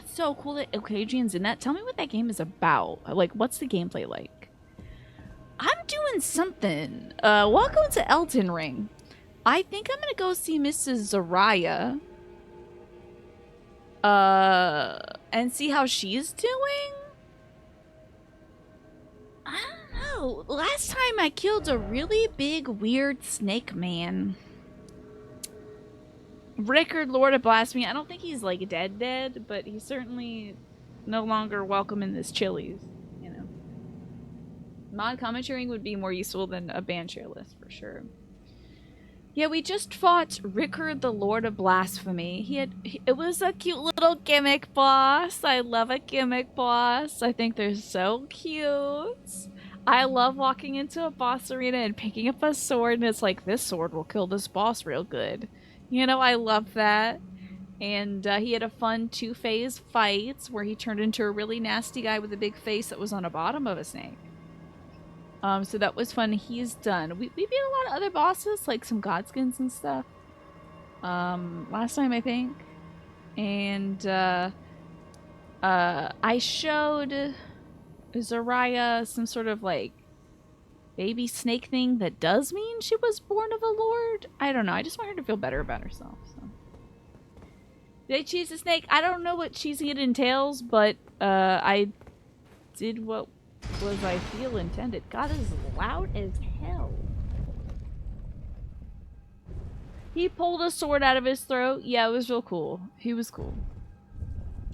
That's so cool that Adrian's in that. Tell me what that game is about. Like, what's the gameplay like? I'm doing something. Welcome to Elden Ring. I think I'm gonna go see Mrs. Zaraya. And see how she's doing? I don't know. Last time I killed a really big, weird snake man. Rickard, Lord of Blasphemy. I don't think he's like dead, but he's certainly no longer welcome in this Chili's, you know. Mod commentating would be more useful than a band share list for sure. Yeah, we just fought Rickard, the Lord of Blasphemy. It was a cute little gimmick boss. I love a gimmick boss. I think they're so cute. I love walking into a boss arena and picking up a sword and it's like, this sword will kill this boss real good. You know, I love that. And he had a fun 2-phase fight where he turned into a really nasty guy with a big face that was on the bottom of a snake. So that was fun. He's done. We beat a lot of other bosses, like some godskins and stuff. Last time, I think. And I showed Zaraya some sort of like baby snake thing that does mean she was born of a lord. I don't know. I just want her to feel better about herself. So. Did I cheese the snake? I don't know what cheesing it entails, but I did what was I feel intended. God is loud as hell. He pulled a sword out of his throat. Yeah, it was real cool. He was cool.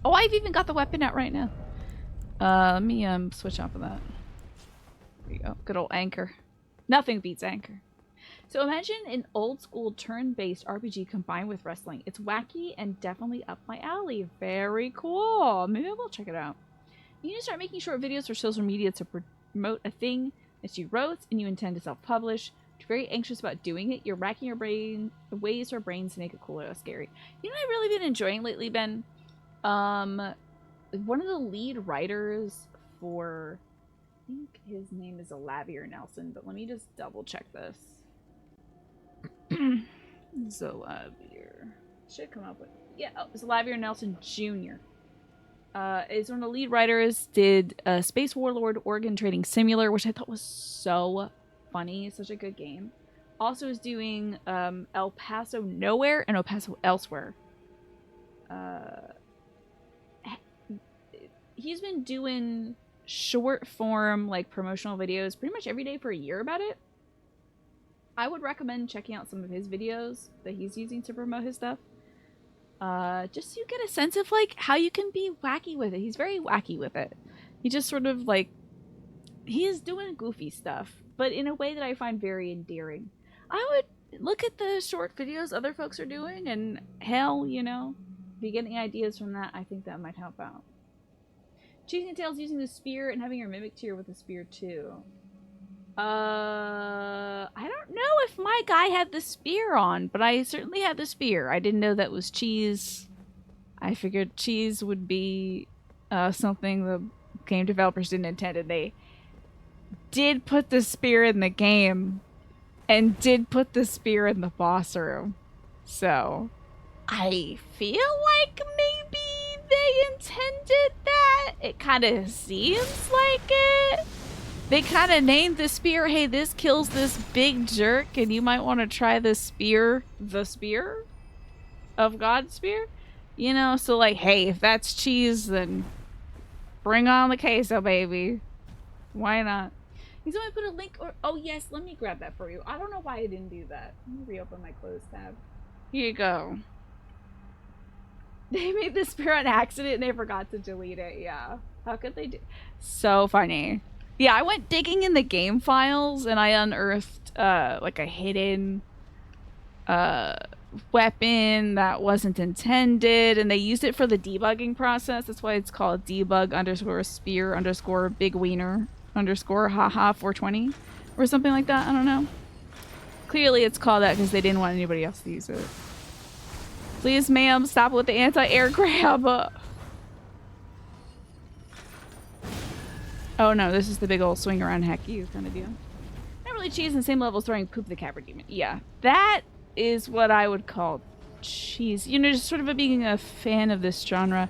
Oh, I've even got the weapon out right now. Let me switch off of that. There you go. Good old Anchor. Nothing beats Anchor. So imagine an old school turn-based RPG combined with wrestling. It's wacky and definitely up my alley. Very cool. Maybe I will check it out. You need to start making short videos for social media to promote a thing that you wrote and you intend to self-publish. You're very anxious about doing it. You're racking your brain, ways or brains to make it cool or less scary. You know what I've really been enjoying lately, Ben? One of the lead writers for, I think his name is Olavier Nelson, but let me just double check this. Zolavier. Should come up with, yeah, oh, it's Olavier Nelson Jr. Is one of the lead writers, did Space Warlord Oregon Trading Simulator, which I thought was so funny. Such a good game. Also is doing El Paso Nowhere and El Paso Elsewhere. He's been doing short form, like, promotional videos pretty much every day for a year about it. I would recommend checking out some of his videos that he's using to promote his stuff. Just so you get a sense of like how you can be wacky with it. He's very wacky with it. He just sort of like, he is doing goofy stuff, but in a way that I find very endearing. I would look at the short videos other folks are doing, and hell, you know, if you get any ideas from that, I think that might help out. Cheesing Tails using the spear and having your mimic tier with the spear too. I don't know if my guy had the spear on, but I certainly had the spear. I didn't know that was cheese. I figured cheese would be something the game developers didn't intend, and they did put the spear in the game and did put the spear in the boss room. So I feel like maybe they intended that. It kind of seems like it. They kind of named the spear, hey, this kills this big jerk, and you might want to try the spear of God's spear. You know, so like, hey, if that's cheese, then bring on the queso, baby. Why not? You want me to put a link, or, oh yes, let me grab that for you. I don't know why I didn't do that. Let me reopen my closed tab. Here you go. They made the spear on accident and they forgot to delete it, yeah. How could they do? So funny. Yeah, I went digging in the game files and I unearthed like a hidden weapon that wasn't intended, and they used it for the debugging process. That's why it's called debug underscore spear underscore big wiener underscore haha 420 or something like that. I don't know. Clearly it's called that because they didn't want anybody else to use it. Please, ma'am, stop with the anti-air grab. Oh no, this is the big old swing around heck you kind of deal. Not really cheese in the same level as throwing poop the Capra Demon. Yeah, that is what I would call cheese. You know, just sort of being a fan of this genre.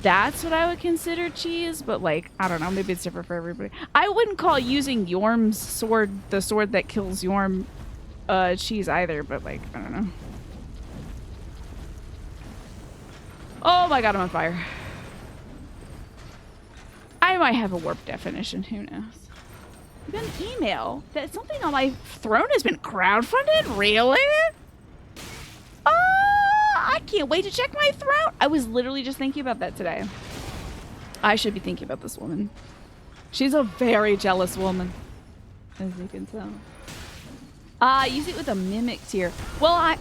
That's what I would consider cheese, but like, I don't know, maybe it's different for everybody. I wouldn't call using Yorm's sword, the sword that kills Yorm, cheese either, but like, I don't know. Oh my god, I'm on fire. I might have a warp definition, who knows. I got an email that something on my throne has been crowdfunded? Really? I can't wait to check my throat. I was literally just thinking about that today. I should be thinking about this woman. She's a very jealous woman, as you can tell. Use it with a mimic tier. Well,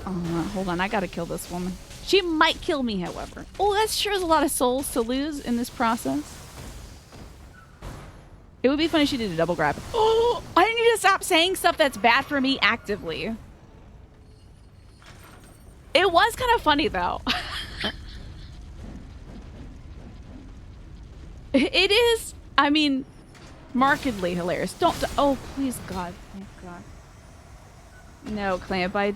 hold on. I gotta kill this woman. She might kill me, however. Oh, that sure is a lot of souls to lose in this process. It would be funny if she did a double grab. Oh, I need to stop saying stuff that's bad for me actively. It was kind of funny, though. It is, I mean, markedly hilarious. Oh, please, God. Thank God. No, Clamp, I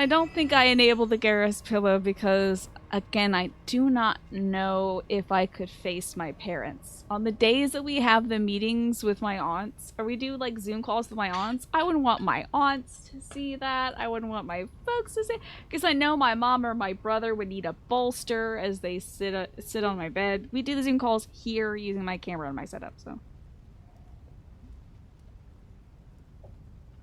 don't think I enabled the Garrus pillow because, again, I do not know if I could face my parents. On the days that we have the meetings with my aunts, or we do, like, Zoom calls with my aunts, I wouldn't want my aunts to see that. I wouldn't want my folks to see it, because I know my mom or my brother would need a bolster as they sit on my bed. We do the Zoom calls here using my camera and my setup, so.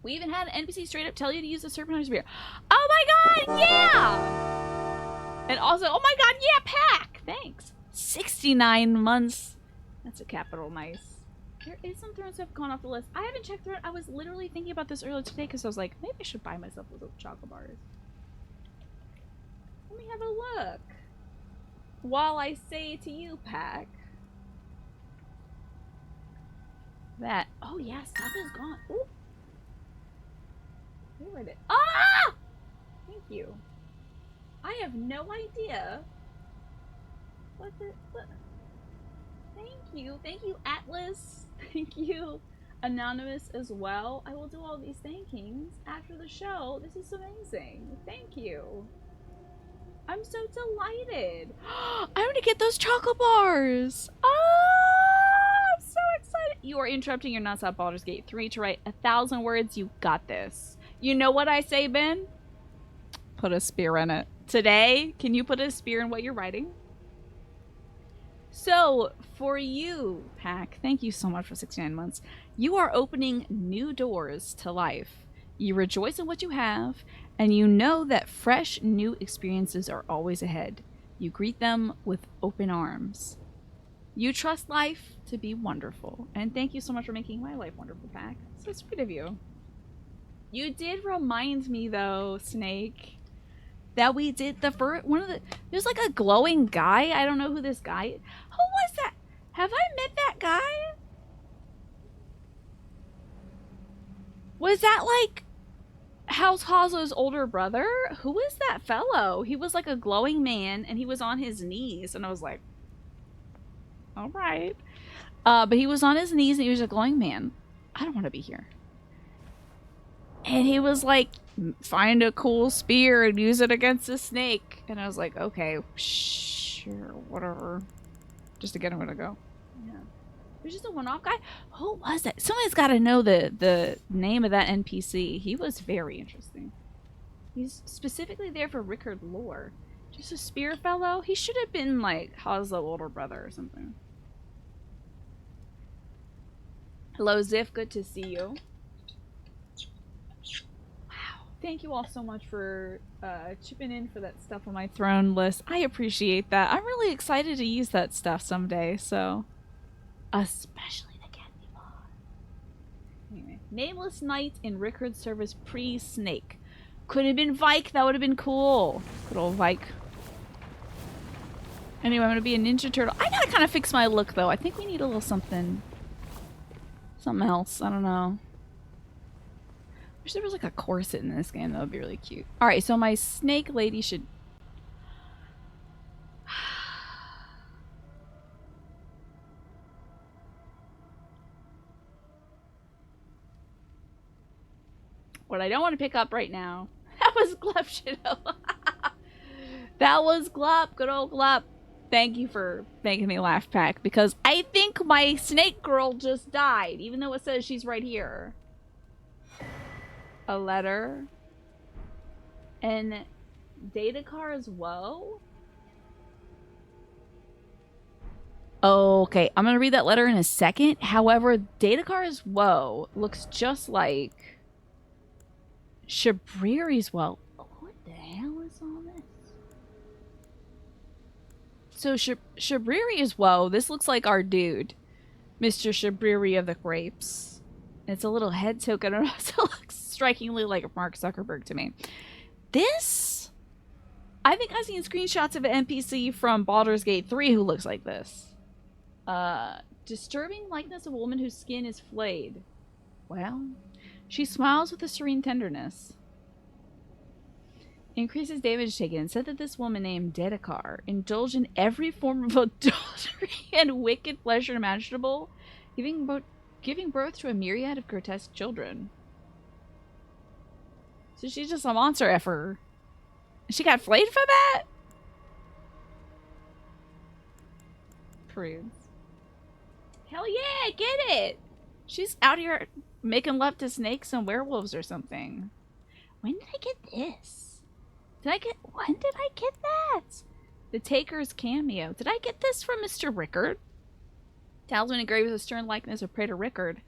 We even had an NPC straight up tell you to use the Serpentine Spear. Oh my god, yeah! And also, oh my god, yeah, pack! Thanks. 69 months. That's a capital nice. There is some thrones that have gone off the list. I haven't checked through it. I was literally thinking about this earlier today because I was like, maybe I should buy myself little chocolate bars. Let me have a look. While I say to you, pack. That. Oh yeah, stuff is gone. Ooh. Where did it? Ah! Thank you. I have no idea. What? Thank you, Atlas. Thank you, Anonymous as well. I will do all these thankings after the show. This is amazing. Thank you. I'm so delighted. I'm gonna get those chocolate bars. I'm so excited. You are interrupting your nonstop Baldur's Gate 3 to write 1,000 words. You got this. You know what I say, Ben? Put a spear in it. Today, can you put a spear in what you're writing? So, for you, Pack, thank you so much for 69 months. You are opening new doors to life. You rejoice in what you have, and you know that fresh, new experiences are always ahead. You greet them with open arms. You trust life to be wonderful. And thank you so much for making my life wonderful, Pack. So sweet of you. You did remind me, though, Snake, that we did the first one of the. There's like a glowing guy. I don't know who this guy. Who was that? Have I met that guy? Was that like House Hazo's older brother? Who is that fellow? He was like a glowing man, and he was on his knees, and I was like, all right. But he was on his knees, and he was a glowing man. I don't want to be here. And he was like, find a cool spear and use it against a snake. And I was like, okay, sure, whatever. Just to get him to go. Yeah. There's just a one-off guy. Who was that? Somebody's got to know the name of that NPC. He was very interesting. He's specifically there for Rickard lore. Just a spear fellow. He should have been like Hazo's older brother or something. Hello, Ziff. Good to see you. Thank you all so much for chipping in for that stuff on my throne list. I appreciate that. I'm really excited to use that stuff someday, so. Especially the candy bar. Anyway. Nameless Knight in Rickard's service pre-Snake. Could have been Vike. That would have been cool. Good old Vike. Anyway, I'm going to be a Ninja Turtle. I gotta kind of fix my look, though. I think we need a little something. Something else. I don't know. Wish there was like a corset in this game. That would be really cute. Alright, so my snake lady should... What I don't want to pick up right now... That was Glup, Shadow. That was Glup. Good old Glup. Thank you for making me laugh, Pack, because I think my snake girl just died, even though it says she's right here. A letter. And Datakar's woe? Okay, I'm gonna read that letter in a second. However, Datakar's woe looks just like Shabriri's woe. What the hell is all this? So Shabriri's woe, this looks like our dude, Mr. Shabriri of the Grapes. It's a little head token. It also looks strikingly like Mark Zuckerberg to me. This, I think I've seen screenshots of an NPC from Baldur's Gate 3 who looks like this. Disturbing likeness of a woman whose skin is flayed. Well, she smiles with a serene tenderness. Increases damage taken. Said that this woman named Dedekar indulged in every form of adultery and wicked pleasure imaginable, giving birth to a myriad of grotesque children. So she's just a monster effer. She got flayed for that? Prudes. Hell yeah, get it! She's out here making love to snakes and werewolves or something. When did I get this? When did I get that? The Taker's cameo. Did I get this from Mr. Rickard? Talisman engraved with a stern likeness of Praetor Rickard,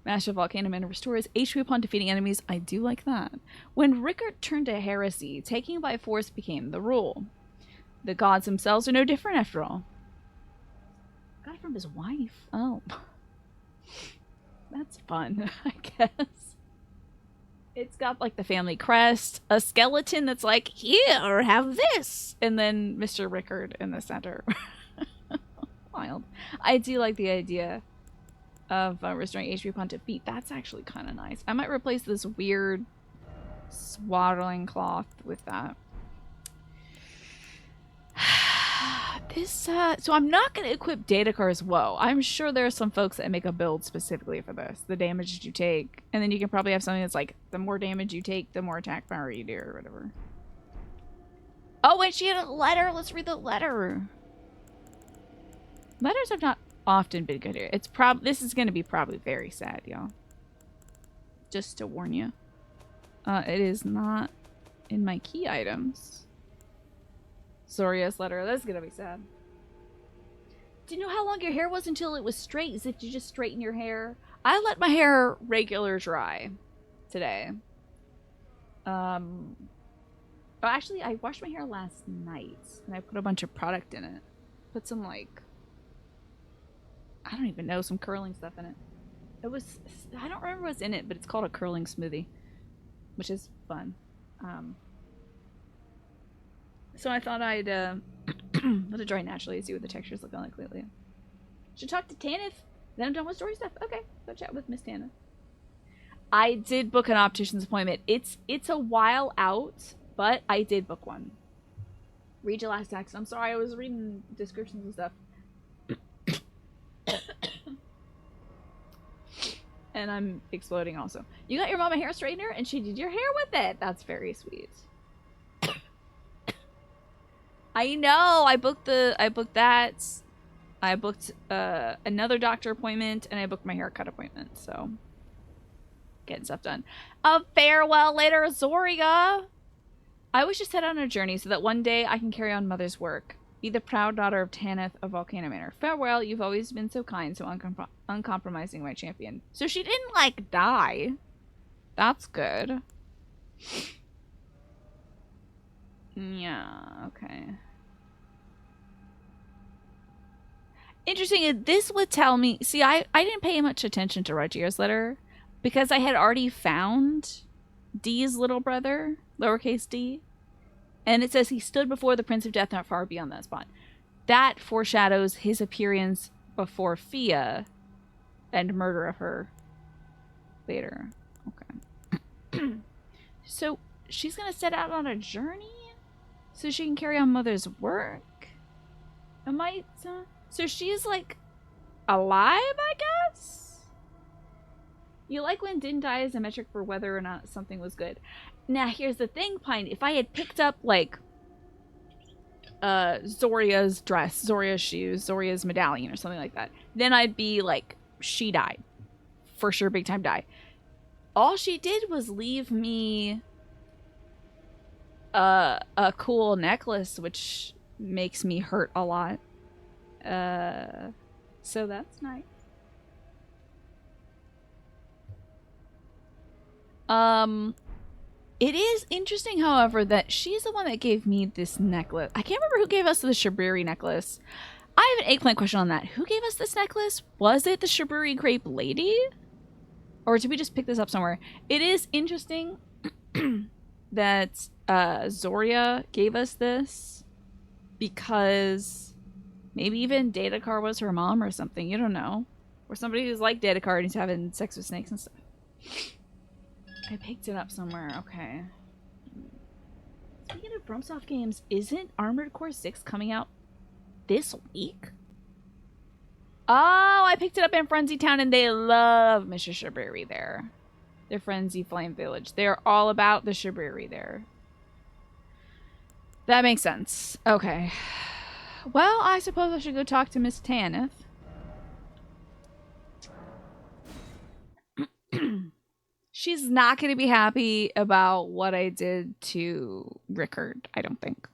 Master of Volcano Man, restores HP upon defeating enemies. I do like that. When Rickard turned to heresy, taking by force became the rule. The gods themselves are no different after all. Got it from his wife. Oh. That's fun, I guess. It's got like the family crest, a skeleton that's like, here, have this, and then Mr. Rickard in the center. Wild. I do like the idea of restoring HP upon defeat. That's actually kind of nice. I might replace this weird swaddling cloth with that. So I'm not going to equip Datakar's woe. I'm sure there are some folks that make a build specifically for this. The damage that you take. And then you can probably have something that's like, the more damage you take, the more attack power you do, or whatever. Oh, wait, she had a letter. Let's read the letter. Letters have not often been good here. This is going to be probably very sad, y'all. Just to warn you. It is not in my key items. Zoria's letter. That's gonna be sad. Do you know how long your hair was until it was straight? As if you just straighten your hair. I let my hair regular dry today. Actually, I washed my hair last night and I put a bunch of product in it. Put some like, I don't even know, some curling stuff in it. I don't remember what's in it, but it's called a curling smoothie, which is fun. So I thought I'd let it dry naturally, see what the textures look like lately. Should talk to Tanith. Then I'm done with story stuff. Okay, go chat with Miss Tanith. I did book an optician's appointment. It's a while out, but I did book one. Read your last text. I'm sorry, I was reading descriptions and stuff. And I'm exploding also. You got your mom a hair straightener and she did your hair with it. That's very sweet. I know. I booked that. I booked another doctor appointment, and I booked my haircut appointment. So, getting stuff done. A farewell later, Zoria. I wish to set out on a journey so that one day I can carry on Mother's work. Be the proud daughter of Tanith of Volcano Manor. Farewell. You've always been so kind, so uncompromising, my champion. So she didn't like die. That's good. Yeah. Okay. Interesting. This would tell me. See, I didn't pay much attention to Rogier's letter because I had already found D's little brother, lowercase d, and it says he stood before the Prince of Death not far beyond that spot. That foreshadows his appearance before Fia and murder of her later. Okay. So she's gonna set out on a journey so she can carry on Mother's work. So she's like alive, I guess? You like when didn't die as a metric for whether or not something was good. Now here's the thing, Pine. If I had picked up like Zoria's dress, Zoria's shoes, Zoria's medallion, or something like that, then I'd be like, she died. For sure, big time die. All she did was leave me a cool necklace, which makes me hurt a lot. So that's nice. It is interesting, however, that she's the one that gave me this necklace. I can't remember who gave us the Shibriri necklace. I have an eggplant question on that. Who gave us this necklace? Was it the Shibriri crepe lady? Or did we just pick this up somewhere? It is interesting that Zoria gave us this because maybe even Datakar was her mom or something. You don't know. Or somebody who's like Datakar and he's having sex with snakes and stuff. I picked it up somewhere. Okay. Speaking of FromSoft games, isn't Armored Core 6 coming out this week? Oh, I picked it up in Frenzy Town and they love Mr. Shibriri there. The Frenzy Flame Village. They're all about the Shibriri there. That makes sense. Okay. Well, I suppose I should go talk to Miss Tanith. She's not going to be happy about what I did to Rickard, I don't think.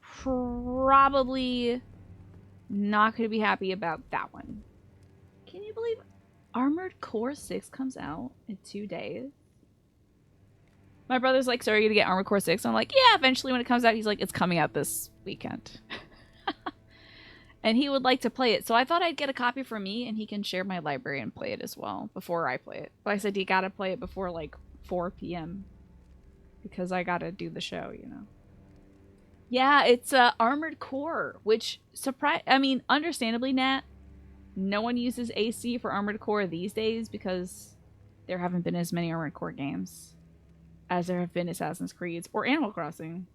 Probably not going to be happy about that one. Can you believe Armored Core 6 comes out in 2 days? My brother's like, so are you going to get Armored Core 6? I'm like, yeah, eventually when it comes out. He's like, it's coming out this weekend. And he would like to play it. So I thought I'd get a copy for me and he can share my library and play it as well before I play it. But I said, you gotta play it before like 4 p.m. because I gotta do the show, you know. Yeah, it's Armored Core, which understandably, Nat, no one uses AC for Armored Core these days because there haven't been as many Armored Core games as there have been Assassin's Creeds or Animal Crossing.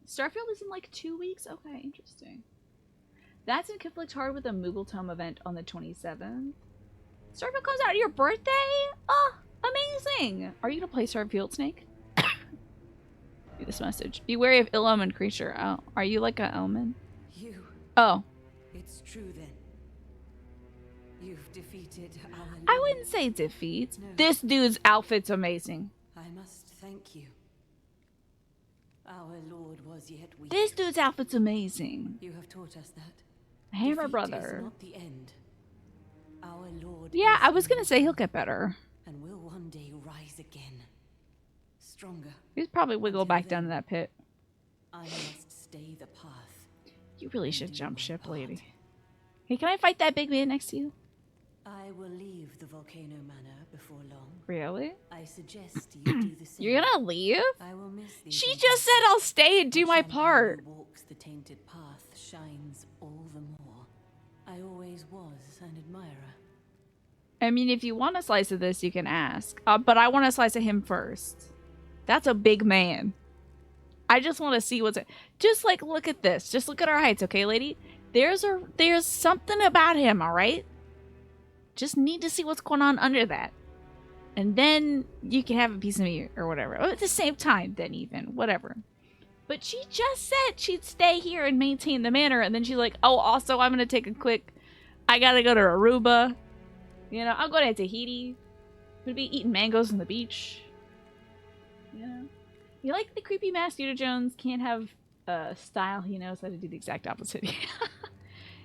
Starfield is in like 2 weeks? Okay, interesting. That's in conflict hard with a Moogle Tome event on the 27th. Starfield comes out on your birthday? Oh, amazing! Are you gonna play Starfield, Snake? This message. Be wary of ill-omened creature. Oh, are you like a omen? You. Oh. It's true then. You've defeated our Lord. I wouldn't say defeat. No. This dude's outfit's amazing. I must thank you. Our Lord was yet weak. This dude's outfit's amazing. You have taught us that. Hammer Defeat brother. is not the end. Our Lord. Yeah, I was the gonna say he'll get better. and will one day rise again. Stronger. He's probably wiggle back down to that pit. I must stay the path. You really should do jump my ship, part. lady. Hey, can I fight that big man next to you? I will leave the Volcano Manor before long. Really? I suggest you do the same. You're gonna leave? I will miss these She events. just said I'll stay and do The my champion part. who walks the tainted path shines all the more. I always was an admirer. I mean, if you want a slice of this, you can ask. But I want a slice of him first. That's a big man. I just want to see what's... Just, like, look at this. Just look at our heights, okay, lady? There's something about him, all right? Just need to see what's going on under that. And then you can have a piece of me or whatever. Or at the same time, then even. Whatever. But she just said she'd stay here and maintain the manor. And then she's like, oh, also, I'm going to take a quick... I got to go to Aruba. You know, I'm going to Tahiti. I'm going to be eating mangoes on the beach. You know? You like the creepy Master Jones can't have style. He knows how to do the exact opposite.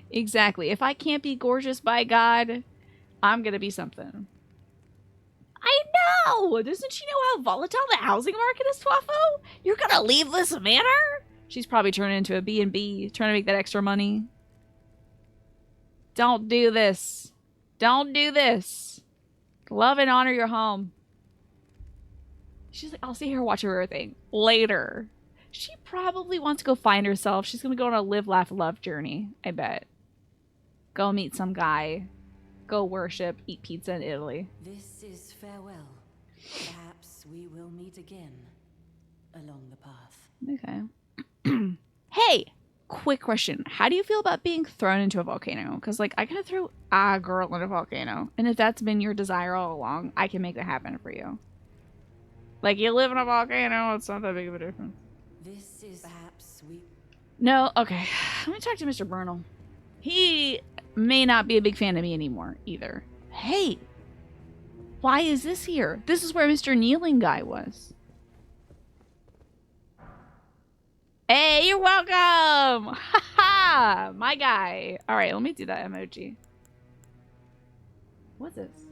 Exactly. If I can't be gorgeous, by God, I'm going to be something. I know! Doesn't she know how volatile the housing market is, Twaffo? You're going to leave this manor? She's probably turning into a B&B, trying to make that extra money. Don't do this. Don't do this. Love and honor your home. She's like, I'll see her watch everything later. She probably wants to go find herself. She's going to go on a live, laugh, love journey, I bet. Go meet some guy. Go worship, eat pizza in Italy. This is farewell. Perhaps we will meet again along the path. Okay. Hey, quick question. How do you feel about being thrown into a volcano? Because, like, I could throw a girl in a volcano. And if that's been your desire all along, I can make that happen for you. Like, you live in a volcano, it's not that big of a difference. This is perhaps we. No, okay. Let me talk to Mr. Burnham. He may not be a big fan of me anymore either. Hey, why is this here? This is where Mr. Kneeling Guy was. Hey, you're welcome! Haha! My guy. Alright, let me do that emoji. What's this?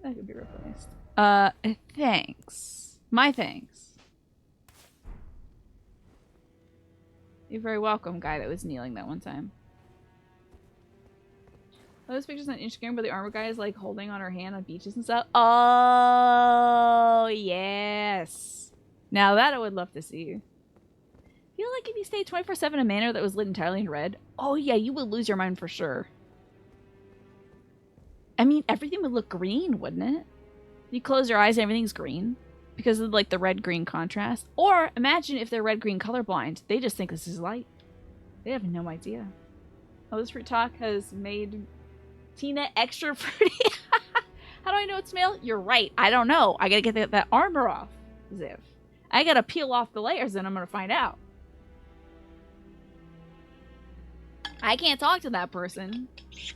That could be replaced. Thanks. My thanks. You're very welcome, guy that was kneeling that one time. Those pictures on Instagram where the armor guy is like holding on her hand on beaches and stuff. Oh, yes. Now that I would love to see. Feel like if you stayed 24/7 in a manor that was lit entirely in red, oh yeah, you would lose your mind for sure. I mean, everything would look green, wouldn't it? You close your eyes and everything's green because of like the red-green contrast. Or imagine if they're red-green colorblind. They just think this is light. They have no idea. Oh, this fruit talk has made Tina extra pretty. How do I know it's male? You're right. I don't know. I gotta get that armor off, Ziv. I gotta peel off the layers and I'm gonna find out. I can't talk to that person,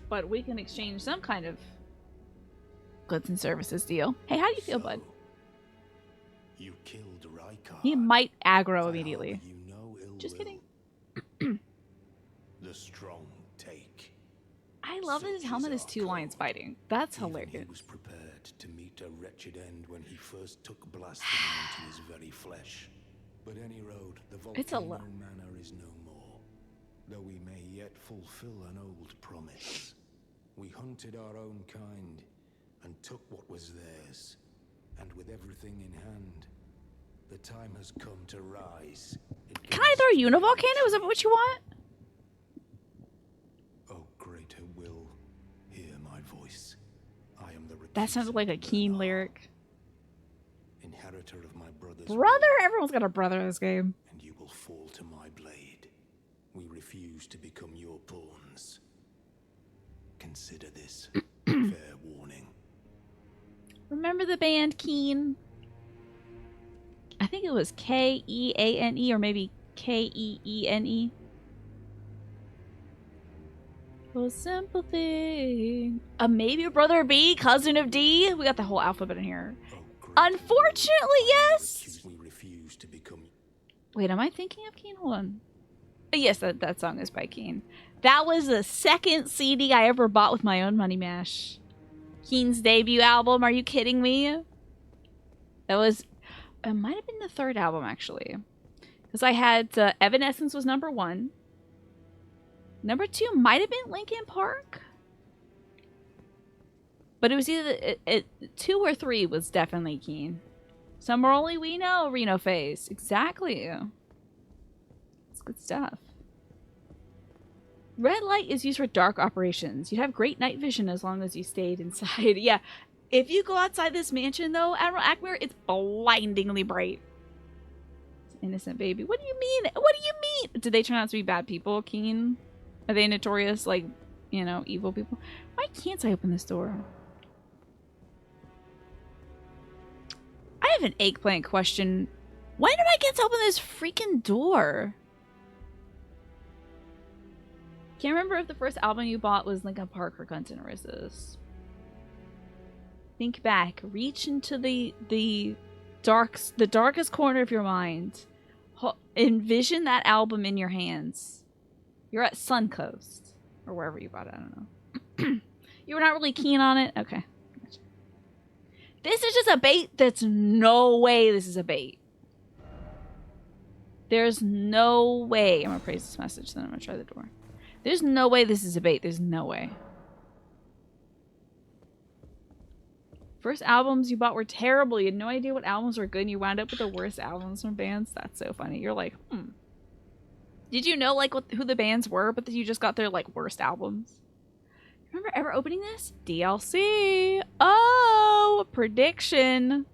but we can exchange some kind of goods and services deal. Hey, how do you feel, bud? You killed Rykard. He might aggro immediately. You know Just kidding. The strong take. I love that his helmet is two lions fighting. That's hilarious. He was prepared to meet a wretched end when he first took blasphemy into his very flesh. But any road, the volcano manor is no more. Though we may yet fulfill an old promise. We hunted our own kind and took what was theirs. And with everything in hand, the time has come to rise. Can I throw you in a volcano? Is that what you want? Oh, greater will, hear my voice. I am the That sounded like a Keen lyric. Inheritor of my brother's brother? Everyone's got a brother in this game. And you will fall to my blade. We refuse to become your pawns. Consider this fair warning. Remember the band Keen? I think it was K-E-A-N-E or maybe K-E-E-N-E. A simple thing. A maybe a brother B, cousin of D. We got the whole alphabet in here. Unfortunately, yes. We refuse to become... Wait, am I thinking of Keen? Hold on. Yes, that song is by Keen. That was the second CD I ever bought with my own money mash. Keen's debut album. Are you kidding me? That was... It might have been the third album, actually. Because I had... Evanescence was number 1. Number 2 might have been Linkin Park. But it was either... 2 or 3 was definitely Keen. Somewhere only we know, Reno Face. Exactly. It's good stuff. Red light is used for dark operations. You'd have great night vision as long as you stayed inside. Yeah. If you go outside this mansion, though, Admiral Ackmere, it's blindingly bright. It's an innocent baby. What do you mean? What do you mean? Did they turn out to be bad people, Keen? Are they notorious, like, you know, evil people? Why can't I open this door? I have an eggplant question. When do I get to open this freaking door? Can't remember if the first album you bought was Linkin Park or Guns N' Roses. Think back. Reach into the darkest corner of your mind. Envision that album in your hands. You're at Suncoast. Or wherever you bought it. I don't know. You were not really keen on it? Okay. Gotcha. This is just a bait? There's no way this is a bait. There's no way. I'm going to praise this message, then I'm going to try the door. There's no way this is a bait. There's no way. First albums you bought were terrible. You had no idea what albums were good and you wound up with the worst albums from bands. That's so funny. You're like, Did you know like who the bands were, but then you just got their like worst albums? Remember ever opening this? DLC. Oh, prediction.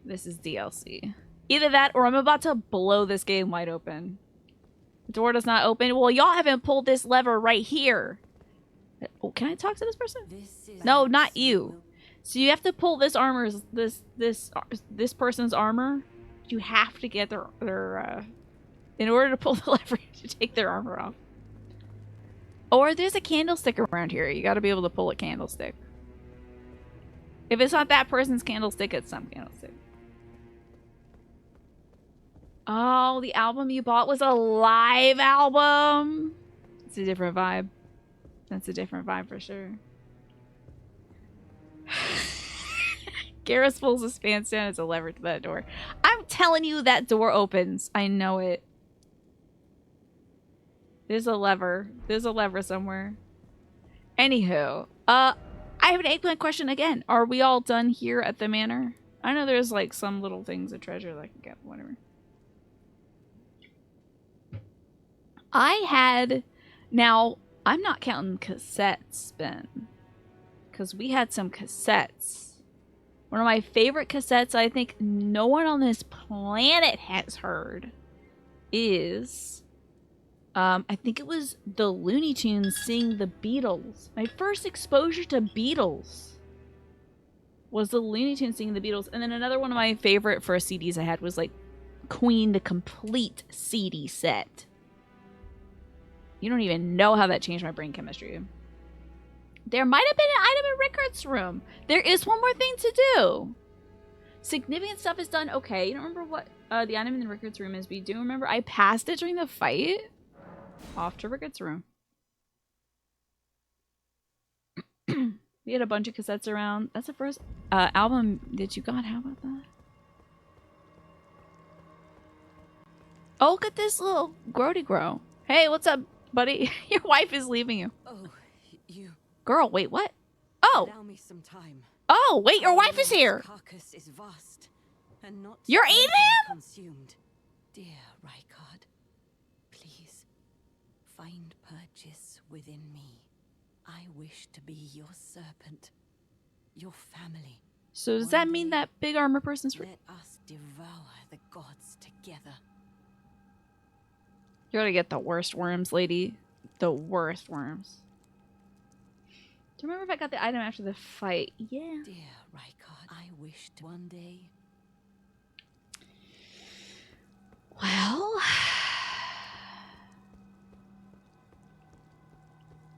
This is DLC. Either that or I'm about to blow this game wide open. The door does not open. Well, y'all haven't pulled this lever right here. Oh, can I talk to this person? No, not you. So you have to pull this person's armor. You have to get their in order to pull the lever, you have to take their armor off. Or there's a candlestick around here. You got to be able to pull a candlestick. If it's not that person's candlestick, it's some candlestick. Oh, the album you bought was a live album. It's a different vibe. That's a different vibe for sure. Garrus pulls his pants down. It's a lever to that door. I'm telling you, that door opens. I know it. There's a lever. There's a lever somewhere. Anywho, I have an eggplant question again. Are we all done here at the manor? I know there's like some little things of treasure that I can get, whatever. I had, now I'm not counting cassettes, Ben, because we had some cassettes. One of my favorite cassettes I think no one on this planet has heard is, I think it was the Looney Tunes sing the Beatles. My first exposure to Beatles was the Looney Tunes singing the Beatles. And then another one of my favorite first CDs I had was like Queen, the complete CD set. You don't even know how that changed my brain chemistry. There might have been an item in Rickard's room. There is one more thing to do. Significant stuff is done. Okay, you don't remember what the item in Rickard's room is, but you do remember I passed it during the fight. Off to Rickard's room. We had a bunch of cassettes around. That's the first album that you got. How about that? Oh, look at this little grody grow. Hey, what's up, buddy? Your wife is leaving you. Oh, you... Girl, wait, what? Oh! Allow me some time. Oh, wait, your wife is here! Carcass is vast, and not you're eating him?! Consumed. Dear Rykard, please, find purchase within me. I wish to be your serpent, your family. So does that mean that big armor person's free? Let us devour the gods together. You're gonna get the worst worms, lady. The worst worms. Do you remember if I got the item after the fight? Yeah. Dear Rykard, I wish to one day. Well.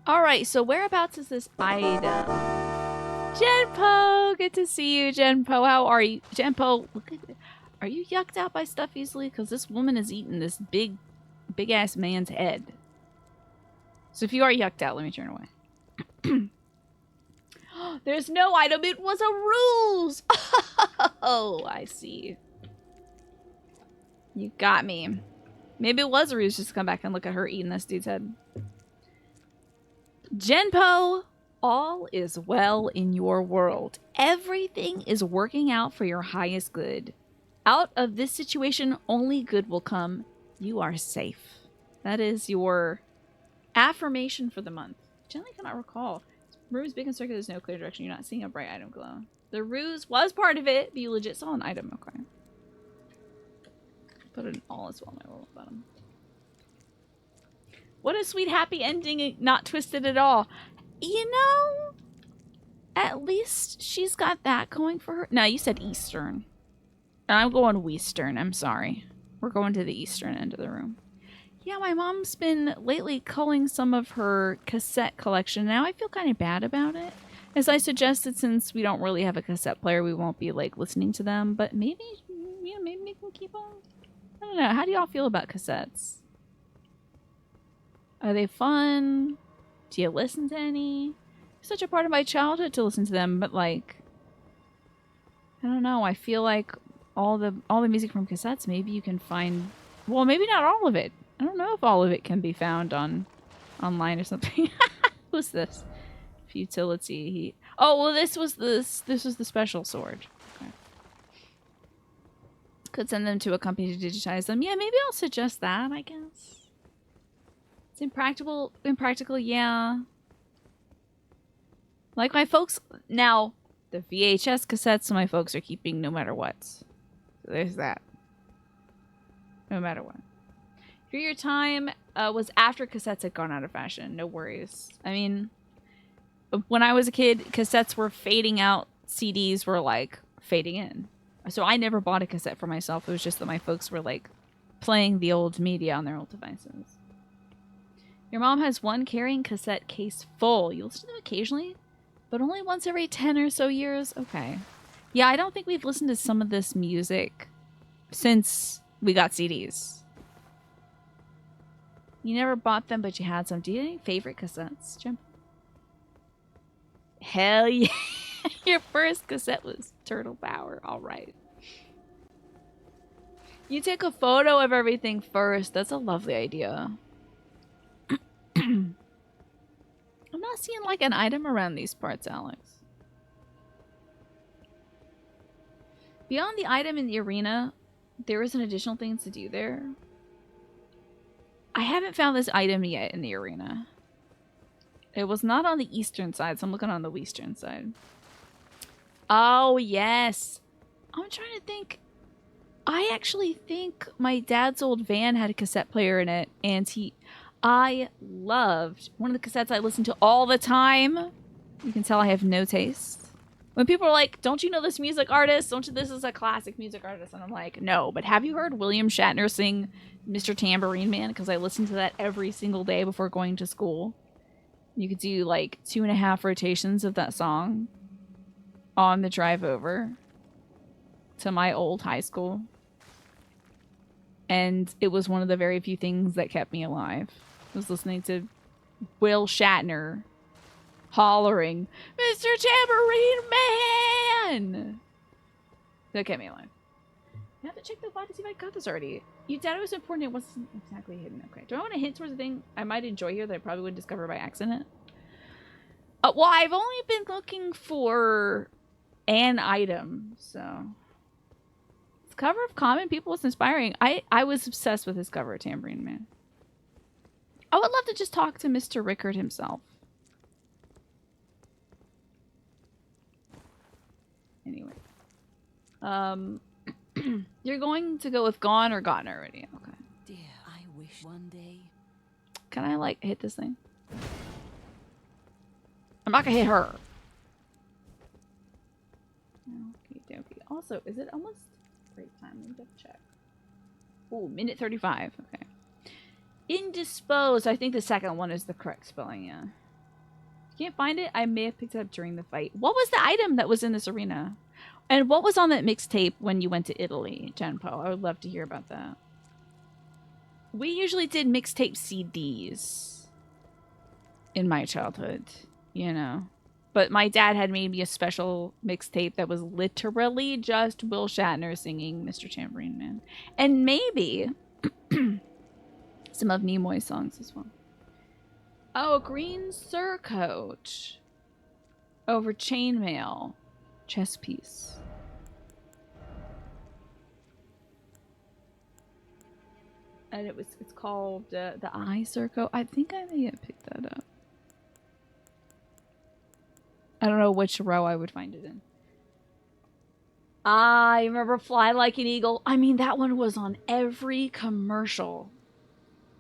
Alright, so whereabouts is this item? Genpo! Good to see you, Genpo. How are you? Genpo, look at it. Are you yucked out by stuff easily? Because this woman is eating this big-ass man's head. So if you are yucked out, let me turn away. There's no item. It was a ruse. Oh, I see. You got me. Maybe it was a ruse just to come back and look at her eating this dude's head. Genpo, all is well in your world. Everything is working out for your highest good. Out of this situation, only good will come. You are safe. That is your affirmation for the month. Generally cannot recall. Room's big and circular, there's no clear direction. You're not seeing a bright item glow. The ruse was part of it, but you legit saw an item. Okay. Put it all as well on my little bottom. What a sweet, happy ending, not twisted at all. You know, at least she's got that going for her. No, you said Eastern. I'm going Western, I'm sorry. We're going to the Eastern end of the room. Yeah, my mom's been lately culling some of her cassette collection. Now I feel kind of bad about it. As I suggested, since we don't really have a cassette player, we won't be like listening to them. But maybe, yeah, maybe we can keep on. I don't know. How do y'all feel about cassettes? Are they fun? Do you listen to any? It's such a part of my childhood to listen to them, but like, I don't know. I feel like all the music from cassettes, maybe you can find. Well, maybe not all of it. I don't know if all of it can be found online or something. Who's this? Futility. Oh well, this was the special sword. Okay. Could send them to a company to digitize them. Yeah, maybe I'll suggest that. I guess it's impractical. Impractical, yeah. Like my folks now, the VHS cassettes my folks are keeping no matter what. So there's that. No matter what. For your time was after cassettes had gone out of fashion. No worries. I mean, when I was a kid, cassettes were fading out CDs were like fading in. So I never bought a cassette for myself. It was just that my folks were like playing the old media on their old devices. Your mom has one carrying cassette case full. You listen to them occasionally, but only once every 10 or so years? Okay. Yeah, I don't think we've listened to some of this music since we got CDs. You never bought them, but you had some. Do you have any favorite cassettes, Jim? Hell yeah. Your first cassette was Turtle Power. All right. You take a photo of everything first. That's a lovely idea. I'm not seeing like an item around these parts, Alex. Beyond the item in the arena, there is an additional things to do there. I haven't found this item yet in the arena. It was not on the eastern side, so I'm looking on the western side. Oh, yes. I'm trying to think. I actually think my dad's old van had a cassette player in it, and I loved one of the cassettes I listened to all the time. You can tell I have no taste. When people are like, don't you know this music artist? Don't you, this is a classic music artist? And I'm like, no, but have you heard William Shatner sing Mr. Tambourine Man? Because I listened to that every single day before going to school. You could do like 2.5 rotations of that song on the drive over to my old high school. And it was one of the very few things that kept me alive. I was listening to Will Shatner hollering, Mr. Tambourine Man! That kept me alive. I have to check the bot to see if I got this already. You said it was important. It wasn't exactly hidden. Okay. Do I want to hint towards a thing I might enjoy here that I probably would discover by accident? Well, I've only been looking for an item, so... His cover of Common People was inspiring. I was obsessed with his cover of Tambourine Man. I would love to just talk to Mr. Rickard himself. Anyway. You're going to go with Gone or Gotten already? Okay. Dear, I wish one day. Can I, like, hit this thing? I'm not gonna hit her. Okay, okay. Also, is it almost break time? Let me double check. Ooh, minute 35. Okay. Indisposed. I think the second one is the correct spelling, yeah. Can't find it? I may have picked it up during the fight. What was the item that was in this arena? And what was on that mixtape when you went to Italy, Genpo? I would love to hear about that. We usually did mixtape CDs in my childhood, you know. But my dad had made me a special mixtape that was literally just Will Shatner singing Mr. Tambourine Man. And maybe some of Nimoy's songs as well. Oh, green surcoat over chainmail. Chess piece. And it's called the eye surcoat. I think I may have picked that up. I don't know which row I would find it in. I remember Fly Like an Eagle. I mean, that one was on every commercial.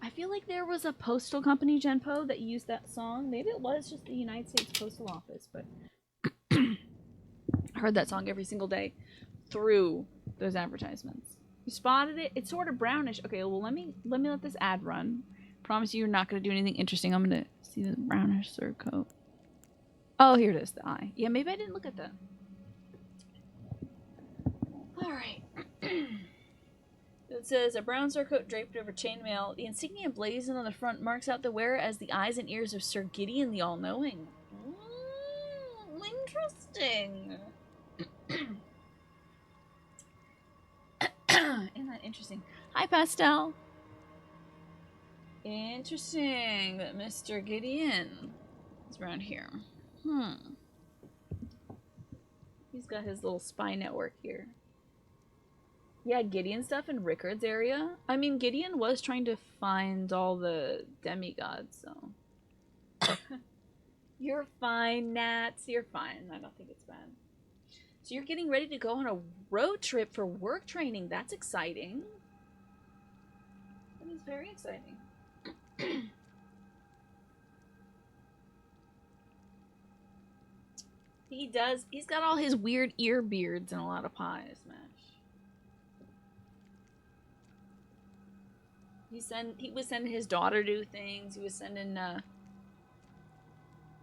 I feel like there was a postal company, Genpo, that used that song. Maybe it was just the United States Postal Office, but I heard that song every single day through those advertisements. You spotted it? It's sort of brownish. Okay, well let me let this ad run. Promise you, you're not gonna do anything interesting. I'm gonna see the brownish surcoat. Oh, here it is, the eye. Yeah, maybe I didn't look at that. Alright. It says, a brown surcoat draped over chainmail. The insignia blazoned on the front marks out the wearer as the eyes and ears of Sir Gideon the All-Knowing. Interesting. Isn't that interesting? Hi, Pastel. Interesting that Mr. Gideon is around here. He's got his little spy network here. Yeah, Gideon stuff in Rickard's area. I mean, Gideon was trying to find all the demigods, so... You're fine, Nats. You're fine. I don't think it's bad. So you're getting ready to go on a road trip for work training. That's exciting. That is very exciting. He does. He's got all his weird ear beards and a lot of pies, Mash. He was sending his daughter to do things. He was sending,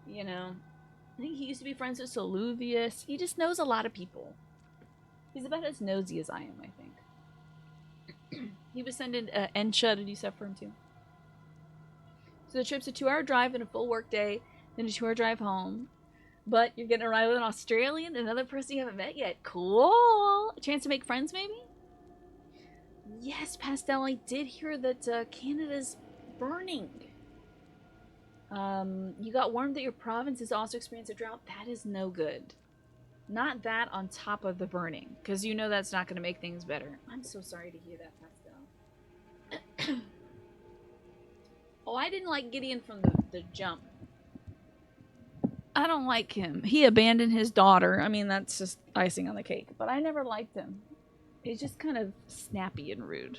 you know, I think he used to be friends with Soluvius. He just knows a lot of people. He's about as nosy as I am, I think. He was sending Ensha to do stuff for him, too. So the trip's a 2-hour drive and a full work day, then a 2-hour drive home. But you're getting to ride with an Australian, another person you haven't met yet. Cool! A chance to make friends, maybe? Yes, Pastel, I did hear that Canada's burning. You got warned that your province has also experienced a drought. That is no good. Not that on top of the burning, because you know that's not going to make things better. I'm so sorry to hear that, Pastel. Oh, I didn't like Gideon from the jump. I don't like him. He abandoned his daughter. I mean, that's just icing on the cake. But I never liked him. He's just kind of snappy and rude.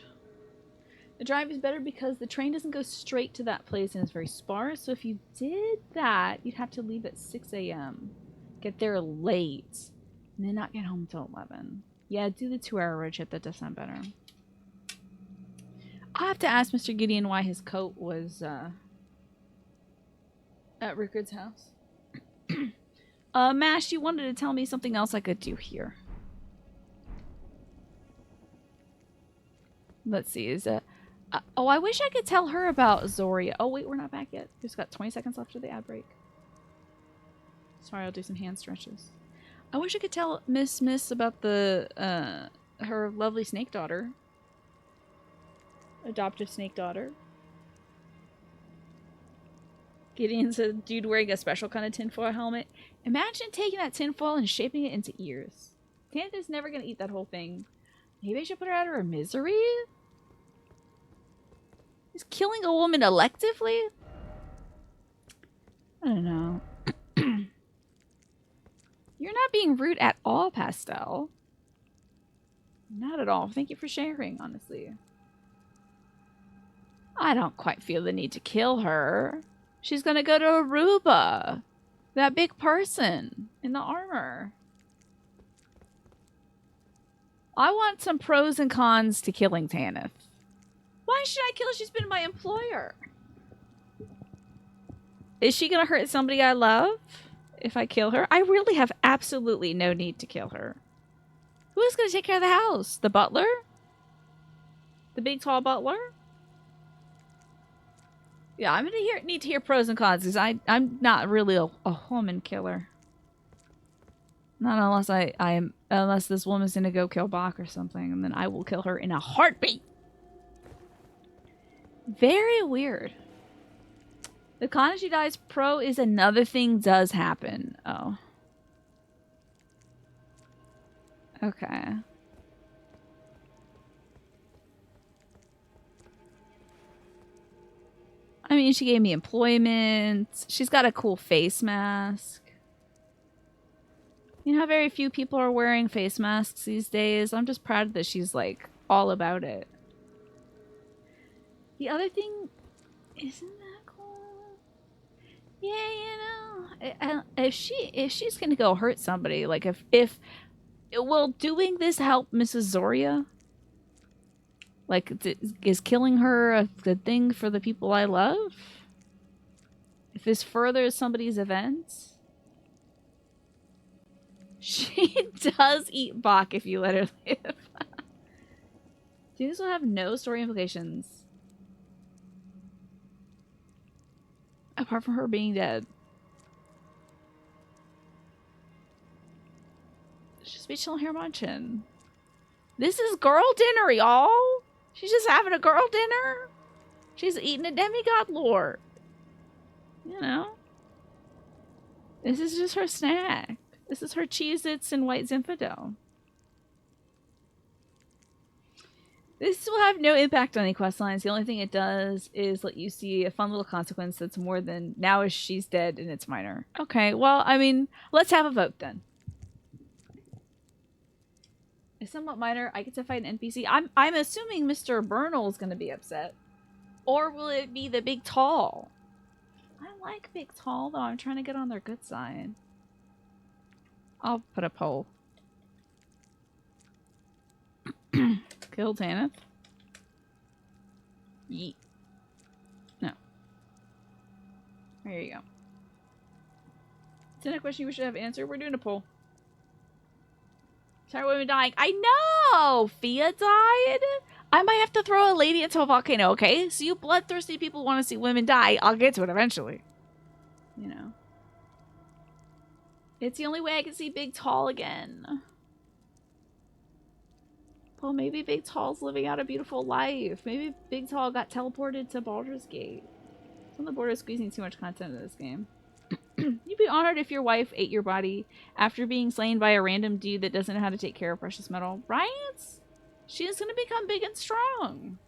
The drive is better because the train doesn't go straight to that place and it's very sparse. So if you did that, you'd have to leave at 6 a.m. Get there late. And then not get home until 11. Yeah, do the 2-hour road trip. That does sound better. I'll have to ask Mr. Gideon why his coat was at Rickard's house. Mash, you wanted to tell me something else I could do here. Let's see, is it... oh, I wish I could tell her about Zoria. Oh, wait, we're not back yet. We've got 20 seconds left of the ad break. Sorry, I'll do some hand stretches. I wish I could tell Miss about the, her lovely snake daughter. Adoptive snake daughter. Gideon's a dude wearing a special kind of tinfoil helmet. Imagine taking that tinfoil and shaping it into ears. Tanta's never gonna eat that whole thing. Maybe I should put her out of her misery? Is killing a woman electively? I don't know. You're not being rude at all, Pastel. Not at all. Thank you for sharing, honestly. I don't quite feel the need to kill her. She's gonna go to Aruba. That big person in the armor. I want some pros and cons to killing Tanith. Why should I kill her? She's been my employer. Is she gonna hurt somebody I love if I kill her? I really have absolutely no need to kill her. Who's gonna take care of the house? The butler? The big tall butler? Yeah, I'm gonna need to hear pros and cons because I'm not really a woman killer. Not unless unless this woman's gonna go kill Bach or something, and then I will kill her in a heartbeat. Very weird. The con if she dies, pro is another thing does happen. Oh. Okay. I mean, she gave me employment. She's got a cool face mask. You know how very few people are wearing face masks these days? I'm just proud that she's, like, all about it. The other thing... Isn't that cool? Yeah, you know... If she's gonna go hurt somebody, like, if... Will doing this help Mrs. Zoria? Like, is killing her a good thing for the people I love? If this furthers somebody's events? She does eat Bach if you let her live. Do this will have no story implications. Apart from her being dead. Just be chilling here munching. This is girl dinner, y'all. She's just having a girl dinner. She's eating a demigod lord. You know? This is just her snack. This is her Cheez-Its and White Zinfandel. This will have no impact on any quest lines. The only thing it does is let you see a fun little consequence that's more than now she's dead and it's minor. Okay, well, I mean, let's have a vote then. It's somewhat minor. I get to fight an NPC. I'm assuming Mr. Bernal is going to be upset. Or will it be the Big Tall? I like Big Tall, though. I'm trying to get on their good side. I'll put a poll. Kill Tanith? Yeet. No. There you go. Is that a question we should have answered? We're doing a poll. Sorry, women dying. I know! Fia died? I might have to throw a lady into a volcano, okay? So you bloodthirsty people want to see women die. I'll get to it eventually. You know. It's the only way I can see Big Tall again. Well, maybe Big Tall's living out a beautiful life. Maybe Big Tall got teleported to Baldur's Gate. It's on the border of squeezing too much content in this game. You'd be honored if your wife ate your body after being slain by a random dude that doesn't know how to take care of precious metal. Right? She's gonna become big and strong.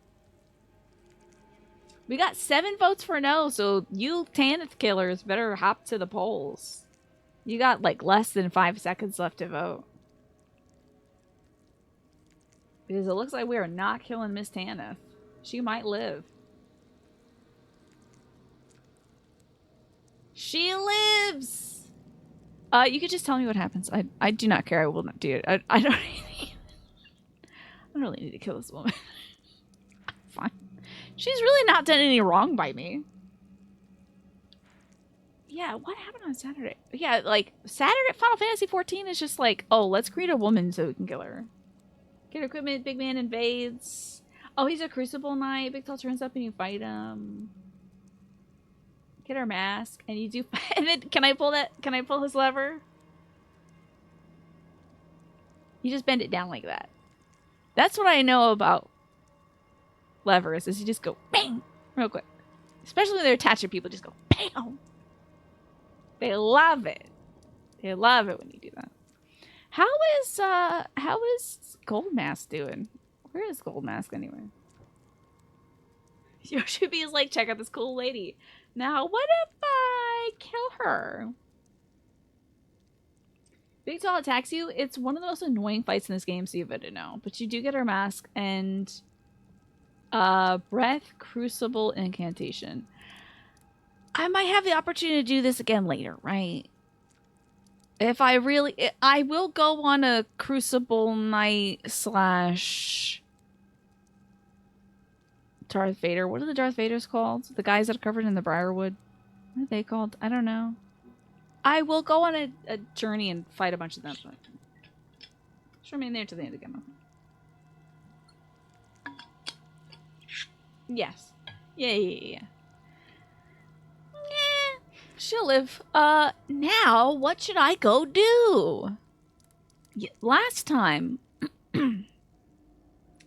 We got 7 votes for no, so you Tanith killers better hop to the polls. You got like less than 5 seconds left to vote. Because it looks like we are not killing Miss Tanith. She might live. She lives! You could just tell me what happens. I do not care. I will not do it. I don't really need to kill this woman. Fine. She's really not done any wrong by me. Yeah, what happened on Saturday? Yeah, like, Saturday Final Fantasy 14 is just like, oh, let's create a woman so we can kill her. Get her equipment, big man invades. Oh, he's a Crucible Knight. Big Tall turns up and you fight him. Get her mask, and you do. And then, can I pull that? Can I pull his lever? You just bend it down like that. That's what I know about levers. Is you just go bang real quick. Especially when they're attached to people, just go bam. They love it. They love it when you do that. How is Gold Mask doing? Where is Gold Mask anyway? Yoshibi is like, check out this cool lady. Now, what if I kill her? Big Tall attacks you. It's one of the most annoying fights in this game, so you better know. But you do get her mask and breath, crucible, incantation. I might have the opportunity to do this again later, right? If I really... I will go on a Crucible Knight / Darth Vader. What are the Darth Vaders called? The guys that are covered in the briarwood. What are they called? I don't know. I will go on a journey and fight a bunch of them. But just remain there to the end of the game. Yes. Yeah. She'll live. Now, what should I go do? Last time...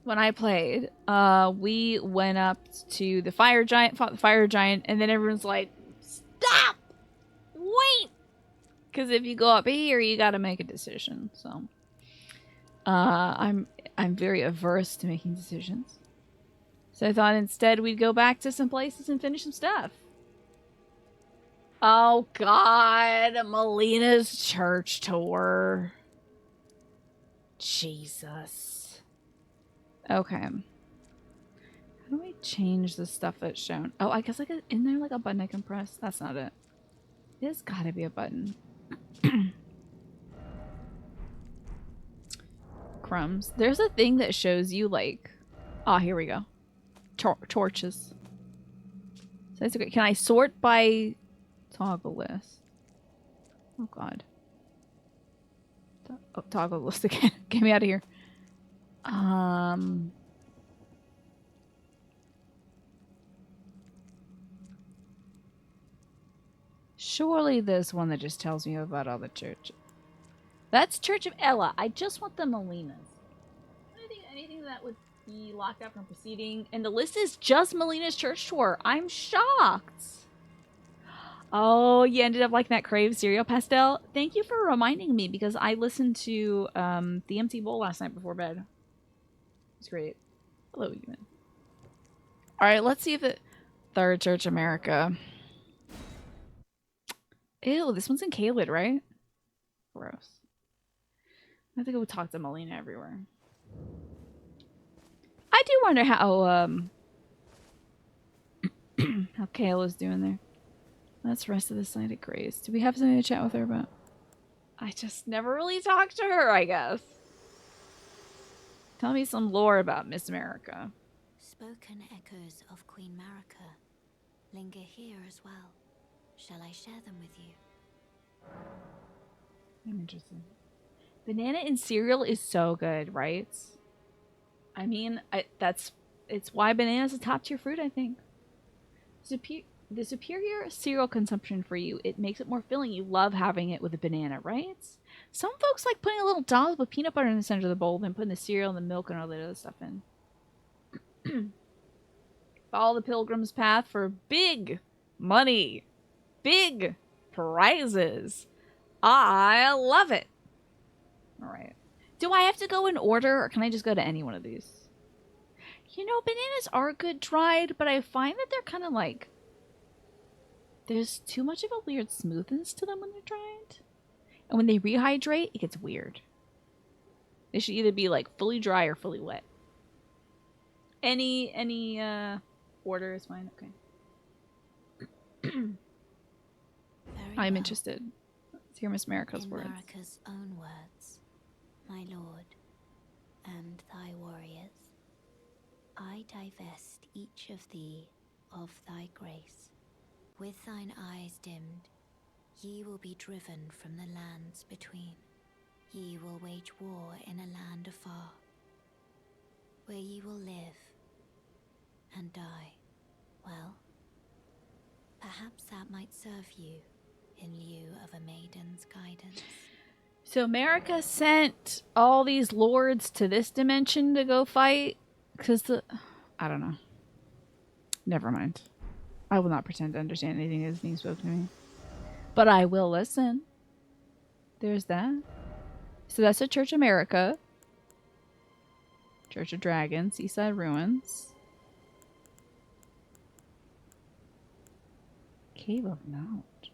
when I played, we went up to the fire giant, fought the fire giant, and then everyone's like, stop! Wait! Because if you go up here, you gotta make a decision, so. I'm very averse to making decisions. So I thought instead we'd go back to some places and finish some stuff. Oh god, Melina's church tour. Jesus. Okay. How do I change the stuff that's shown? Oh, I guess isn't there like a button I can press? That's not it. There's gotta be a button. Crumbs. There's a thing that shows you like... Oh, here we go. Torches. So that's okay. Can I sort by toggle list? Oh god. Toggle list again. Get me out of here. Surely there's one that just tells me about all the churches. That's Church of Ella. I just want the Melinas. Anything that would be locked out from proceeding. And the list is just Melina's church tour. I'm shocked. Oh, you ended up liking that Crave cereal pastel? Thank you for reminding me because I listened to the Empty Bowl last night before bed. It's great. Hello, Ewan. Alright, let's see if it... Third Church America. Ew, this one's in Caelid, right? Gross. I think I would talk to Melina everywhere. I do wonder how, how Kayla's doing there. That's the rest of the side of Grace. Do we have something to chat with her about? I just never really talked to her, I guess. Tell me some lore about Miss America. Spoken echoes of Queen Marika linger here as well. Shall I share them with you? I'm interested. Banana in cereal is so good, right? I mean, it's why banana's a top tier fruit, I think. The superior cereal consumption for you, it makes it more filling. You love having it with a banana, right? Some folks like putting a little dollop of peanut butter in the center of the bowl, then putting the cereal and the milk and all that other stuff in. Follow the pilgrim's path for big money, big prizes. I love it. All right. Do I have to go in order, or can I just go to any one of these? You know, bananas are good dried, but I find that they're kind of like... There's too much of a weird smoothness to them when they're dried. And when they rehydrate, it gets weird. They should either be like fully dry or fully wet. Any order is fine. Okay. I'm interested. Let's hear Miss Marika's words. In Marika's own words, my lord, and thy warriors, I divest each of thee of thy grace. With thine eyes dimmed, ye will be driven from the lands between. Ye will wage war in a land afar, where ye will live and die. Well, perhaps that might serve you in lieu of a maiden's guidance. So Marika sent all these lords to this dimension to go fight? Because I don't know. Never mind. I will not pretend to understand anything that is being spoken to me. But I will listen. There's that. So that's the Church of America. Church of Dragons, Seaside Ruins. Cave of Note.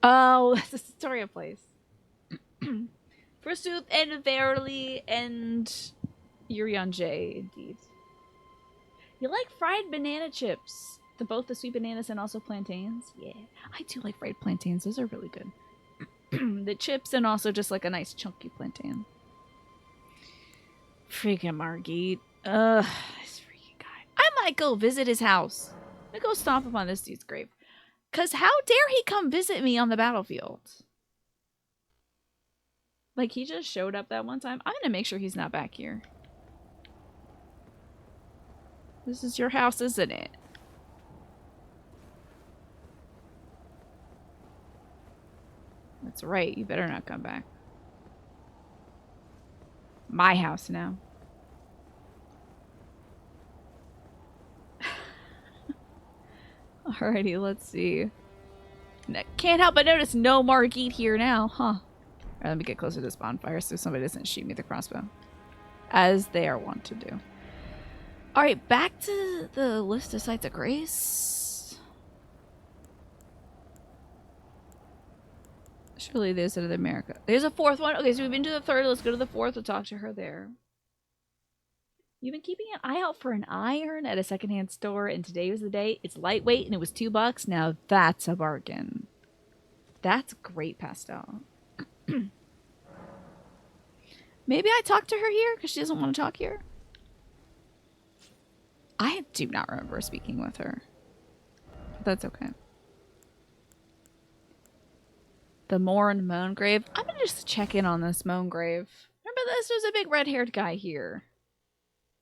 Oh, that's the Storia place. Forsooth and verily and Urian J, indeed. You like fried banana chips. Both the sweet bananas and also plantains. Yeah, I do like fried plantains. Those are really good. The chips and also just like a nice chunky plantain. Freaking Margit. This freaking guy. I might go visit his house. I'm gonna go stomp upon this dude's grave. Cause how dare he come visit me on the battlefield? Like he just showed up that one time. I'm gonna make sure he's not back here. This is your house, isn't it? That's right. You better not come back. My house now. Alrighty, let's see. Can't help but notice no Margit here now, huh? Alright, let me get closer to this bonfire so somebody doesn't shoot me with a crossbow. As they are wont to do. Alright, back to the list of sites of grace. Surely there's another America. There's a fourth one. Okay, so we've been to the third. Let's go to the fourth. We'll talk to her there. You've been keeping an eye out for an iron at a secondhand store, and today was the day. It's lightweight, and it was $2. Now that's a bargain. That's great pastel. Maybe I talked to her here because she doesn't want to talk here. I do not remember speaking with her. But that's okay. The Mourn Moan Grave. I'm gonna just check in on this Moan Grave. Remember this was a big red-haired guy here.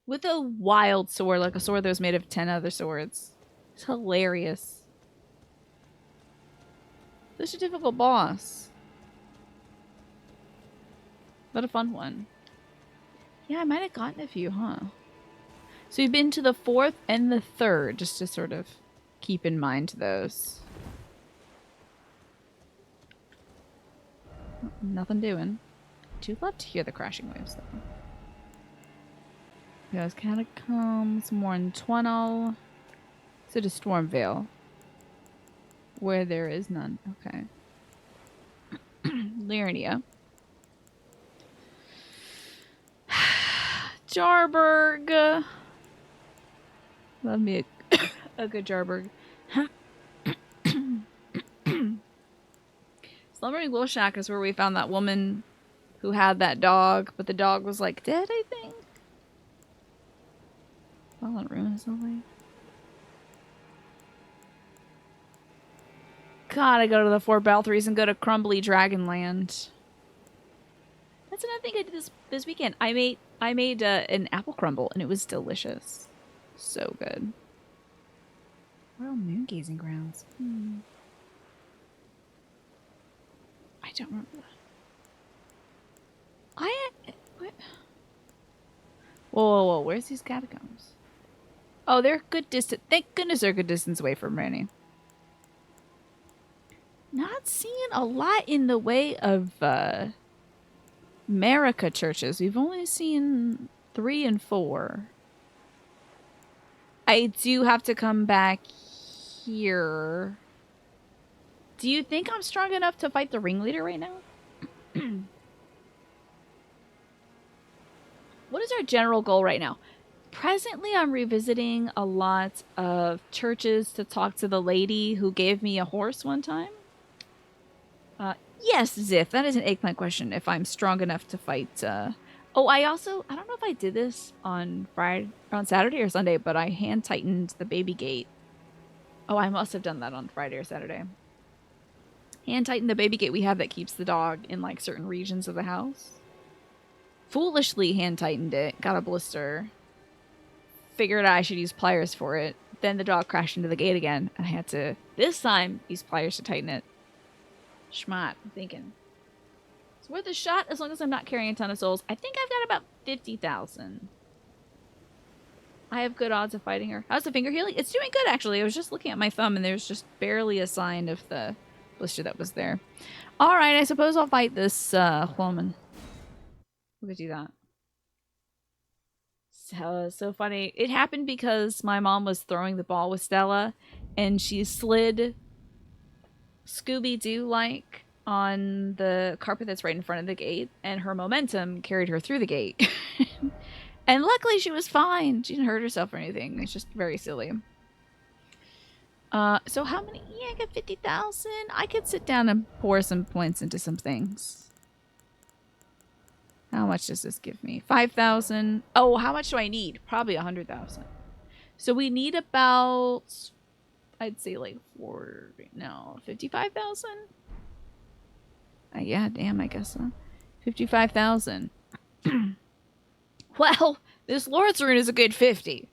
With a wild sword, like a sword that was made of 10 other swords. It's hilarious. Such a difficult boss. But a fun one. Yeah, I might have gotten a few, huh? So you've been to the fourth and the third, just to sort of keep in mind those. Nothing doing. Do love to hear the crashing waves, though. There's Catacombs, Morn Twenel. So to Stormvale. Where there is none. Okay. Lyria. Jarburg. Love me a good Jarburg. Slumbering Wolf Shack is where we found that woman who had that dog, but the dog was like dead, I think. Fallen Ruins only. Gotta go to the Four Belfries and go to Crumbly Dragonland. That's another thing I did this weekend. I made an apple crumble and it was delicious. So good. Royal Moon Gazing Grounds. I don't remember. What? Whoa. Where's these catacombs? Oh, they're good distance. Thank goodness they're a good distance away from Rennie. Not seeing a lot in the way of America churches. We've only seen 3 and 4. I do have to come back here. Do you think I'm strong enough to fight the ringleader right now? What is our general goal right now? Presently, I'm revisiting a lot of churches to talk to the lady who gave me a horse one time. Yes, Ziff, that is an eggplant question. If I'm strong enough to fight. Oh, I don't know if I did this on Saturday or Sunday, but I hand tightened the baby gate. Oh, I must have done that on Friday or Saturday. Hand tightened the baby gate we have that keeps the dog in like certain regions of the house. Foolishly hand tightened it, got a blister. Figured I should use pliers for it. Then the dog crashed into the gate again, and I had to, this time, use pliers to tighten it. Schmott, I'm thinking. It's worth a shot as long as I'm not carrying a ton of souls. I think I've got about 50,000. I have good odds of fighting her. How's the finger healing? It's doing good, actually. I was just looking at my thumb, and there's just barely a sign of the blister that was there. All right, I suppose I'll fight this woman. We could do that. So funny. It happened because my mom was throwing the ball with Stella, and she slid Scooby-Doo-like on the carpet that's right in front of the gate, and her momentum carried her through the gate. And luckily she was fine. She didn't hurt herself or anything. It's just very silly. So how many? Yeah, I got 50,000. I could sit down and pour some points into some things. How much does this give me? 5,000. Oh, how much do I need? Probably 100,000. So we need about, I'd say like 55,000. Yeah, damn, I guess so. 55,000. Well, this Lord's rune is a good 50.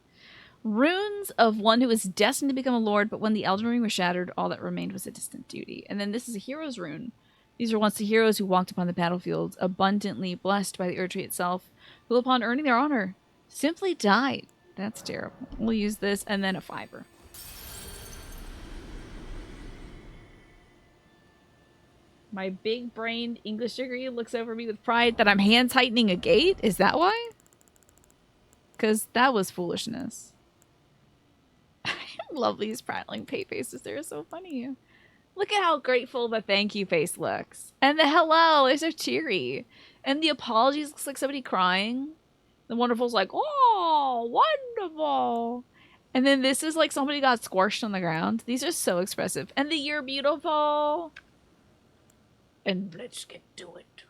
Runes of one who is destined to become a lord, but when the Elden Ring was shattered, all that remained was a distant duty. And then this is a hero's rune. These are once the heroes who walked upon the battlefield, abundantly blessed by the Erdtree itself, who upon earning their honor, simply died. That's terrible. We'll use this and then a 5er. My big-brained English degree looks over me with pride that I'm hand-tightening a gate? Is that why? Because that was foolishness. I love these prattling pay faces. They're so funny. Look at how grateful the thank you face looks. And the hello is so cheery. And the apologies looks like somebody crying. The wonderful's like, oh, wonderful. And then this is like somebody got squashed on the ground. These are so expressive. And the you're beautiful. And let's get to it.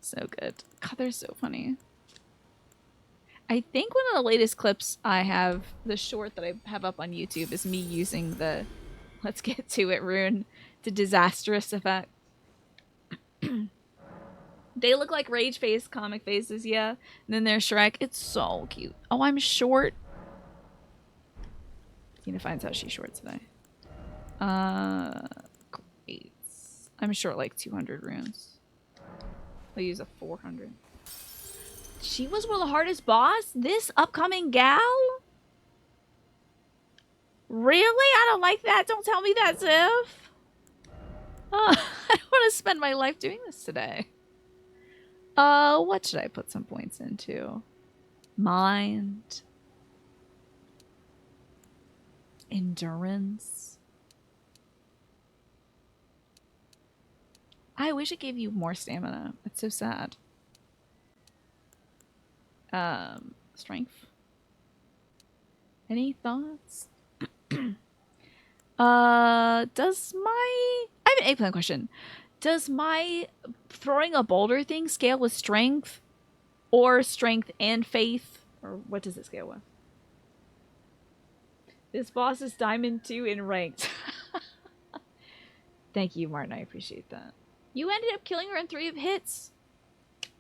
So good. God, they're so funny. I think one of the latest clips I have, the short that I have up on YouTube, is me using the let's get to it rune to disastrous effect. They look like rage face comic faces, yeah. And then there's Shrek. It's so cute. Oh, I'm short. Tina finds out she's short today. Great. I'm short like 200 runes. I'll use a 400. She was one of the hardest boss? This upcoming gal? Really? I don't like that. Don't tell me that, Ziv. I don't want to spend my life doing this today. What should I put some points into? Mind. Endurance. I wish it gave you more stamina. It's so sad. Strength. Any thoughts? I have an eggplant question. Does my throwing a boulder thing scale with strength? Or strength and faith? Or what does it scale with? This boss is Diamond 2 in ranked. Thank you, Martin. I appreciate that. You ended up killing her in 3 hits.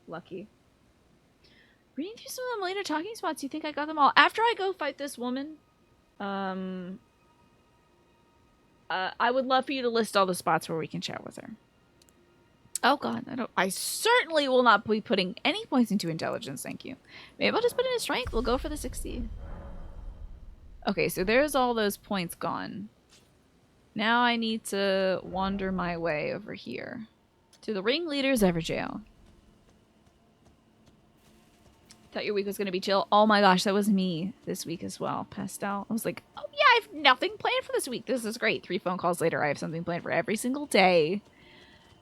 Lucky. Reading through some of the later talking spots, you think I got them all? After I go fight this woman, I would love for you to list all the spots where we can chat with her. Oh god, I certainly will not be putting any points into intelligence, thank you. Maybe I'll just put it in strength. We'll go for the 60. Okay, so there's all those points gone. Now I need to wander my way over here to the ringleader's Everjail. Thought your week was going to be chill. Oh my gosh, that was me this week as well. Pastel. I was like, oh yeah, I have nothing planned for this week. This is great. 3 phone calls later, I have something planned for every single day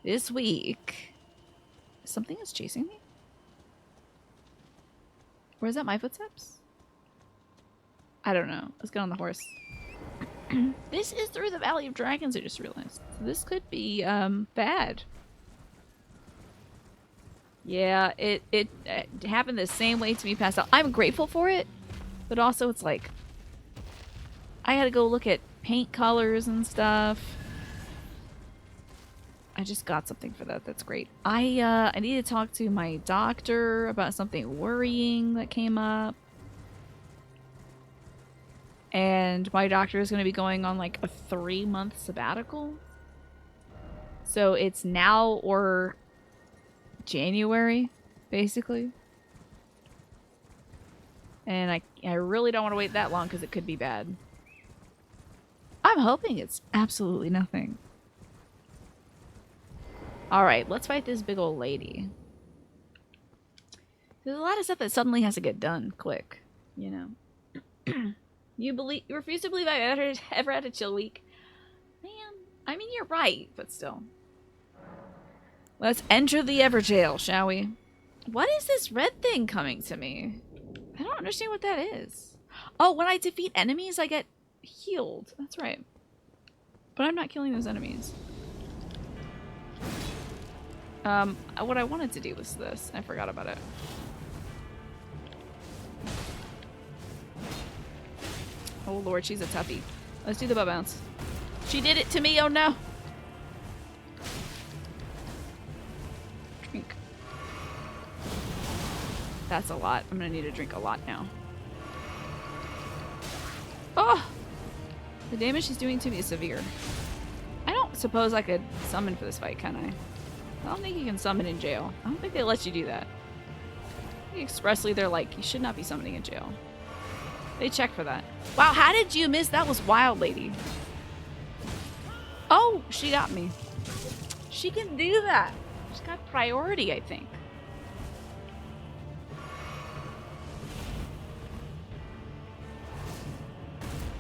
this week. Something is chasing me? Or is that my footsteps? I don't know. Let's get on the horse. This is through the Valley of Dragons, I just realized. So this could be bad. Yeah, it happened the same way to me, Pastel. I'm grateful for it, but also it's like I had to go look at paint colors and stuff. I just got something for that. That's great. I need to talk to my doctor about something worrying that came up. And my doctor is going to be going on like a 3-month sabbatical. So it's now or January, basically. And I really don't want to wait that long because it could be bad. I'm hoping it's absolutely nothing. Alright, let's fight this big old lady. There's a lot of stuff that suddenly has to get done quick, you know. You refuse to believe I've ever had a chill week? Man, I mean, you're right, but still. Let's enter the Everjail, shall we? What is this red thing coming to me? I don't understand what that is. Oh, when I defeat enemies, I get healed. That's right. But I'm not killing those enemies. What I wanted to do was this. I forgot about it. Oh lord, she's a toughie. Let's do the butt bounce. She did it to me, oh no! Drink. That's a lot. I'm gonna need to drink a lot now. Oh! The damage she's doing to me is severe. I don't suppose I could summon for this fight, can I? I don't think you can summon in jail. I don't think they let you do that. Expressly, they're like, you should not be summoning in jail. They check for that. Wow, how did you miss? That was wild, lady. Oh, she got me. She can do that. She's got priority, I think.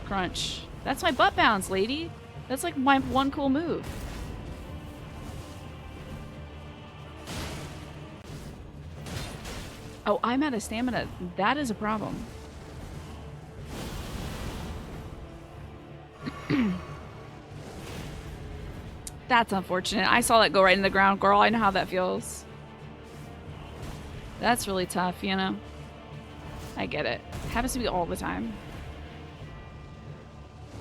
Crunch. That's my butt bounce, lady. That's like my one cool move. Oh, I'm out of stamina. That is a problem. That's unfortunate. I saw that go right in the ground, girl. I know how that feels. That's really tough, you know? I get it. It happens to me all the time.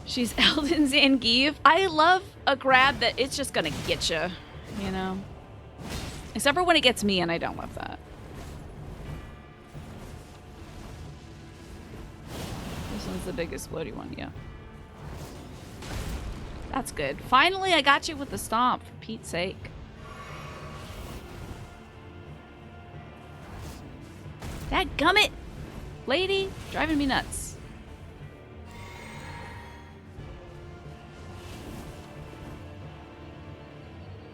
She's Elden Zangief. I love a grab that it's just gonna get you, you know? Except for when it gets me, and I don't love that. This one's the biggest floaty one, yeah. That's good. Finally, I got you with the stomp, for Pete's sake. Dadgummit! Lady, driving me nuts.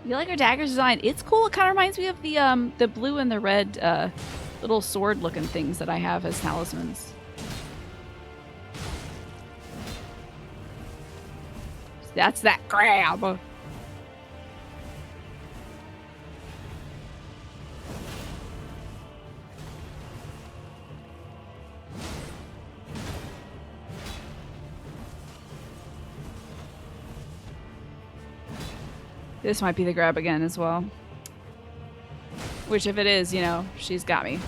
You like our dagger's design? It's cool. It kind of reminds me of the blue and the red little sword-looking things that I have as talismans. That's that grab. This might be the grab again as well. Which, if it is, you know, she's got me.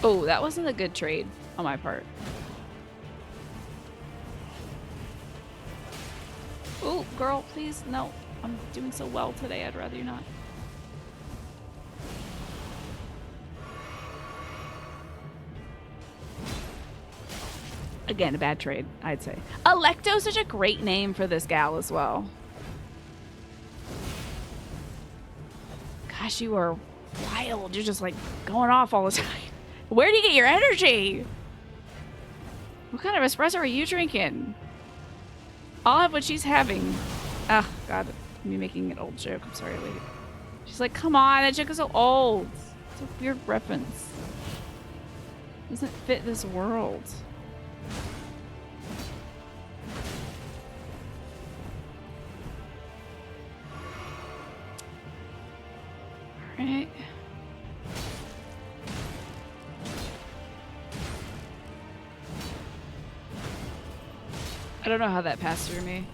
Oh, that wasn't a good trade on my part. Oh, girl, please, no. I'm doing so well today, I'd rather you not. Again, a bad trade, I'd say. Alecto, such a great name for this gal as well. Gosh, you are wild. You're just like going off all the time. Where do you get your energy? What kind of espresso are you drinking? I'll have what she's having. Oh, God. Me making an old joke. I'm sorry, lady. She's like, come on, that joke is so old. It's a weird reference. Doesn't fit this world. Alright. I don't know how that passed through me.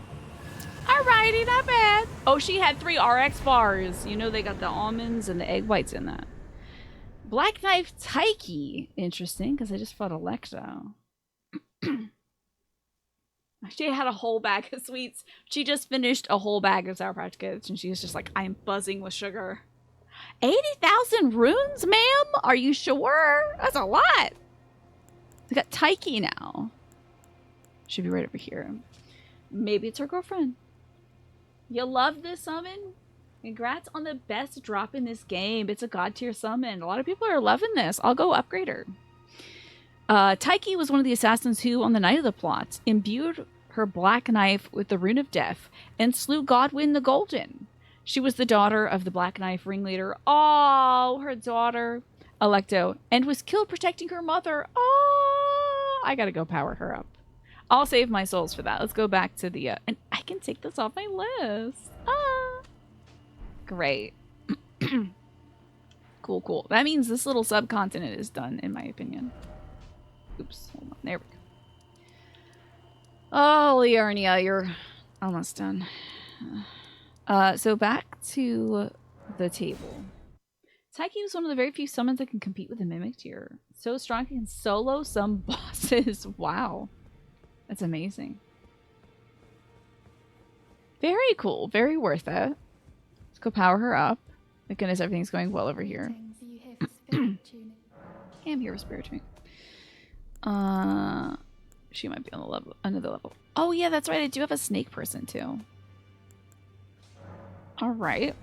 Alrighty, not bad. Oh, she had 3 RX bars. You know they got the almonds and the egg whites in that. Black Knife Taiki. Interesting, because I just fought Alecto. She had a whole bag of sweets. She just finished a whole bag of Sour Patch Kids, and she was just like, I am buzzing with sugar. 80,000 runes, ma'am? Are you sure? That's a lot. We got Taiki now. Should be right over here. Maybe it's her girlfriend. You love this summon? Congrats on the best drop in this game. It's a god tier summon. A lot of people are loving this. I'll go upgrade her. Taiki was one of the assassins who, on the night of the plot, imbued her black knife with the rune of death and slew Godwyn the Golden. She was the daughter of the Black Knife ringleader. Oh, her daughter, Alecto, and was killed protecting her mother. Oh, I gotta go power her up. I'll save my souls for that. Let's go back to the, and I can take this off my list. Ah, great. Cool, cool. That means this little subcontinent is done, in my opinion. Oops, hold on. There we go. Oh, Liurnia, you're almost done. So back to the table. Taiki was one of the very few summons that can compete with the Mimic tier. So strong, he can solo some bosses. Wow. That's amazing. Very cool. Very worth it. Let's go power her up. Thank goodness everything's going well over here. I'm here for spirit tuning. She might be on the level, another level. Oh yeah, that's right. I do have a snake person too. All right.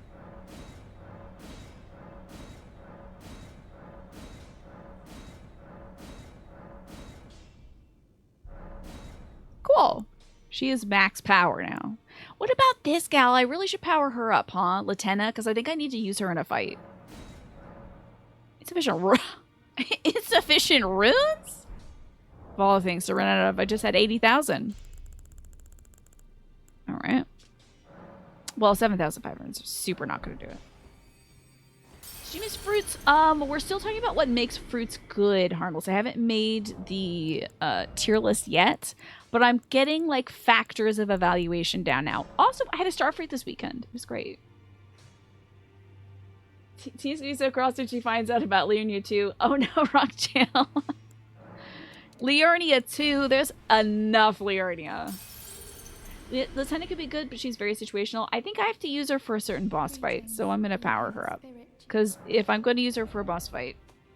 Cool. She is max power now. What about this gal? I really should power her up, huh? Latenna, because I think I need to use her in a fight. Insufficient runes? Of all the things to run out of, I just had 80,000. Alright. Well, 7,500 is super not going to do it. Did you miss fruits? We're still talking about what makes fruits good, Harmless. I haven't made the tier list yet, but I'm getting like factors of evaluation down now. Also, I had a star fruit this weekend. It was great. TSB so crossed when she finds out about Liurnia 2. Oh no, wrong channel. Liurnia 2. There's enough Liurnia. Latenna could be good, but she's very situational. I think I have to use her for a certain boss fight, so I'm going to power her up. Because if I'm going to use her for a boss fight,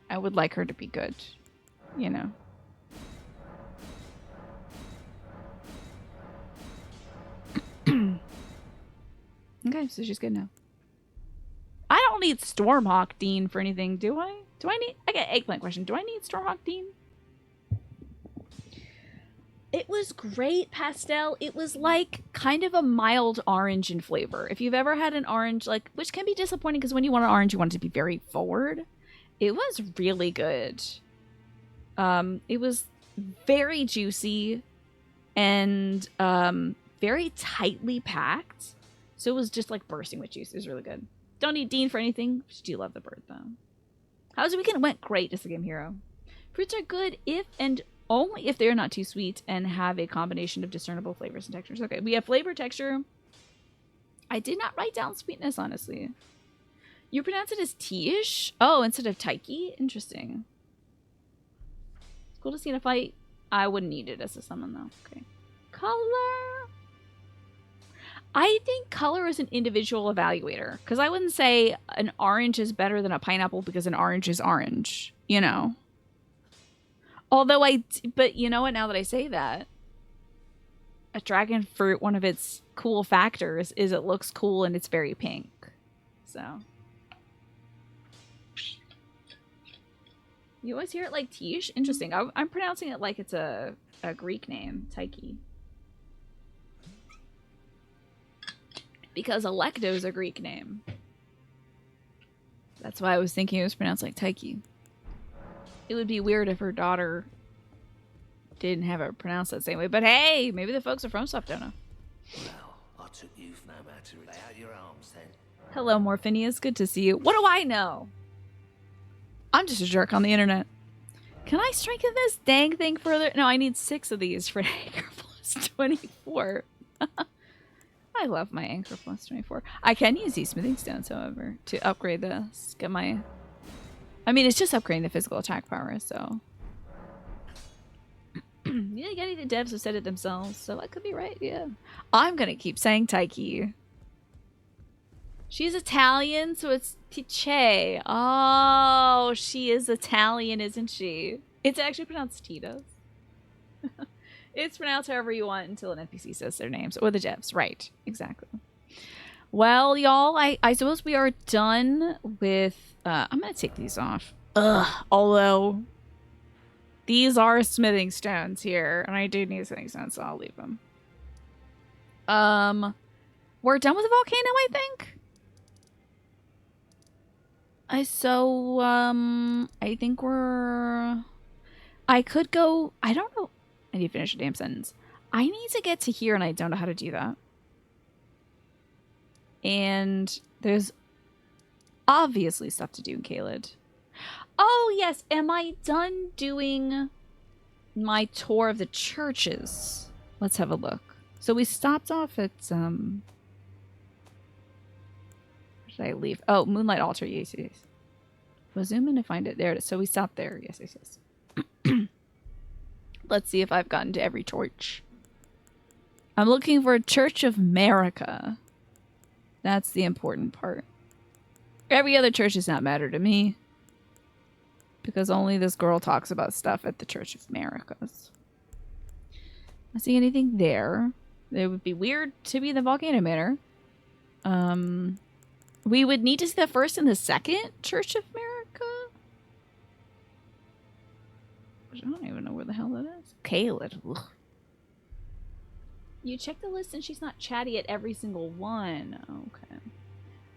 I would like her to be good. You know. Okay, so she's good now. I don't need Stormhawk Dean for anything, do I? Do I need... I got an eggplant question. Do I need Stormhawk Dean? It was great, Pastel. It was like kind of a mild orange in flavor. If you've ever had an orange, like, which can be disappointing because when you want an orange, you want it to be very forward. It was really good. It was very juicy and very tightly packed. So it was just like bursting with juice. It was really good. Don't need Dean for anything. She do love the bird, though. How's the weekend? Went great, just a game hero. Fruits are good if and only if they're not too sweet and have a combination of discernible flavors and textures. Okay, we have flavor, texture. I did not write down sweetness, honestly. You pronounce it as tea-ish? Oh, instead of taiki? Interesting. It's cool to see in a fight. I wouldn't need it as a summon, though. Okay. Color. I think color is an individual evaluator. Because I wouldn't say an orange is better than a pineapple because an orange is orange. You know? Although but you know what, now that I say that, a dragon fruit, one of its cool factors is it looks cool and it's very pink. So. You always hear it like Tish? Interesting. I'm pronouncing it like it's a Greek name, Taiki. Because Alecto is a Greek name. That's why I was thinking it was pronounced like Taiki. It would be weird if her daughter didn't have it pronounced that same way. But hey, maybe the folks are from stuff don't know. Well, I took you no matter. Lay out your arms then. Hello, Morphinius. Good to see you. What do I know? I'm just a jerk on the internet. Can I strengthen this dang thing further? No, I need 6 of these for Anchor plus 24. I love my Anchor plus 24. I can use these smithing stones, however, to upgrade this. Get my... I mean, it's just upgrading the physical attack power, so... Yeah, getting the devs have said it themselves, so I could be right, yeah. I'm gonna keep saying Taiki. She's Italian, so it's Tiche. Oh, she is Italian, isn't she? It's actually pronounced Tito's. It's pronounced however you want until an NPC says their names. Or the devs. Right. Exactly. Well, y'all, I suppose we are done with... I'm going to take these off. Ugh. Although, these are smithing stones here. And I do need smithing stones, so I'll leave them. We're done with the volcano, I think? I think we're... I could go... I don't know. I need to finish a damn sentence. I need to get to here, and I don't know how to do that. And there's obviously stuff to do in Caelid. Oh, yes. Am I done doing my tour of the churches? Let's have a look. So we stopped off at... Where did I leave? Oh, Moonlight Altar. Yes, yes. We'll zoom in to find it. There it is. So we stopped there. Yes, yes, yes. Let's see if I've gotten to every torch. I'm looking for a Church of America. That's the important part. Every other church does not matter to me. Because only this girl talks about stuff at the Church of Americas. I see anything there. It would be weird to be in the Volcano Manor. We would need to see the first and the second Church of America. I don't even know where the hell that is. Caelid. Ugh. You check the list and she's not chatty at every single one. Okay.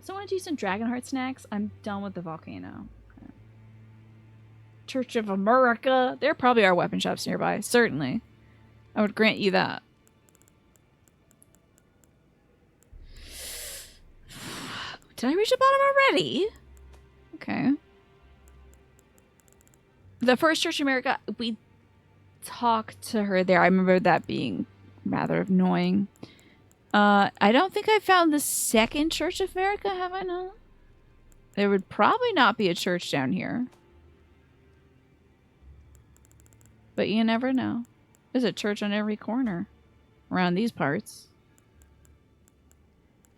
So I want to do some Dragonheart snacks. I'm done with the volcano. Okay. Church of America. There probably are weapon shops nearby. Certainly. I would grant you that. Did I reach the bottom already? Okay. The first Church of America, we talked to her there. I remember that being rather annoying. I don't think I found the second Church of America, have I not? There would probably not be a church down here. But you never know. There's a church on every corner around these parts.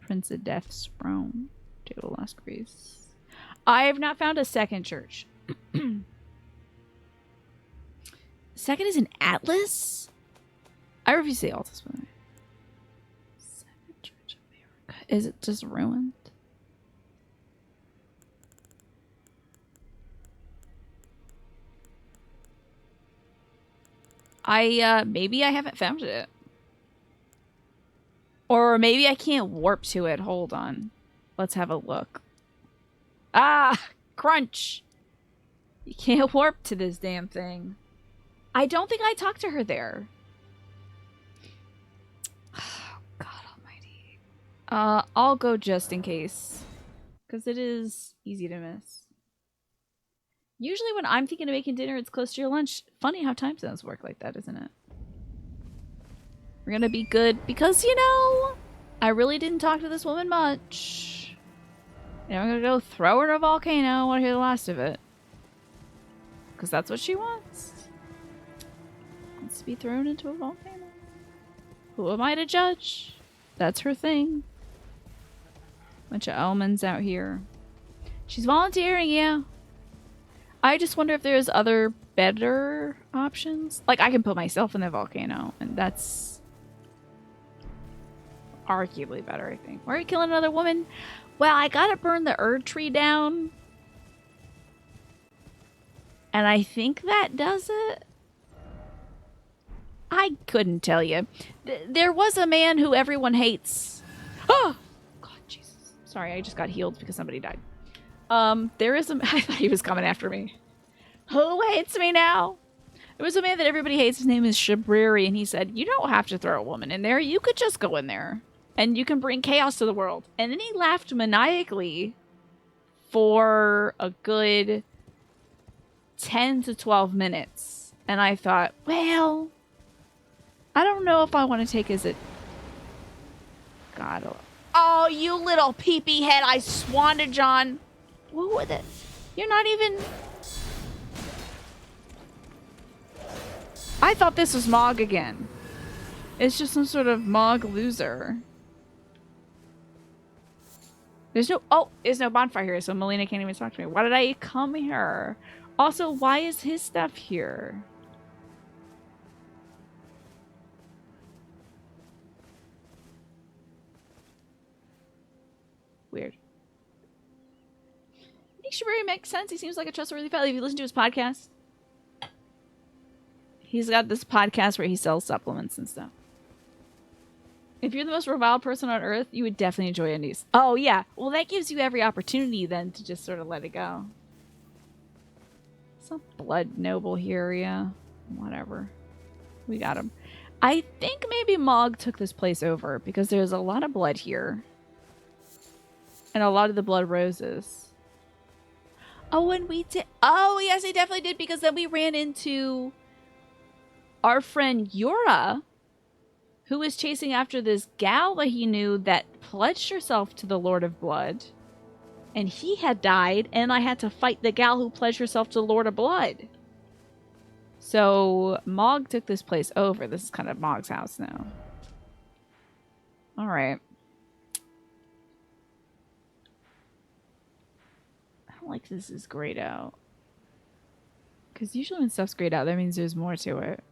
Prince of Death's Throne. Table Lost Grace. I have not found a second church. Second is an Atlas? I refuse to say Altus, by the way. Second Church of America. Is it just ruined? Maybe I haven't found it. Or maybe I can't warp to it. Hold on. Let's have a look. Ah! Crunch! You can't warp to this damn thing. I don't think I talked to her there. Oh, God almighty. I'll go just in case. Because it is easy to miss. Usually when I'm thinking of making dinner, it's close to your lunch. Funny how time zones work like that, isn't it? We're gonna be good because, you know, I really didn't talk to this woman much. And I'm gonna go throw her in a volcano. I want to hear the last of it. Because that's what she wants. Wants to be thrown into a volcano. Who am I to judge? That's her thing. Bunch of almonds out here. She's volunteering, yeah. I just wonder if there's other better options. Like, I can put myself in the volcano, and that's arguably better, I think. Why are you killing another woman? Well, I gotta burn the Erd tree down. And I think that does it. I couldn't tell you. There was a man who everyone hates. Oh! God, Jesus. Sorry, I just got healed because somebody died. There is a... I thought he was coming after me. Who hates me now? There was a man that everybody hates. His name is Shabriri, and he said, you don't have to throw a woman in there. You could just go in there, and you can bring chaos to the world. And then he laughed maniacally for a good 10 to 12 minutes. And I thought, well, I don't know if I want to take his... God. Oh, you little peepee head. I swanned John. What with it? You're not even... I thought this was Mog again. It's just some sort of Mog loser. There's no bonfire here, so Melina can't even talk to me. Why did I come here? Also, why is his stuff here? Weird. I think Shabiri makes sense. He seems like a trustworthy fellow. If you listen to his podcast, he's got this podcast where he sells supplements and stuff. If you're the most reviled person on earth, you would definitely enjoy Indies. Oh, yeah. Well, that gives you every opportunity then to just sort of let it go. Some blood noble here, yeah. Whatever. We got him. I think maybe Mog took this place over because there's a lot of blood here. And a lot of the blood roses. Oh, and we did... Oh, yes, he definitely did because then we ran into our friend Yura, who was chasing after this gal that he knew that pledged herself to the Lord of Blood. And he had died, and I had to fight the gal who pledged herself to the Lord of Blood. So, Mog took this place over. This is kind of Mog's house now. Alright. I don't like this is grayed out. Because usually when stuff's grayed out, that means there's more to it.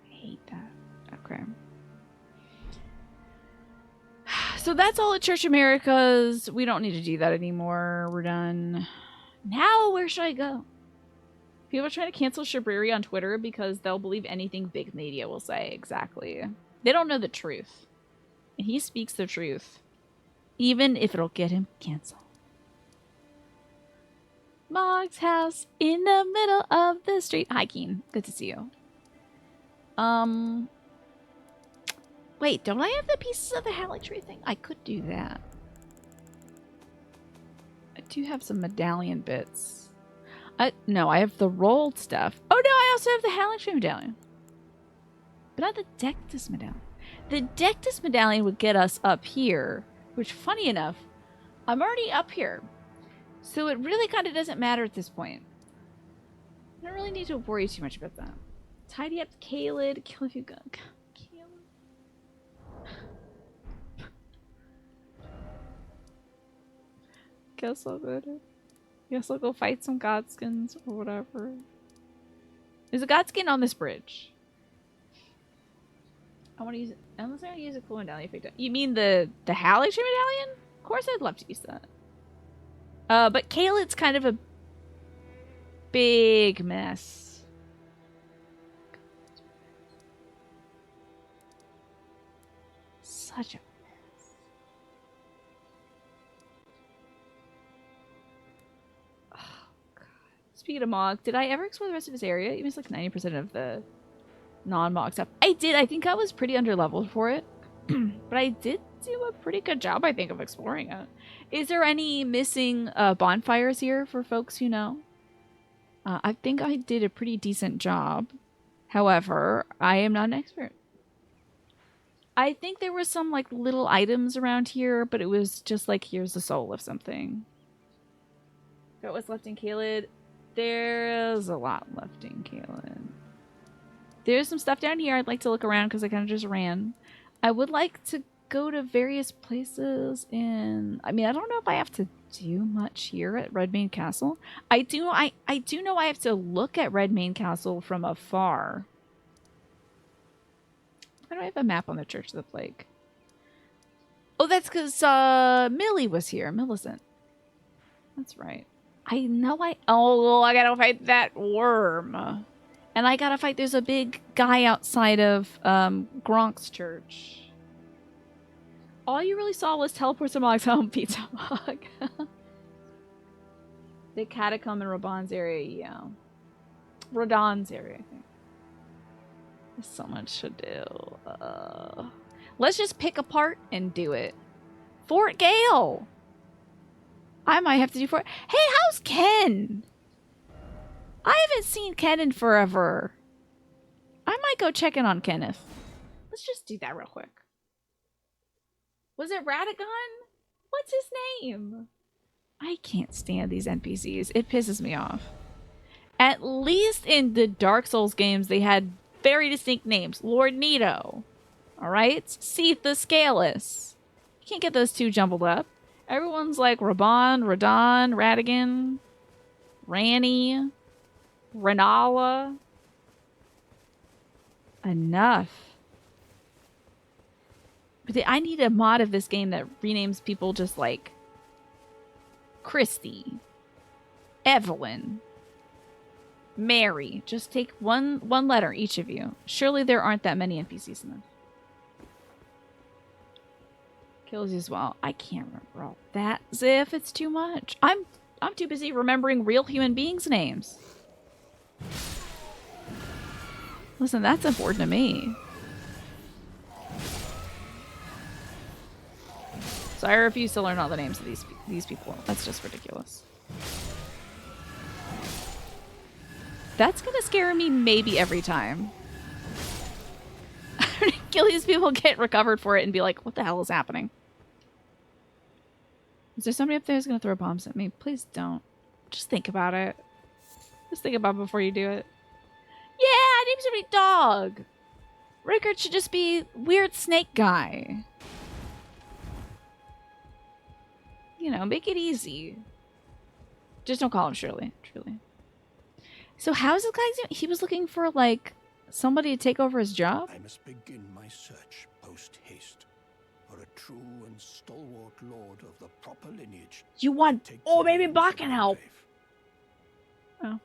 Hate that. Okay. So that's all at Church Americas. We don't need to do that anymore. We're done. Now, where should I go? People are trying to cancel Shabriri on Twitter because they'll believe anything big media will say. Exactly. They don't know the truth. And he speaks the truth. Even if it'll get him canceled. Mog's house in the middle of the street. Hi, Keen. Good to see you. Wait, don't I have the pieces of the Halictree thing? I could do that. I do have some medallion bits. No, I have the rolled stuff. Oh no, I also have the Halictree medallion. But not the Dectus medallion. The Dectus medallion would get us up here, which, funny enough, I'm already up here. So it really kind of doesn't matter at this point. I don't really need to worry too much about that. Tidy up Caelid, kill a few guns. Guess I'll go to... Guess I'll go fight some Godskins or whatever. There's a Godskin on this bridge. I want to use it. Unless I want to use a cool medallion. You mean the Halictree medallion? Of course I'd love to use that. But Caelid's kind of a big mess. Such a mess. Oh, God. Speaking of Mog, did I ever explore the rest of his area? Even like 90% of the non-Mog stuff. I did. I think I was pretty underleveled for it. But I did do a pretty good job, I think, of exploring it. Is there any missing bonfires here for folks who know? I think I did a pretty decent job. However, I am not an expert. I think there were some like little items around here, but it was just like, here's the soul of something. Got what's left in Caelid. There's a lot left in Caelid. There's some stuff down here I'd like to look around because I kind of just ran. I would like to go to various places in... I mean, I don't know if I have to do much here at Redmane Castle. I do know I have to look at Redmane Castle from afar. Why do I have a map on the Church of the Plague? Oh, that's because Millie was here. Millicent. That's right. I know Oh, I gotta fight that worm. And I gotta fight... There's a big guy outside of Gronk's church. All you really saw was teleport to Mog's home, Pizza Mog. The catacomb in Radon's area, yeah. Radon's area, I think. There's so much to do. Let's just pick a part and do it. Fort Gale! I might have to do Fort... Hey, how's Ken? I haven't seen Ken in forever. I might go check in on Kenneth. Let's just do that real quick. Was it Radagon? What's his name? I can't stand these NPCs. It pisses me off. At least in the Dark Souls games, they had very distinct names. Lord Nito. Alright? Seath the Scaleless. You can't get those two jumbled up. Everyone's like Radon, Radagon, Ranny, Renala. Enough. But I need a mod of this game that renames people just like Christy, Evelyn, Mary. Just take one letter, each of you. Surely there aren't that many NPCs in this. Kills you as well. I can't remember all that, Ziff. It's too much. I'm too busy remembering real human beings' names. Listen, that's important to me. So I refuse to learn all the names of these people. That's just ridiculous. That's gonna scare me maybe every time. Kill these people, get recovered for it, and be like, what the hell is happening? Is there somebody up there who's gonna throw bombs at me? Please don't. Just think about it. Just think about it before you do it. Yeah, name's somebody Dog. Rickard should just be weird snake guy. You know, make it easy. Just don't call him Shirley, truly. So how's this guy doing? He was looking for, like, somebody to take over his job? I must begin my search post-haste for a true and stalwart lord of the proper lineage. You want... Oh, maybe Bach can help. Oh.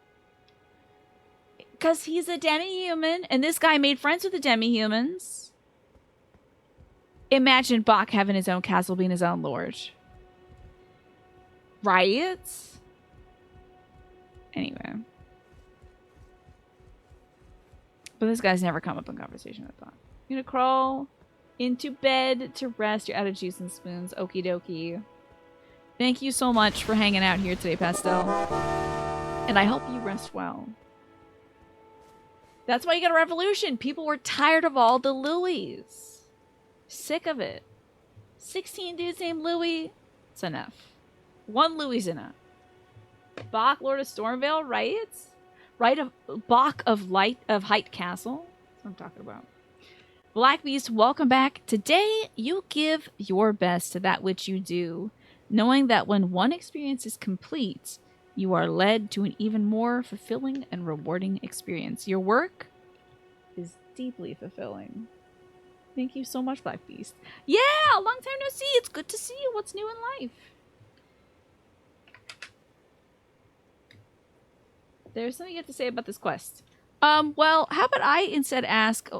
Because he's a demi-human, and this guy made friends with the demi-humans. Imagine Bach having his own castle, being his own lord. Right? Anyway. But this guy's never come up in conversation with Bach. You're gonna crawl into bed to rest. You're out of juice and spoons. Okie dokie. Thank you so much for hanging out here today, Pastel. And I hope you rest well. That's why you got a revolution. People were tired of all the Louis. Sick of it. 16 dudes named Louis. It's enough. One Louis enough. Bach, Lord of Stormvale, right? Right of Bach of Height Castle. That's what I'm talking about. Black Beast, welcome back. Today, you give your best to that which you do, knowing that when one experience is complete, you are led to an even more fulfilling and rewarding experience. Your work is deeply fulfilling. Thank you so much, Black Beast. Yeah, long time no see. It's good to see you. What's new in life? There's something you have to say about this quest. Well, how about I instead ask,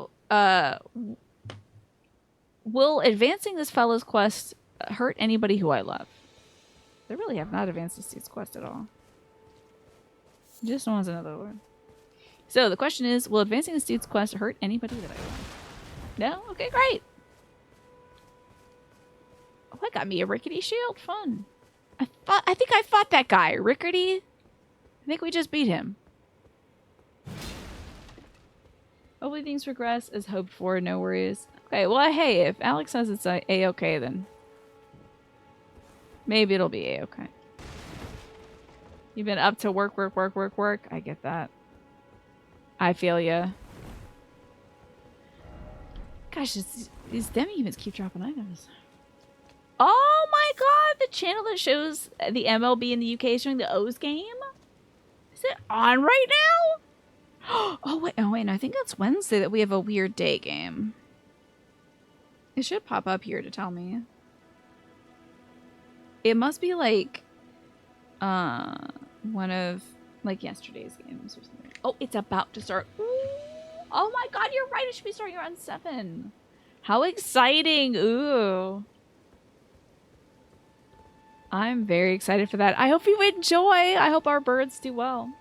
will advancing this fellow's quest hurt anybody who I love? They really have not advanced this dude's quest at all. Just wants another one. So the question is, will advancing this dude's quest hurt anybody that I love? No? Okay, great. Oh, I got me a rickety shield. Fun. I think I fought that guy. Rickety? I think we just beat him. Hopefully things progress as hoped for. No worries. Okay, well, hey, if Alex says it's a-okay, then maybe it'll be a-okay. You've been up to work. I get that. I feel ya. Gosh, these demi-humans keep dropping items. Oh my god, the channel that shows the MLB in the UK is showing the O's game? Is it on right now? Oh wait, no, I think that's Wednesday that we have a weird day game. It should pop up here to tell me. It must be like one of like yesterday's games or something. Oh, it's about to start. Ooh. Oh my god, you're right. It should be starting around 7. How exciting. Ooh. I'm very excited for that. I hope you enjoy. I hope our birds do well.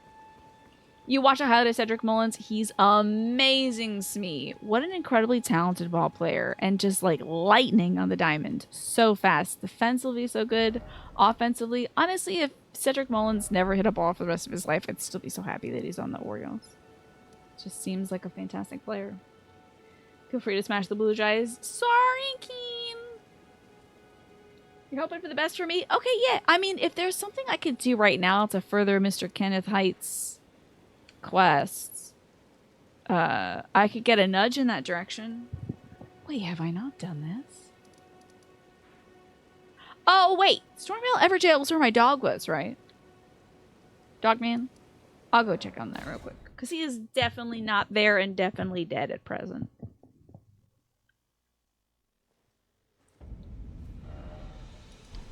You watch a highlight of Cedric Mullins. He's amazing, Smee. What an incredibly talented ball player. And just like lightning on the diamond. So fast. Defensively so good. Offensively. Honestly, if Cedric Mullins never hit a ball for the rest of his life, I'd still be so happy that he's on the Orioles. Just seems like a fantastic player. Feel free to smash the blue jays. Sorry, Keen. You're hoping for the best for me? Okay, yeah. I mean, if there's something I could do right now to further Mr. Kenneth Heights' quests, I could get a nudge in that direction. Wait, have I not done this? Oh, wait. Stormvale Everjail was where my dog was, right? Dogman? I'll go check on that real quick. Because he is definitely not there and definitely dead at present.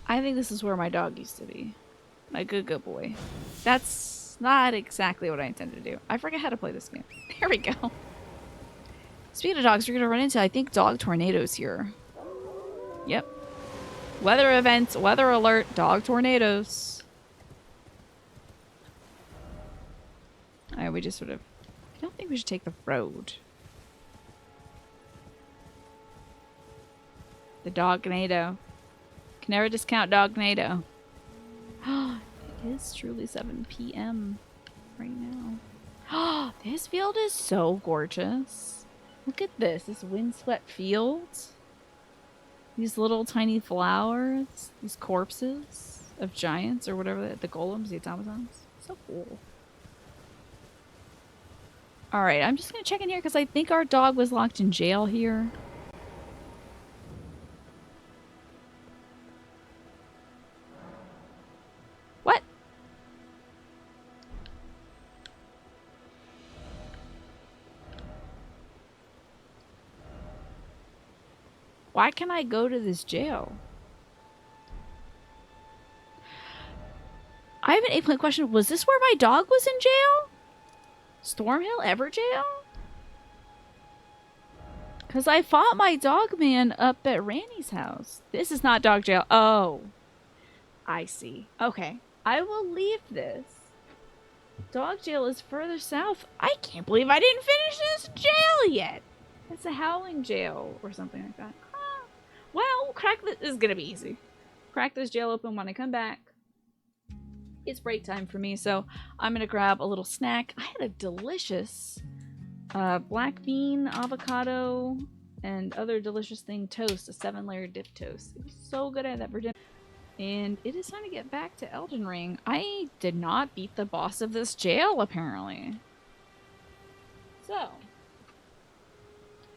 I think this is where my dog used to be. My good boy. That's not exactly what I intended to do. I forget how to play this game. There we go. Speaking of dogs, we're going to run into, I think, dog tornadoes here. Yep. Weather events, weather alert, dog tornadoes. Alright, we just sort of... I don't think we should take the road. The Dognado. Can never discount Dognado. It is truly 7 p.m. right now. This field is so gorgeous. Look at this. This windswept field. These little tiny flowers. These corpses of giants or whatever. The golems, the automatons. So cool. Alright, I'm just going to check in here because I think our dog was locked in jail here. What? Why can't I go to this jail? I have an 8-point question. Was this where my dog was in jail? Stormhill Everjail? Because I fought my dog man up at Randy's house. This is not dog jail. Oh. I see. Okay. I will leave this. Dog jail is further south. I can't believe I didn't finish this jail yet. It's a howling jail or something like that. Well, crack this is gonna be easy. Crack this jail open when I come back. It's break time for me, so I'm gonna grab a little snack. I had a delicious black bean, avocado, and other delicious thing toast, a 7-layer dip toast. It was so good. I had that for dinner. And it is time to get back to Elden Ring. I did not beat the boss of this jail, apparently. So,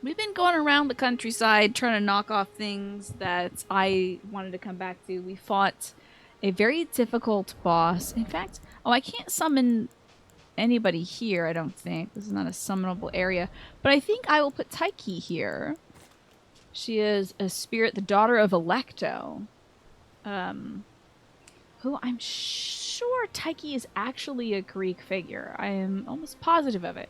we've been going around the countryside trying to knock off things that I wanted to come back to. We fought a very difficult boss. In fact, I can't summon anybody here, I don't think. This is not a summonable area. But I think I will put Taiki here. She is a spirit, the daughter of Alecto. Who I'm sure Taiki is actually a Greek figure. I am almost positive of it.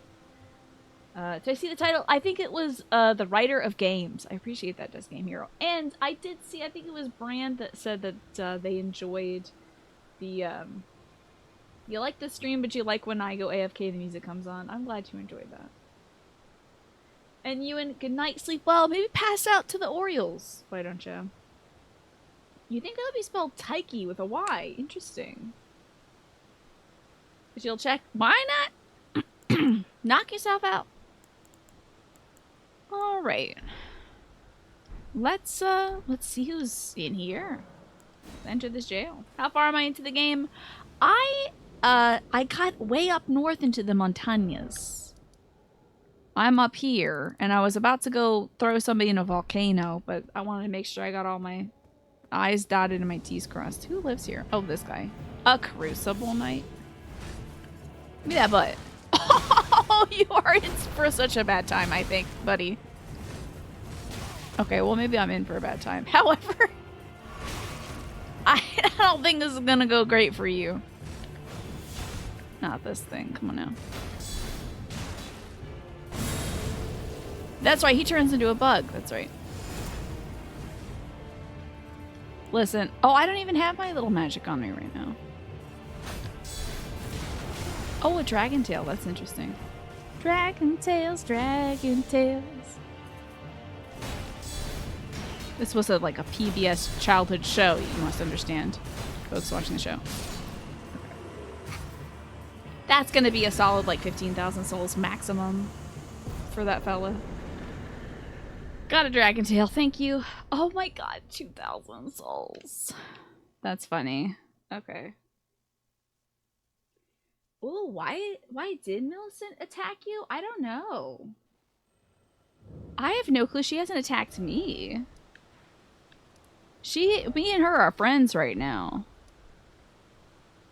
Did I see the title? I think it was the writer of games. I appreciate that, Does Game Hero. And I did see, I think it was Brand that said that they enjoyed the, you like the stream, but you like when I go AFK, the music comes on. I'm glad you enjoyed that. And you, and good night, sleep well. Maybe pass out to the Orioles. Why don't you? You think that would be spelled Taiki with a Y? Interesting. But you'll check. Why not? Knock yourself out. All right. Let's see who's in here. Enter this jail. How far am I into the game? I got way up north into the montañas. I'm up here, and I was about to go throw somebody in a volcano, but I wanted to make sure I got all my I's dotted and my T's crossed. Who lives here? Oh, this guy. A Crucible Knight. Give me that butt. Oh, you are in for such a bad time, I think, buddy. Okay, well, maybe I'm in for a bad time. However, I don't think this is gonna go great for you. Not this thing. Come on now. That's right, he turns into a bug. That's right. Listen. Oh, I don't even have my little magic on me right now. Oh, a dragon tail. That's interesting. Dragon tails, dragon tails. This was like a PBS childhood show, you must understand. Folks watching the show. That's gonna be a solid like 15,000 souls maximum for that fella. Got a dragon tail, thank you. Oh my god, 2,000 souls. That's funny. Okay. Ooh, why did Millicent attack you? I don't know. I have no clue. She hasn't attacked me. Me and her are friends right now.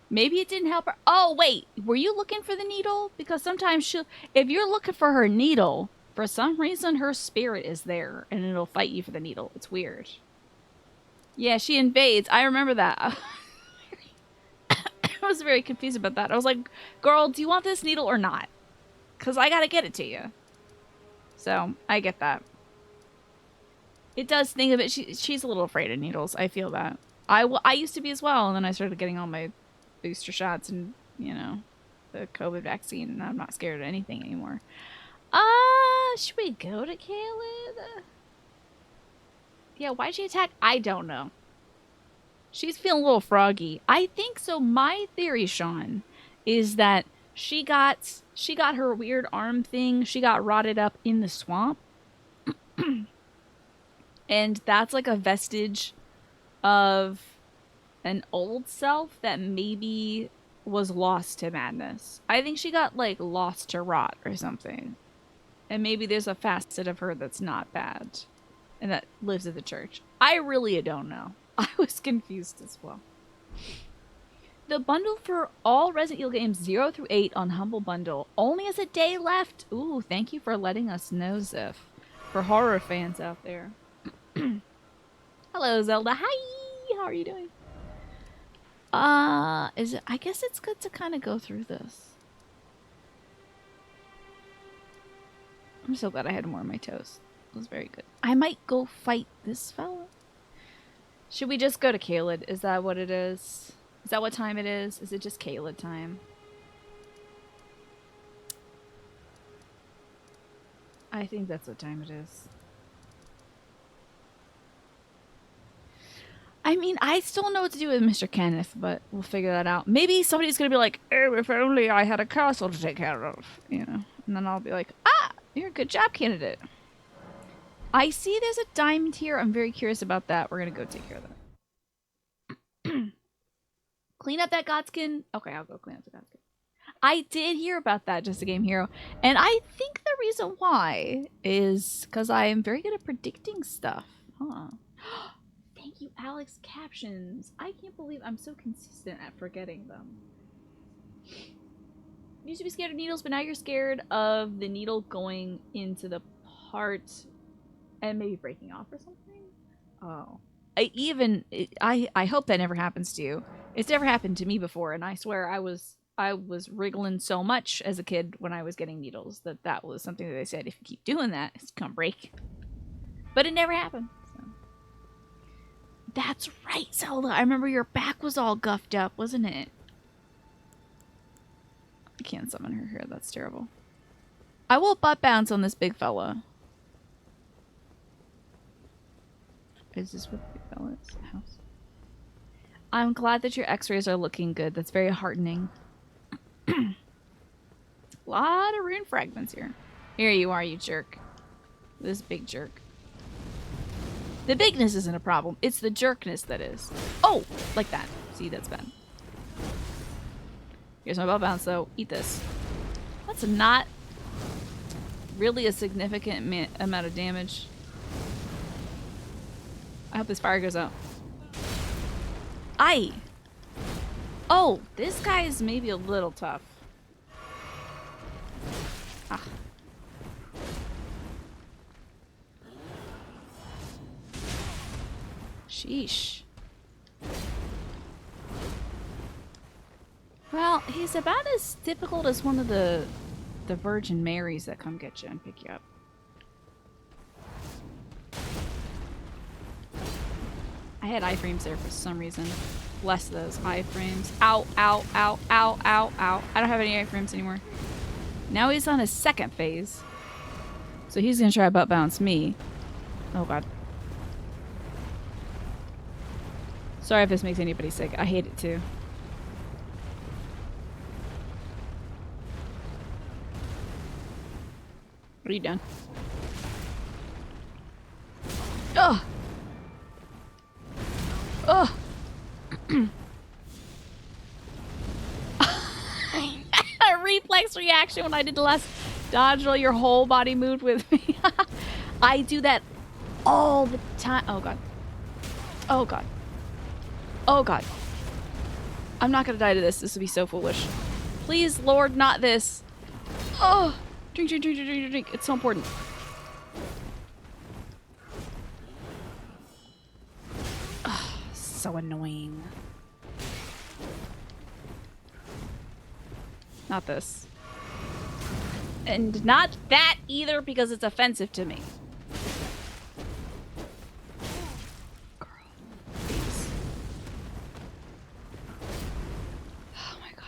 Maybe it didn't help her. Oh, wait. Were you looking for the needle? Because sometimes if you're looking for her needle, for some reason her spirit is there and it'll fight you for the needle. It's weird. Yeah, she invades. I remember that. I was very confused about that. I was like, girl, do you want this needle or not? Because I gotta get it to you. So, I get that. It does think of it. She's a little afraid of needles. I feel that. I used to be as well, and then I started getting all my booster shots and, you know, the COVID vaccine, and I'm not scared of anything anymore. Should we go to Caelid? Yeah, why'd she attack? I don't know. She's feeling a little froggy. I think so. My theory, Sean, is that she got her weird arm thing. She got rotted up in the swamp. And that's like a vestige of an old self that maybe was lost to madness. I think she got like lost to rot or something. And maybe there's a facet of her that's not bad and that lives at the church. I really don't know. I was confused as well. The bundle for all Resident Evil games 0 through 8 on Humble Bundle only has a day left. Ooh, thank you for letting us know, Ziff. For horror fans out there. Hello, Zelda. Hi! How are you doing? I guess it's good to kind of go through this. I'm so glad I had more on my toes. It was very good. I might go fight this fella. Should we just go to Caelid? Is that what it is? Is that what time it is? Is it just Caelid time? I think that's what time it is. I mean, I still don't know what to do with Mr. Kenneth, but we'll figure that out. Maybe somebody's gonna be like, oh, if only I had a castle to take care of, you know. And then I'll be like, ah, you're a good job candidate. I see there's a diamond here. I'm very curious about that. We're gonna go take care of that. Clean up that Godskin. Okay, I'll go clean up the Godskin. I did hear about that, Just a Game Hero. And I think the reason why is because I am very good at predicting stuff. Huh. Thank you, Alex Captions. I can't believe I'm so consistent at forgetting them. You used to be scared of needles, but now you're scared of the needle going into the part and maybe breaking off or something? Oh. I hope that never happens to you. It's never happened to me before, and I swear I was wriggling so much as a kid when I was getting needles that was something that they said, if you keep doing that, it's gonna break. But it never happened. So. That's right, Zelda. I remember your back was all guffed up, wasn't it? I can't summon her here. That's terrible. I will butt bounce on this big fella. Is this what the big fella's house? I'm glad that your x-rays are looking good. That's very heartening. A lot of rune fragments here. Here you are, you jerk. This big jerk. The bigness isn't a problem. It's the jerkness that is. Oh! Like that. See, that's bad. Here's my buff bounce, though. Eat this. That's not really a significant amount of damage. I hope this fire goes out. Aye! Oh, this guy is maybe a little tough. Ah. Sheesh. Well, he's about as difficult as one of the Virgin Marys that come get you and pick you up. I had iframes there for some reason. Bless those iframes. Ow, ow, ow, ow, ow, ow. I don't have any iframes anymore. Now he's on his second phase. So he's gonna try to butt bounce me. Oh god. Sorry if this makes anybody sick. I hate it too. Are you done? Ugh! Ugh! A reflex reaction when I did the last dodge roll, your whole body moved with me. I do that all the time. Oh god. Oh god. Oh god. I'm not gonna die to this. This would be so foolish. Please, Lord, not this. Oh! Drink, drink, drink, drink, drink, drink. It's so important. Ugh, so annoying. Not this. And not that either because it's offensive to me. Girl, please. Oh my god.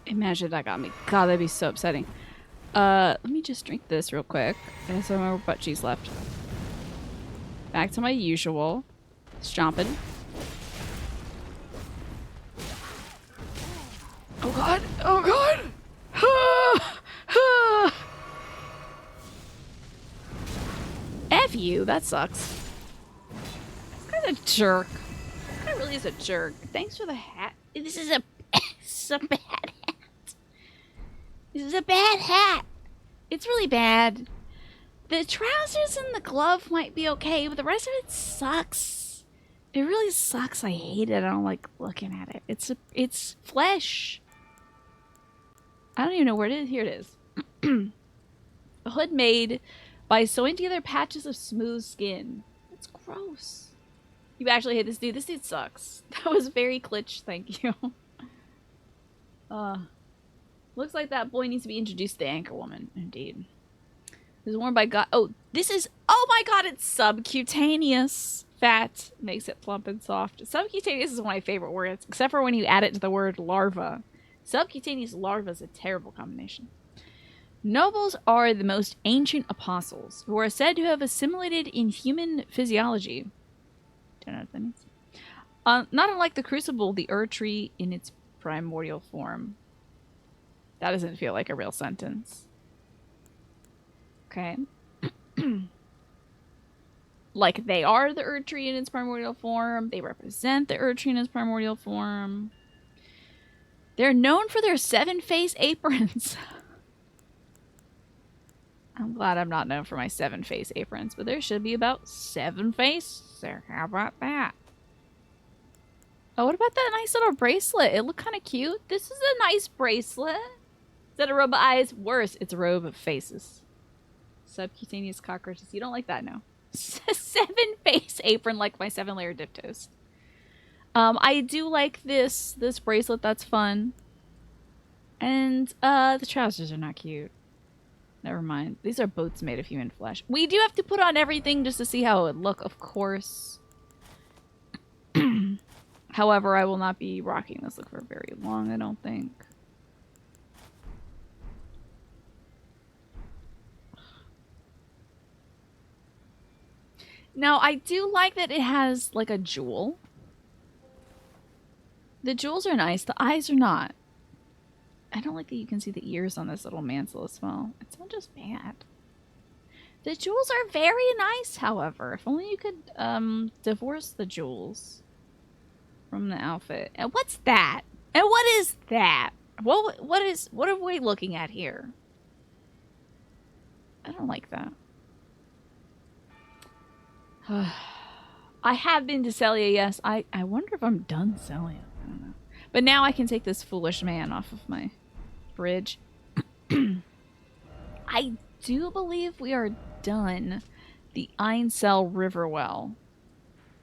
Imagine that got me. God, that'd be so upsetting. Let me just drink this real quick. I have some more butt cheese left. Back to my usual. Stomping. Oh god! Oh god! F you, that sucks. This guy's a jerk. This guy really is a jerk. Thanks for the hat. This is a bad hat. This is a bad hat. It's really bad. The trousers and the glove might be okay, but the rest of it sucks. It really sucks. I hate it. I don't like looking at it. It's flesh. I don't even know where it is. Here it is. A hood made by sewing together patches of smooth skin. That's gross. You actually hate this dude. This dude sucks. That was very glitch. Thank you. Looks like that boy needs to be introduced to the anchor woman. Indeed. This is worn by God. Oh, this is. Oh my god, it's subcutaneous. Fat makes it plump and soft. Subcutaneous is one of my favorite words, except for when you add it to the word larva. Subcutaneous larva is a terrible combination. Nobles are the most ancient apostles, who are said to have assimilated in human physiology. Don't know what that means. Not unlike the Crucible, the Ur-tree in its primordial form. That doesn't feel like a real sentence. Okay. Like they are the Ur-tree in its primordial form. They represent the Ur-tree in its primordial form. They're known for their 7-face aprons. I'm glad I'm not known for my 7-face aprons, but there should be about 7 faces there. How about that? Oh, what about that nice little bracelet? It looked kind of cute. This is a nice bracelet. Is that a robe of eyes? Worse, it's a robe of faces. Subcutaneous cockroaches. You don't like that, no? 7-face apron like my 7-layer dip toast. I do like this bracelet. That's fun. And the trousers are not cute. Never mind. These are boots made of human flesh. We do have to put on everything just to see how it would look, of course. However, I will not be rocking this look for very long, I don't think. Now, I do like that it has, like, a jewel. The jewels are nice. The eyes are not. I don't like that you can see the ears on this little mantle as well. It's not just bad. The jewels are very nice, however. If only you could, divorce the jewels from the outfit. And what's that? And what is that? What are we looking at here? I don't like that. I have been to Celia, yes. I wonder if I'm done Celia. I don't know. But now I can take this foolish man off of my bridge. I do believe we are done the Eincel Riverwell.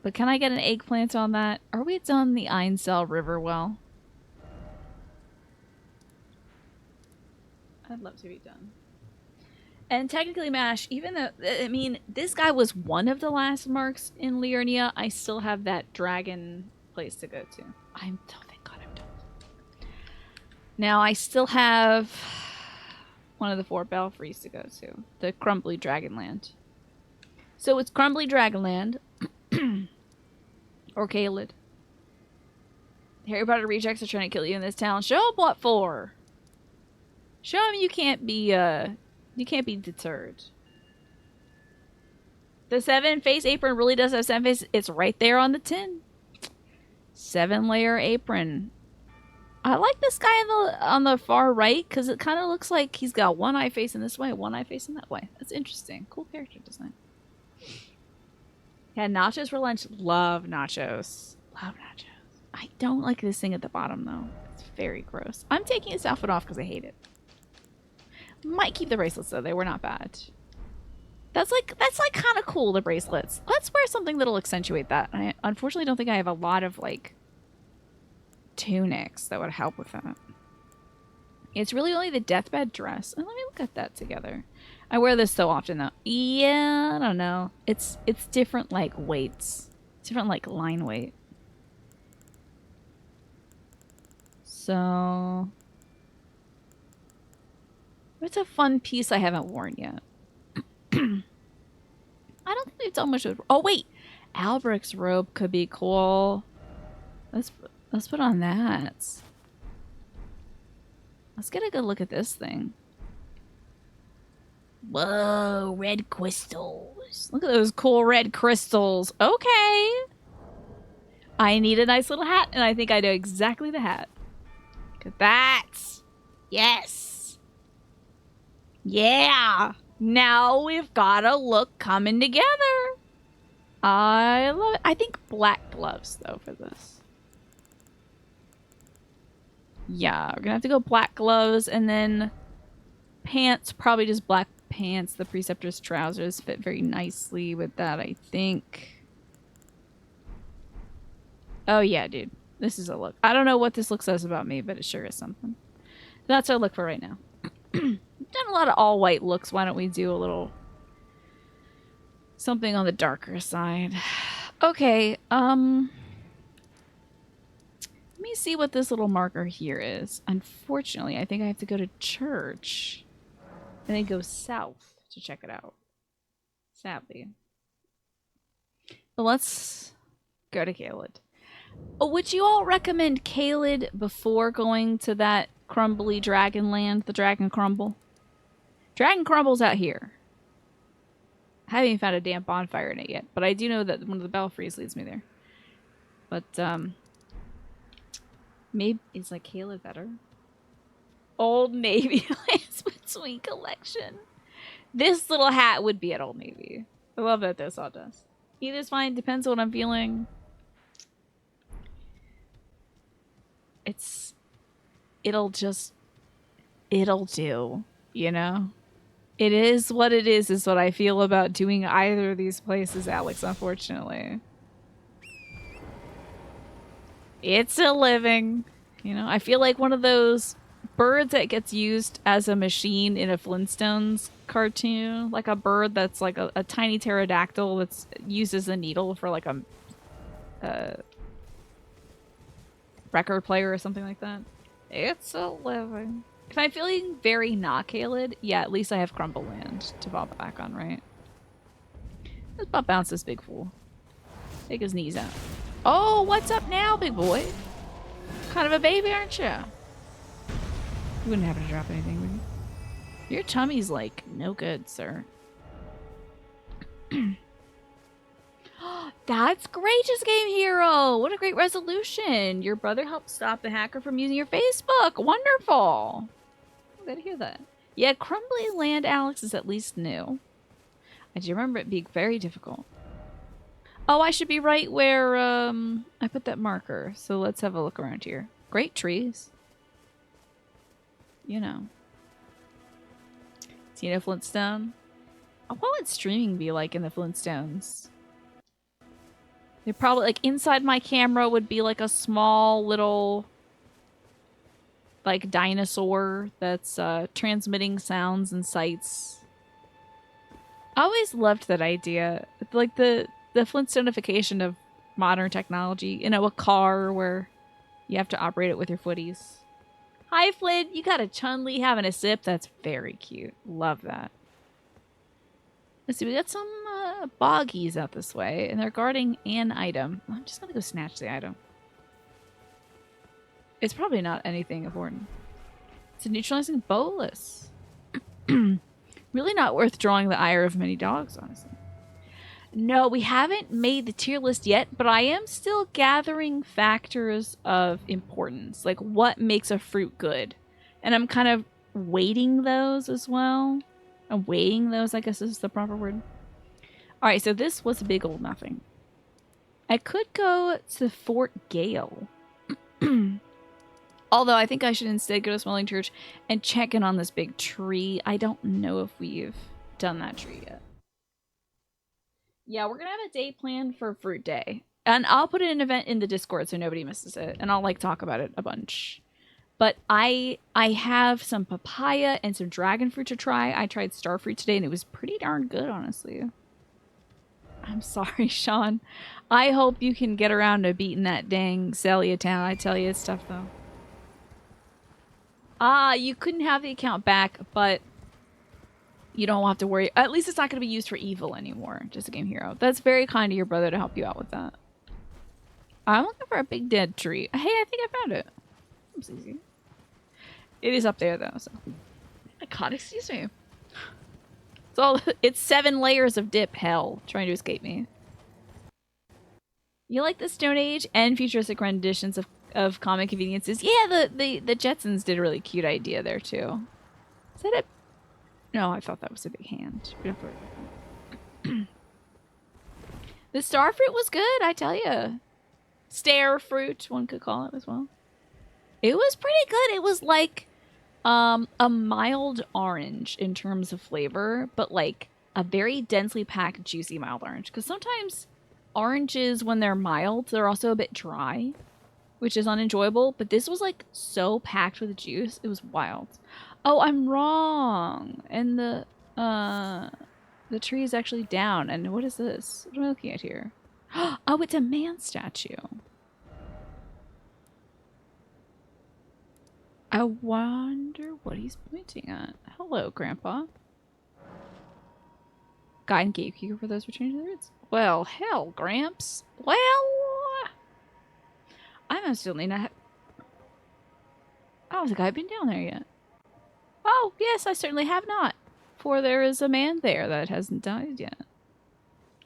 But can I get an eggplant on that? Are we done the Eincel Riverwell? I'd love to be done. And technically, Mash, even though, I mean, this guy was one of the last marks in Liurnia, I still have that dragon place to go to. Thank God I'm done. Now, I still have one of the 4 belfries to go to. The Crumbly Dragonland. So it's Crumbly Dragonland. Or Caelid. Harry Potter rejects are trying to kill you in this town. Show them what for. Show them you can't be deterred. The 7-face apron really does have 7 faces. It's right there on the tin. 7-layer apron. I like this guy on the far right because it kind of looks like he's got one eye facing this way, one eye facing that way. That's interesting. Cool character design. Yeah, nachos for lunch. Love nachos. Love nachos. I don't like this thing at the bottom though. It's very gross. I'm taking this outfit off because I hate it. Might keep the bracelets though. They were not bad. That's like kind of cool, the bracelets. Let's wear something that'll accentuate that. I unfortunately don't think I have a lot of like tunics that would help with that. It's really only the deathbed dress. And let me look at that together. I wear this so often though. Yeah, I don't know. It's different like weights. Different like line weight. So it's a fun piece I haven't worn yet. I don't think we've done much with... Oh, wait! Alberic's robe could be cool. Let's put on that. Let's get a good look at this thing. Whoa, red crystals. Look at those cool red crystals. Okay. I need a nice little hat, and I think I know exactly the hat. Look at that. Yes. Yeah. Now we've got a look coming together. I love it. I think black gloves, though, for this. Yeah, we're gonna have to go black gloves, and then pants, probably just black pants. The Preceptor's trousers fit very nicely with that, I think. Oh, yeah, dude. This is a look. I don't know what this look says about me, but it sure is something. That's our look for right now. We've done a lot of all white looks. Why don't we do a little something on the darker side? Okay, let me see what this little marker here is. Unfortunately, I think I have to go to church and then go south to check it out. Sadly. But let's go to Caelid. Oh, would you all recommend Caelid before going to that crumbly Dragonland, the Dragon Crumble? Dragon Crumble's out here. I haven't even found a damn bonfire in it yet, but I do know that one of the belfries leads me there. But, maybe is like Caelid better? Old Navy between collection. This little hat would be at Old Navy. I love that this all does. Either's fine, depends on what I'm feeling. It'll do, you know? It is what it is what I feel about doing either of these places, Alex, unfortunately. It's a living. You know, I feel like one of those birds that gets used as a machine in a Flintstones cartoon. Like a bird that's like a tiny pterodactyl that's used as a needle for like a record player or something like that. It's a living. If I'm feeling very not Caelid, yeah, at least I have Crumbleland to fall back on, right? Let's butt bounce this big fool. Take his knees out. Oh, what's up now, big boy? Kind of a baby, aren't you? You wouldn't happen to drop anything, would you? Your tummy's like no good, sir. That's great, Just Game Hero! What a great resolution! Your brother helped stop the hacker from using your Facebook! Wonderful! I'm glad to hear that. Yeah, Crumbly Land, Alex, is at least new. I do remember it being very difficult. Oh, I should be right where I put that marker. So let's have a look around here. Great trees. You know. Tina Flintstone. What would streaming be like in the Flintstones? They probably, like, inside my camera would be like a small little, like, dinosaur that's transmitting sounds and sights. I always loved that idea. Like the Flintstonification of modern technology. You know, a car where you have to operate it with your footies. Hi, Flynn. You got a Chun-Li having a sip? That's very cute. Love that. Let's see. We got some boggies out this way, and they're guarding an item. I'm just going to go snatch the item. It's probably not anything important. It's a neutralizing bolus. Really not worth drawing the ire of many dogs, honestly. No, we haven't made the tier list yet, but I am still gathering factors of importance, like what makes a fruit good. And I'm kind of weighting those as well. I'm weighing those, I guess is the proper word. All right, so this was a big old nothing. I could go to Fort Gale. Although I think I should instead go to Smelling Church and check in on this big tree. I don't know if we've done that tree yet. Yeah, we're going to have a day planned for Fruit Day. And I'll put an event in the Discord so nobody misses it. And I'll, like, talk about it a bunch. But I have some papaya and some dragon fruit to try. I tried starfruit today, and it was pretty darn good, honestly. I'm sorry, Sean. I hope you can get around to beating that dang Celia town. I tell you, it's tough, though. You couldn't have the account back, but you don't have to worry. At least it's not going to be used for evil anymore. Just a game hero. That's very kind of your brother to help you out with that. I'm looking for a big dead tree. Hey, I think I found it. It's easy. It is up there, though. So. My God, excuse me. It's 7 layers of dip hell trying to escape me. You like the Stone Age and futuristic renditions of comic conveniences? Yeah, the Jetsons did a really cute idea there, too. Is that it? No, I thought that was a big hand. The starfruit was good, I tell you. Stare fruit, one could call it as well. It was pretty good. It was like a mild orange in terms of flavor, but like a very densely packed, juicy mild orange. Because sometimes oranges, when they're mild, they're also a bit dry, which is unenjoyable. But this was like so packed with juice. It was wild. Oh, I'm wrong. And the tree is actually down. And what is this? What am I looking at here? Oh, it's a man statue. I wonder what he's pointing at. Hello, Grandpa. Guide and gatekeeper for those for changing the roots. Well, hell, Gramps. Well, I must still need to. I don't think I've been down there yet. Oh, yes, I certainly have not. For there is a man there that hasn't died yet.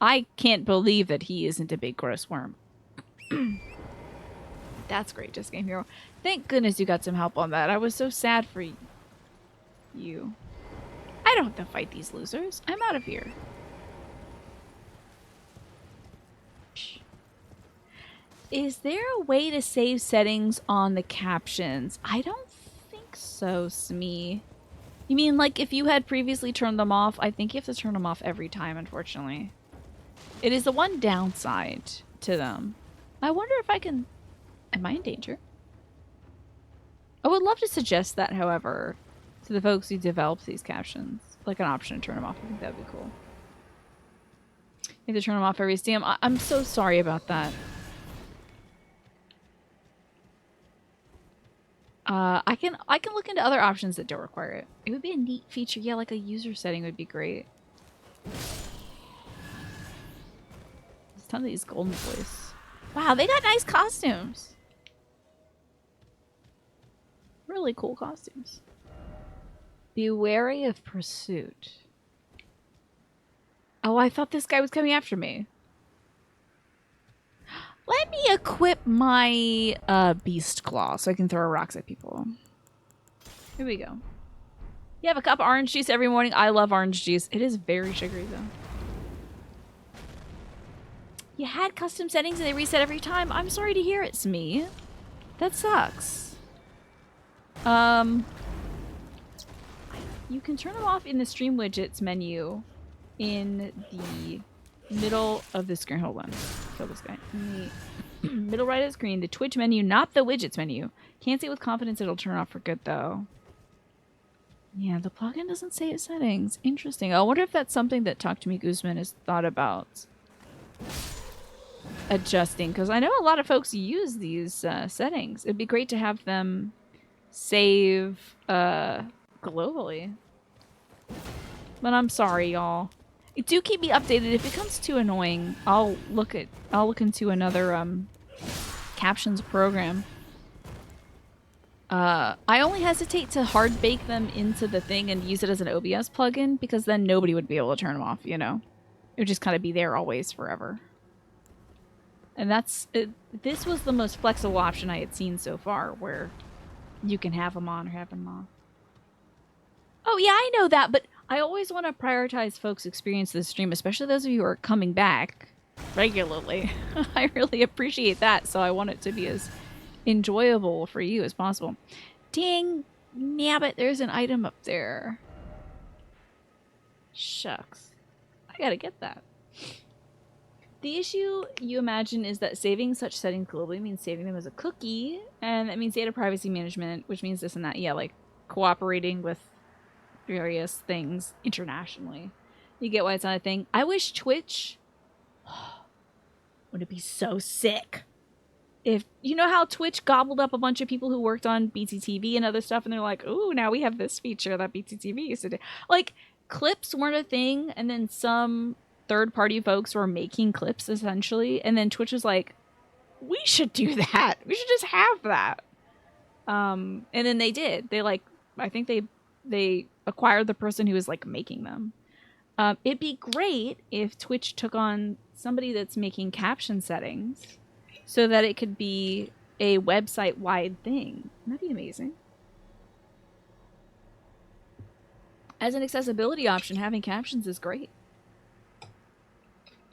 I can't believe that he isn't a big gross worm. That's great, Just Game Hero. Thank goodness you got some help on that. I was so sad for you. I don't have to fight these losers. I'm out of here. Is there a way to save settings on the captions? I don't think so, Smee. You mean like if you had previously turned them off? I think you have to turn them off every time, unfortunately. It is the one downside to them. I wonder if I can... Am I in danger? I would love to suggest that, however, to the folks who developed these captions. Like an option to turn them off. I think that would be cool. You have to turn them off every stream. I'm so sorry about that. I can look into other options that don't require it. It would be a neat feature. Yeah, like a user setting would be great. Ton of these golden boys. Wow, they got nice costumes. Really cool costumes. Be wary of pursuit. Oh, I thought this guy was coming after me. Let me equip my beast claw so I can throw rocks at people. Here we go. You have a cup of orange juice every morning. I love orange juice. It is very sugary though. You had custom settings and they reset every time. I'm sorry to hear it's me. That sucks. You can turn them off in the stream widgets menu in the middle of the screen. Hold on. Kill this guy. In the middle right of the screen, the Twitch menu, not the widgets menu. Can't say with confidence it'll turn off for good though. Yeah, the plugin doesn't say its settings. Interesting. I wonder if that's something that Talk to Me Guzman has thought about adjusting, because I know a lot of folks use these settings. It'd be great to have them save globally. But I'm sorry, y'all. Do keep me updated. If it becomes too annoying, I'll look into another captions program. I only hesitate to hard bake them into the thing and use it as an OBS plugin, because then nobody would be able to turn them off, you know? It would just kind of be there always forever. And this was the most flexible option I had seen so far, where you can have them on or have them off. Oh yeah, I know that, but I always want to prioritize folks' experience of the stream, especially those of you who are coming back regularly. I really appreciate that, so I want it to be as enjoyable for you as possible. Dang, nabbit, there's an item up there. Shucks. I gotta get that. The issue, you imagine, is that saving such settings globally means saving them as a cookie, and that means data privacy management, which means this and that. Yeah, like cooperating with various things internationally. You get why it's not a thing. I wish Twitch... Would it be so sick? If you know how Twitch gobbled up a bunch of people who worked on BTTV and other stuff, and they're like, "Ooh, now we have this feature that BTTV used to do." Like, clips weren't a thing, and then some third-party folks were making clips essentially, and then Twitch was like, "We should do that. We should just have that." And then they did. They I think they acquired the person who was like making them. It'd be great if Twitch took on somebody that's making caption settings, so that it could be a website-wide thing. That'd be amazing. As an accessibility option, having captions is great.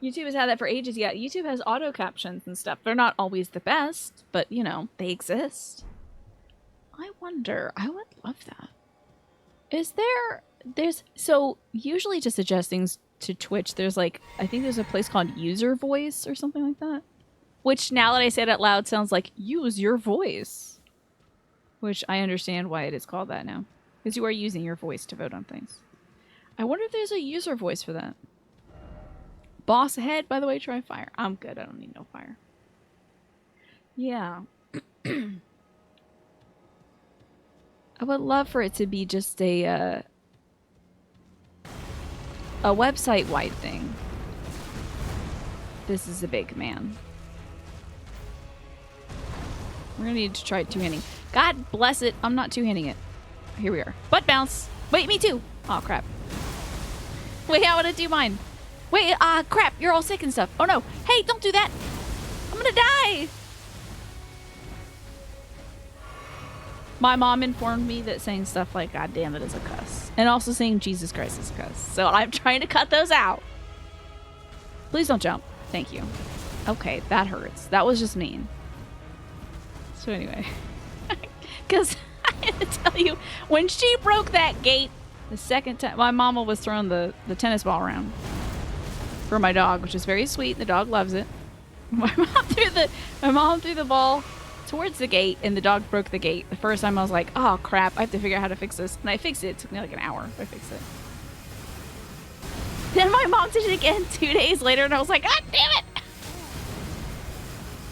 YouTube has had that for ages. Yeah, YouTube has auto captions and stuff. They're not always the best, but, you know, they exist. I wonder. I would love that. So, usually to suggest things to Twitch, there's like, I think there's a place called User Voice or something like that. Which, now that I say it out loud, sounds like use your voice. Which I understand why it is called that now. Because you are using your voice to vote on things. I wonder if there's a user voice for that. Boss ahead, by the way, try fire. I'm good, I don't need no fire. Yeah. I would love for it to be just a website-wide thing. This is a big man. We're gonna need to try two-handing. God bless it, I'm not two-handing it. Here we are. Butt bounce! Wait, me too! Oh, crap. Wait, I wanna do mine. Wait, crap, you're all sick and stuff. Oh no, hey, don't do that! I'm gonna die! My mom informed me that saying stuff like "God damn it" is a cuss. And also saying Jesus Christ is a cuss. So I'm trying to cut those out. Please don't jump. Thank you. Okay, that hurts. That was just mean. So anyway. Because I had to tell you, when she broke that gate the second time, my mama was throwing the tennis ball around for my dog, which is very sweet. The dog loves it. My mom threw the ball towards the gate, and the dog broke the gate. The first time I was like, oh crap, I have to figure out how to fix this. And I fixed it. It took me like an hour, but I fixed it. Then my mom did it again 2 days later, and I was like, God damn it!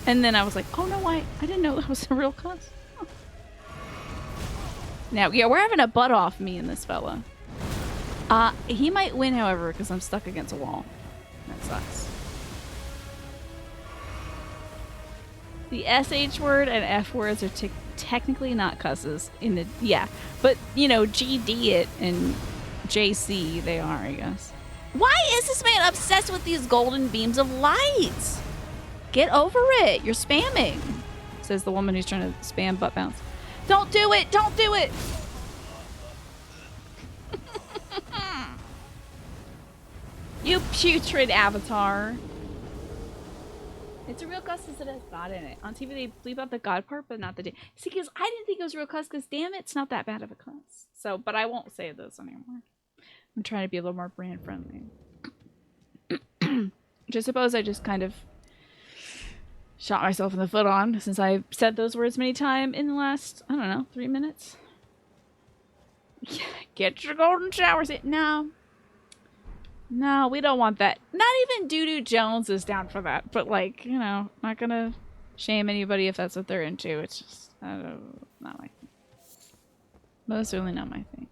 And then I was like, oh no, I didn't know that was a real cuss. Oh. Now, yeah, we're having a butt off, me and this fella. He might win, however, because I'm stuck against a wall. That sucks. The SH word and F words are technically not cusses in the but you know, GD it and JC they are, I guess. Why is this man obsessed with these golden beams of light? Get over it. You're spamming, says the woman who's trying to spam butt bounce. Don't do it. Don't do it. You putrid avatar. It's a real cuss because it has God in it. On TV, they bleep out the God part, but not the D. See, because I didn't think it was a real cuss because, damn it, it's not that bad of a cuss. So, but I won't say those anymore. I'm trying to be a little more brand friendly. Which I suppose I just kind of shot myself in the foot on since I said those words many times in the last, I don't know, 3 minutes. Get your golden showers in. No. No, we don't want that. Not even Doo-Doo Jones is down for that. But, like, you know, not gonna shame anybody if that's what they're into. It's just, not my thing. Most certainly not my thing.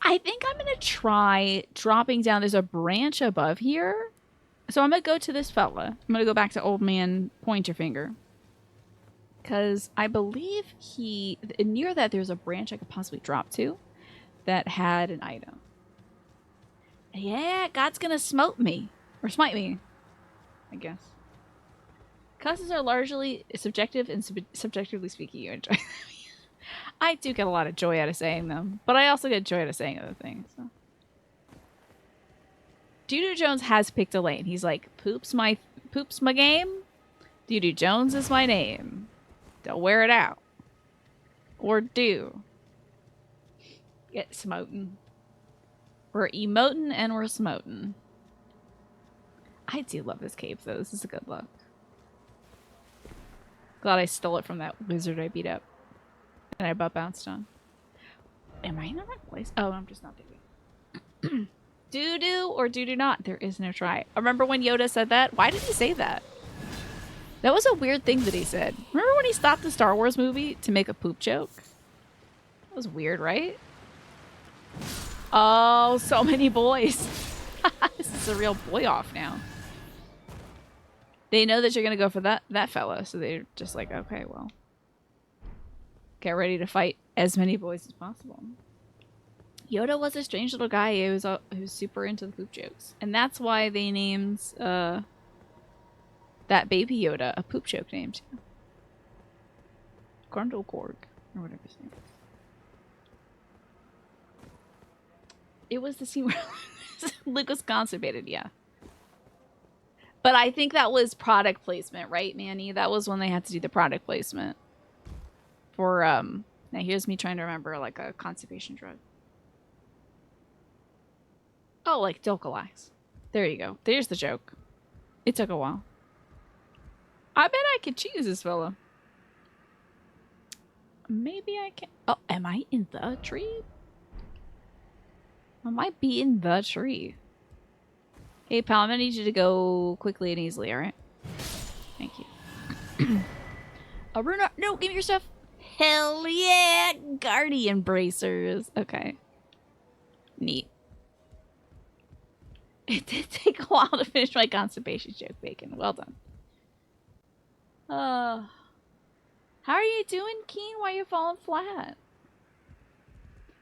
I think I'm gonna try dropping down. There's a branch above here. So I'm gonna go to this fella. I'm gonna go back to Old Man Pointer Finger. Because I believe near that there's a branch I could possibly drop to that had an item. Yeah, God's gonna smote me. Or smite me, I guess. Cusses are largely subjective and subjectively speaking, you enjoy them. I do get a lot of joy out of saying them, but I also get joy out of saying other things. So. Doo-Doo Jones has picked a lane. He's like, poops my game? Doo-Doo Jones is my name. Don't wear it out. Or do. Get smoten. We're emotin' and we're smoten. I do love this cave, though. This is a good look. Glad I stole it from that wizard I beat up. And I butt bounced on. Am I in the right place? Oh, I'm just not thinking. Do-do or do-do not? There is no try. I remember when Yoda said that? Why did he say that? That was a weird thing that he said. Remember when he stopped the Star Wars movie to make a poop joke? That was weird, right? Oh, so many boys. This is a real boy off now. They know that you're going to go for that fella, so they're just like, okay, well. Get ready to fight as many boys as possible. Yoda was a strange little guy who was super into the poop jokes. And that's why they named that baby Yoda a poop joke name, too. Grundlekorg, or whatever his name is. It was the scene where Luke was constipated, yeah. But I think that was product placement, right, Manny? That was when they had to do the product placement. For, now here's me trying to remember, like, a constipation drug. Oh, like Dilcolax. There you go. There's the joke. It took a while. I bet I could choose this fella. Maybe I can. Oh, am I in the tree? I might be in the tree. Hey, pal, I'm gonna need you to go quickly and easily, alright? Thank you. Aruna, no, give me your stuff. Hell yeah! Guardian bracers. Okay. Neat. It did take a while to finish my constipation joke, Bacon. Well done. How are you doing, Keen? Why are you falling flat?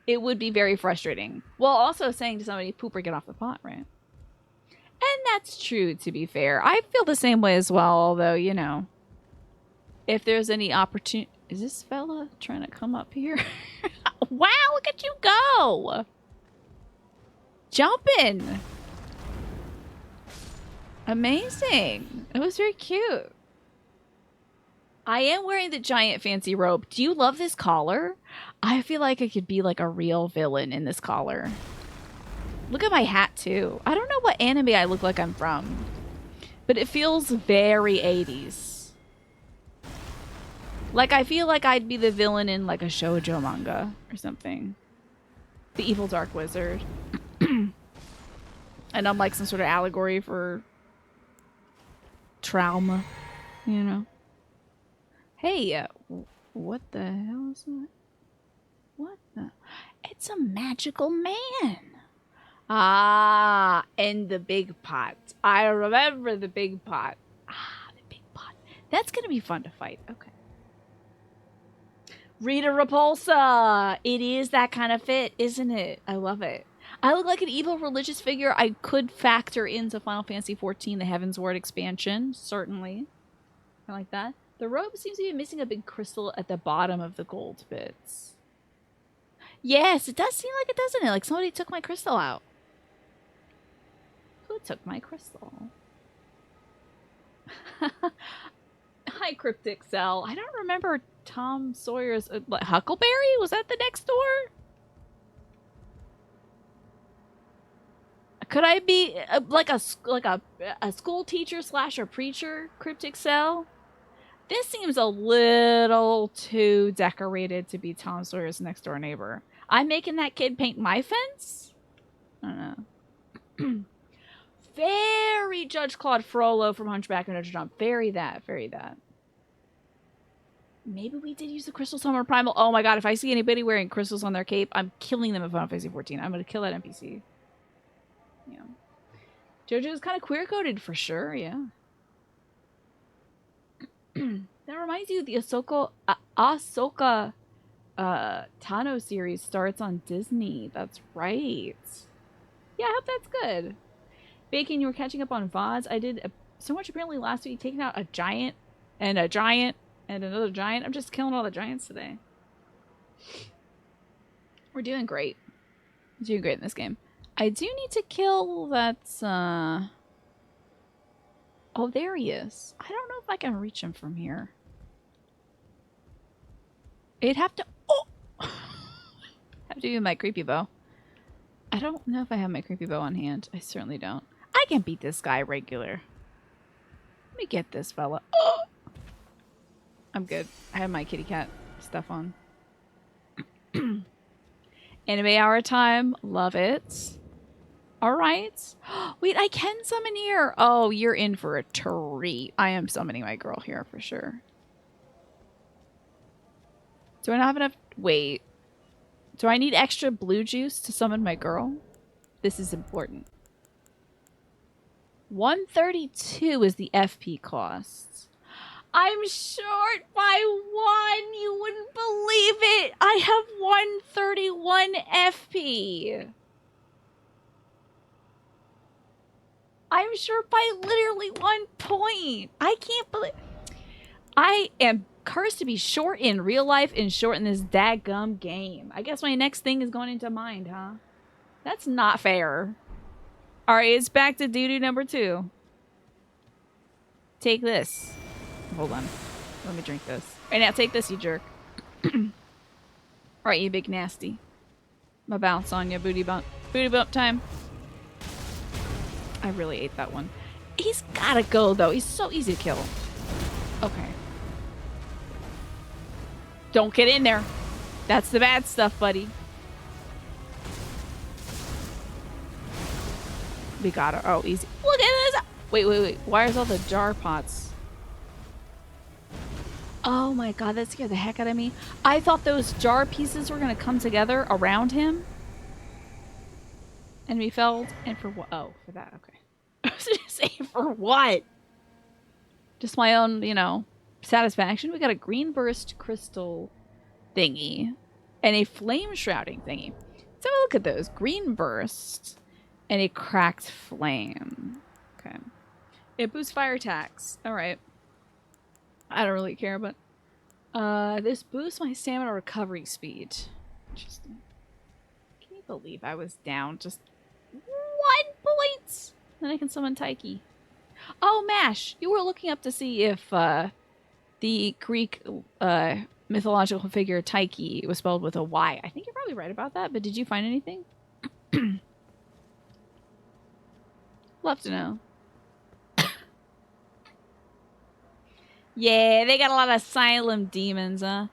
It would be very frustrating. Well, also saying to somebody, poop or get off the pot, right? And that's true, to be fair. I feel the same way as well, although, you know, if there's any opportunity... Is this fella trying to come up here? Wow, look at you go! Jumping! Amazing. It was very cute. I am wearing the giant fancy robe. Do you love this collar? I feel like I could be like a real villain in this collar. Look at my hat too. I don't know what anime I look like I'm from, but it feels very 80s. Like I feel like I'd be the villain in like a shoujo manga or something. The evil dark wizard. And I'm like some sort of allegory for trauma, you know. Hey, what the hell is that? What the? It's a magical man. Ah, and the big pot. I remember the big pot. Ah, the big pot. That's gonna be fun to fight. Okay. Rita Repulsa! It is that kind of fit, isn't it? I love it. I look like an evil religious figure I could factor into Final Fantasy XIV, the Heavensward expansion. Certainly. I like that. The robe seems to be missing a big crystal at the bottom of the gold bits. Yes, it does seem like it, doesn't it? Like somebody took my crystal out. Who took my crystal? Hi, Cryptic Cell. I don't remember Tom Sawyer's... Huckleberry? Was that the next door? Could I be like a school teacher slash a preacher, Cryptic Cell? This seems a little too decorated to be Tom Sawyer's next door neighbor. I'm making that kid paint my fence? I don't know. Very Judge Claude Frollo from Hunchback of Notre Dame. Very that. Very that. Maybe we did use the Crystal Summer Primal. Oh my god, if I see anybody wearing crystals on their cape, I'm killing them in Final Fantasy XIV. I'm going to kill that NPC. Yeah. JoJo's kind of queer-coded for sure, yeah. That reminds you, the Ahsoka Tano series starts on Disney. That's right. Yeah, I hope that's good. Bacon, you were catching up on VODs. I did so much apparently last week, taking out a giant and another giant. I'm just killing all the giants today. We're doing great. We're doing great in this game. I do need to kill that, Oh, there he is. I don't know if I can reach him from here. It'd have to... Oh! Have to use my creepy bow. I don't know if I have my creepy bow on hand. I certainly don't. I can beat this guy regular. Let me get this fella. Oh! I'm good. I have my kitty cat stuff on. Anime hour time. Love it. Alright. Wait, I can summon here. Oh, you're in for a treat. I am summoning my girl here for sure. Do I not have enough... Wait. Do I need extra blue juice to summon my girl? This is important. 132 is the FP cost. I'm short by 1. You wouldn't believe it. I have 131 FP. I'm short by literally 1 point. I can't believe... I am cursed to be short in real life and short in this daggum game. I guess my next thing is going into mind, huh? That's not fair. Alright, it's back to doo-doo number 2. Take this. Hold on. Let me drink this. Right now, take this, you jerk. Alright, you big nasty. My bounce on you, booty bump. Booty bump time. I really ate that one. He's gotta go, though. He's so easy to kill. Okay. Don't get in there. That's the bad stuff, buddy. We got her. Oh, easy. Look at this. Wait. Why is all the jar pots? Oh my god, that scared the heck out of me. I thought those jar pieces were going to come together around him. And we felled. And for what? Oh, for that. Okay. I was going to say, for what? Just my own, you know, satisfaction. We got a green burst crystal thingy. And a flame shrouding thingy. Let's have a look at those. Green burst. And a cracked flame. Okay. It boosts fire attacks. Alright. I don't really care, but... this boosts my stamina recovery speed. Interesting. Can you believe I was down just 1 point? Then I can summon Taiki. Oh, Mash! You were looking up to see if, the Greek, mythological figure Taiki was spelled with a Y. I think you're probably right about that, but did you find anything? Love to know. Yeah, they got a lot of asylum demons, huh?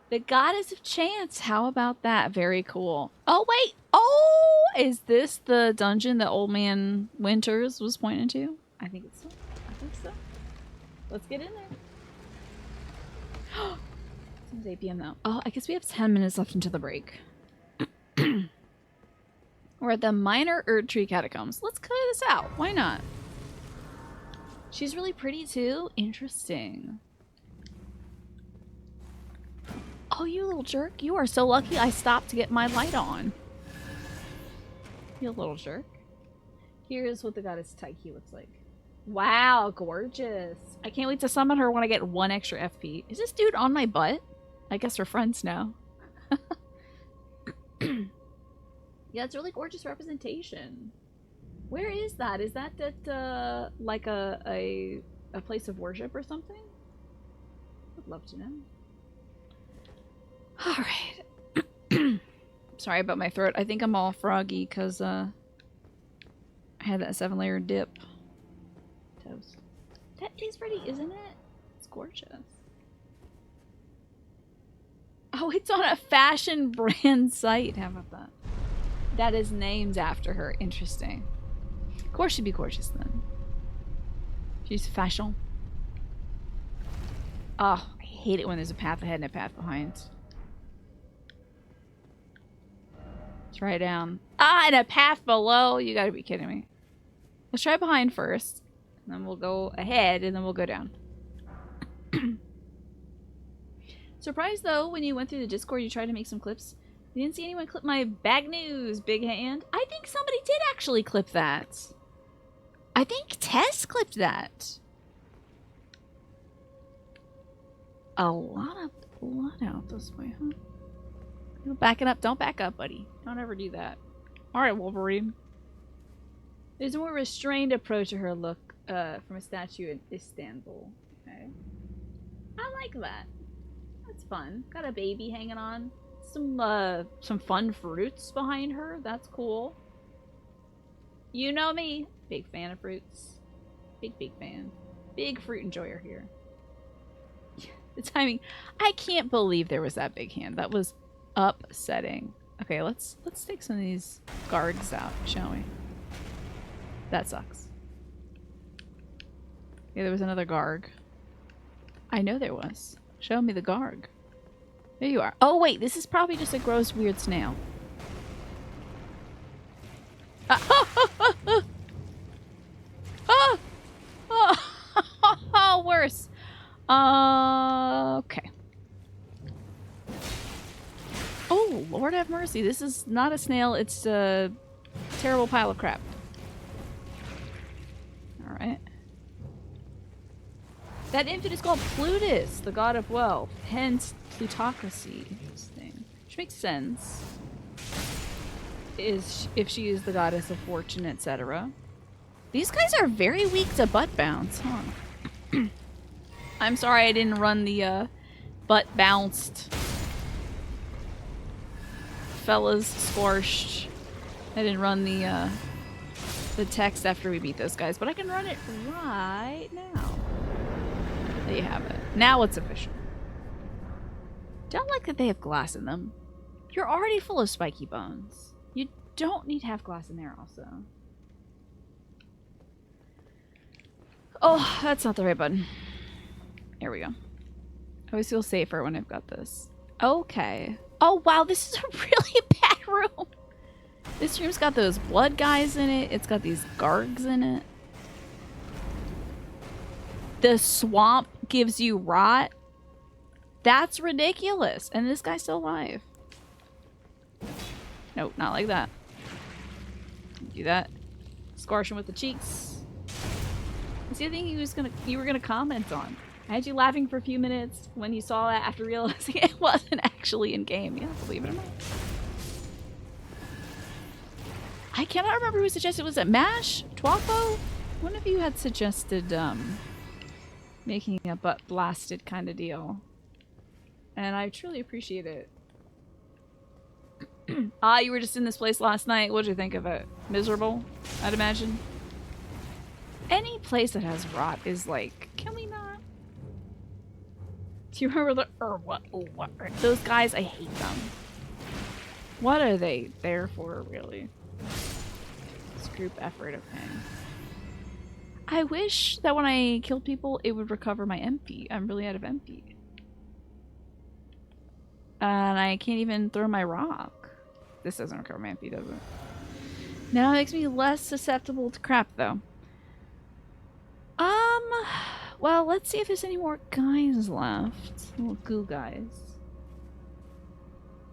The Goddess of Chance. How about that? Very cool. Oh, wait. Oh, is this the dungeon that Old Man Winters was pointing to? I think it's so. I think so. Let's get in there. It's 8 p.m. though. Oh, I guess we have 10 minutes left until the break. We're at the Minor Erd Tree Catacombs. Let's clear this out. Why not? She's really pretty too? Interesting. Oh, you little jerk. You are so lucky I stopped to get my light on. You little jerk. Here's what the goddess Taiki looks like. Wow, gorgeous. I can't wait to summon her when I get 1 extra FP. Is this dude on my butt? I guess we're friends now. Yeah, it's really gorgeous representation. Where is that? Is that at, like a place of worship or something? I'd love to know. Alright. Sorry about my throat. I think I'm all froggy because, I had that 7-layer dip. Toast. That is pretty, isn't it? It's gorgeous. Oh, it's on a fashion brand site. How about that? That is named after her. Interesting. Of course she'd be gorgeous then. She's fashion. Oh, I hate it when there's a path ahead and a path behind. Let's try down. Ah, and a path below. You gotta be kidding me. Let's try behind first. And then we'll go ahead and then we'll go down. Surprised though, when you went through the Discord, you tried to make some clips. You didn't see anyone clip my bag news, big hand. I think somebody did actually clip that. I think Tess clipped that. A lot of blood out this way, huh? You're backing up. Don't back up, buddy. Don't ever do that. Alright, Wolverine. There's a more restrained approach to her look from a statue in Istanbul. Okay. I like that. That's fun. Got a baby hanging on. Some fun fruits behind her. That's cool. You know me. Big fan of fruits. Big fan. Big fruit enjoyer here. The timing. I can't believe there was that big hand. That was upsetting. Okay, let's take some of these guards out, shall we? That sucks. Yeah, there was another Garg. I know there was. Show me the Garg. There you are. Oh, wait. This is probably just a gross, weird snail. Oh, worse. Okay. Oh, Lord have mercy. This is not a snail. It's a terrible pile of crap. Alright. That infant is called Plutus, the god of wealth. Hence, plutocracy. This thing. Which makes sense. If she is the goddess of fortune, etc. These guys are very weak to butt bounce, huh? I'm sorry I didn't run the butt bounced fellas squashed. I didn't run the text after we beat those guys, but I can run it right now. There you have it. Now it's official. Don't like that they have glass in them. You're already full of spiky bones. You don't need to have glass in there also. Oh, that's not the right button. There we go. I always feel safer when I've got this. Okay. Oh, wow, this is a really bad room. This room's got those blood guys in it. It's got these Gargs in it. The swamp gives you rot. That's ridiculous. And this guy's still alive. Nope, not like that. Do that. Scorch him with the cheeks. That's the other thing you were gonna comment on. I had you laughing for a few minutes when you saw that after realizing it wasn't actually in game. Yeah, believe it or not. I cannot remember who suggested. Was it Mash? Twafo? One of you had suggested making a butt blasted kind of deal. And I truly appreciate it. Ah, you were just in this place last night. What'd you think of it? Miserable, I'd imagine. Any place that has rot is like, can we not? Do you remember what? Those guys, I hate them. What are they there for, really? This group effort, okay. I wish that when I kill people, it would recover my MP. I'm really out of MP. And I can't even throw my rock. This doesn't recover my MP, does it? Now it makes me less susceptible to crap, though. well, let's see if there's any more guys left. Little goo guys.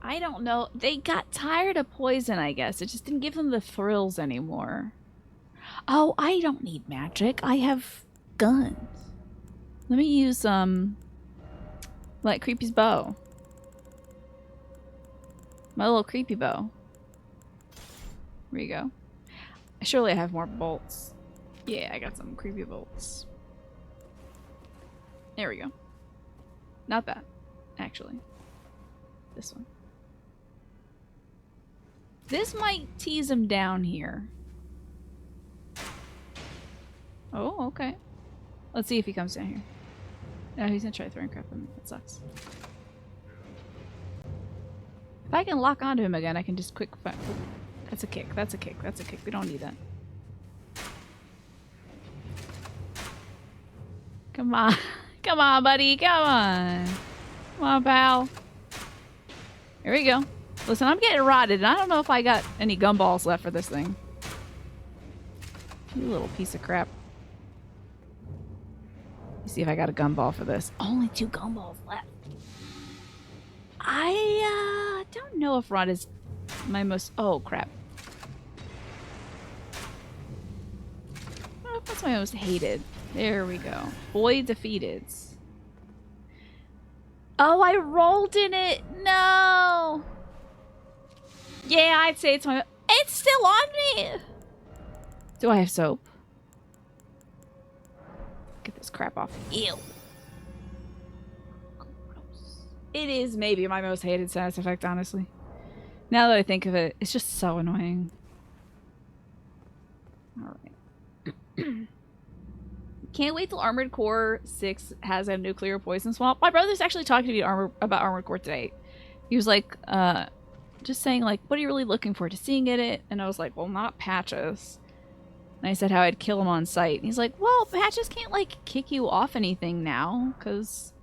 I don't know. They got tired of poison, I guess. It just didn't give them the thrills anymore. Oh, I don't need magic. I have guns. Let me use, like Creepy's bow. My little creepy bow. There you go. Surely I have more bolts. Yeah, I got some creepy bolts. There we go. Not bad, actually. This one. This might tease him down here. Oh, okay. Let's see if he comes down here. No, he's gonna try throwing crap at me. That sucks. If I can lock onto him again, I can just quick... That's a kick. That's a kick. That's a kick. We don't need that. Come on. Come on, buddy. Come on. Come on, pal. Here we go. Listen, I'm getting rotted, and I don't know if I got any gumballs left for this thing. You little piece of crap. Let's see if I got a gumball for this. Only 2 gumballs left. I don't know if rot is my most... Oh, crap. I don't know if that's my most hated. There we go. Boy defeated. Oh, I rolled in it. No. Yeah, I'd say it's my... It's still on me. Do I have soap? Get this crap off. Ew. Gross. It is maybe my most hated status effect, honestly. Now that I think of it, it's just so annoying. Alright. Can't wait till Armored Core 6 has a nuclear poison swamp. My brother's actually talking to me about Armored Core today. He was like, just saying, like, what are you really looking forward to seeing in it? And I was like, well, not patches. And I said how I'd kill him on sight. And he's like, well, patches can't, like, kick you off anything now, because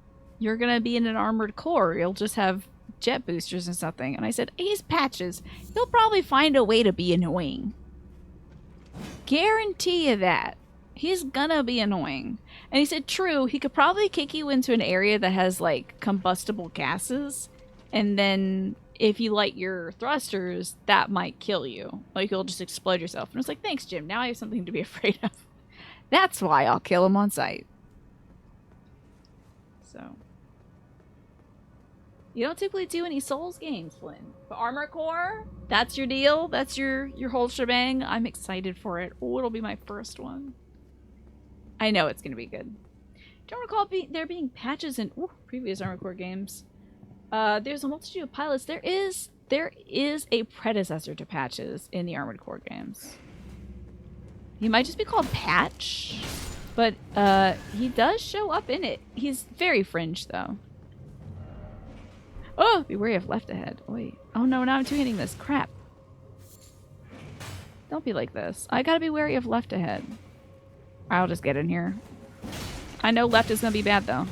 you're gonna be in an Armored Core. You'll just have jet boosters and something. And I said, he's patches. He'll probably find a way to be annoying. Guarantee you that. He's gonna be annoying. And he said, true, he could probably kick you into an area that has, like, combustible gases. And then if you light your thrusters, that might kill you. Like, you'll just explode yourself. And I was like, thanks, Jim. Now I have something to be afraid of. That's why I'll kill him on sight. So. You don't typically do any Souls games, Flynn. But Armored Core, that's your deal? That's your whole shebang? I'm excited for it. Oh, it'll be my first one. I know it's going to be good. Don't recall there being patches in previous Armored Core games. There's a multitude of pilots. There is a predecessor to patches in the Armored Core games. He might just be called Patch, but he does show up in it. He's very fringe, though. Oh, be wary of left ahead. Wait. Oh no, now I'm two-handing this. Crap. Don't be like this. I gotta be wary of left ahead. I'll just get in here. I know left is gonna be bad, though.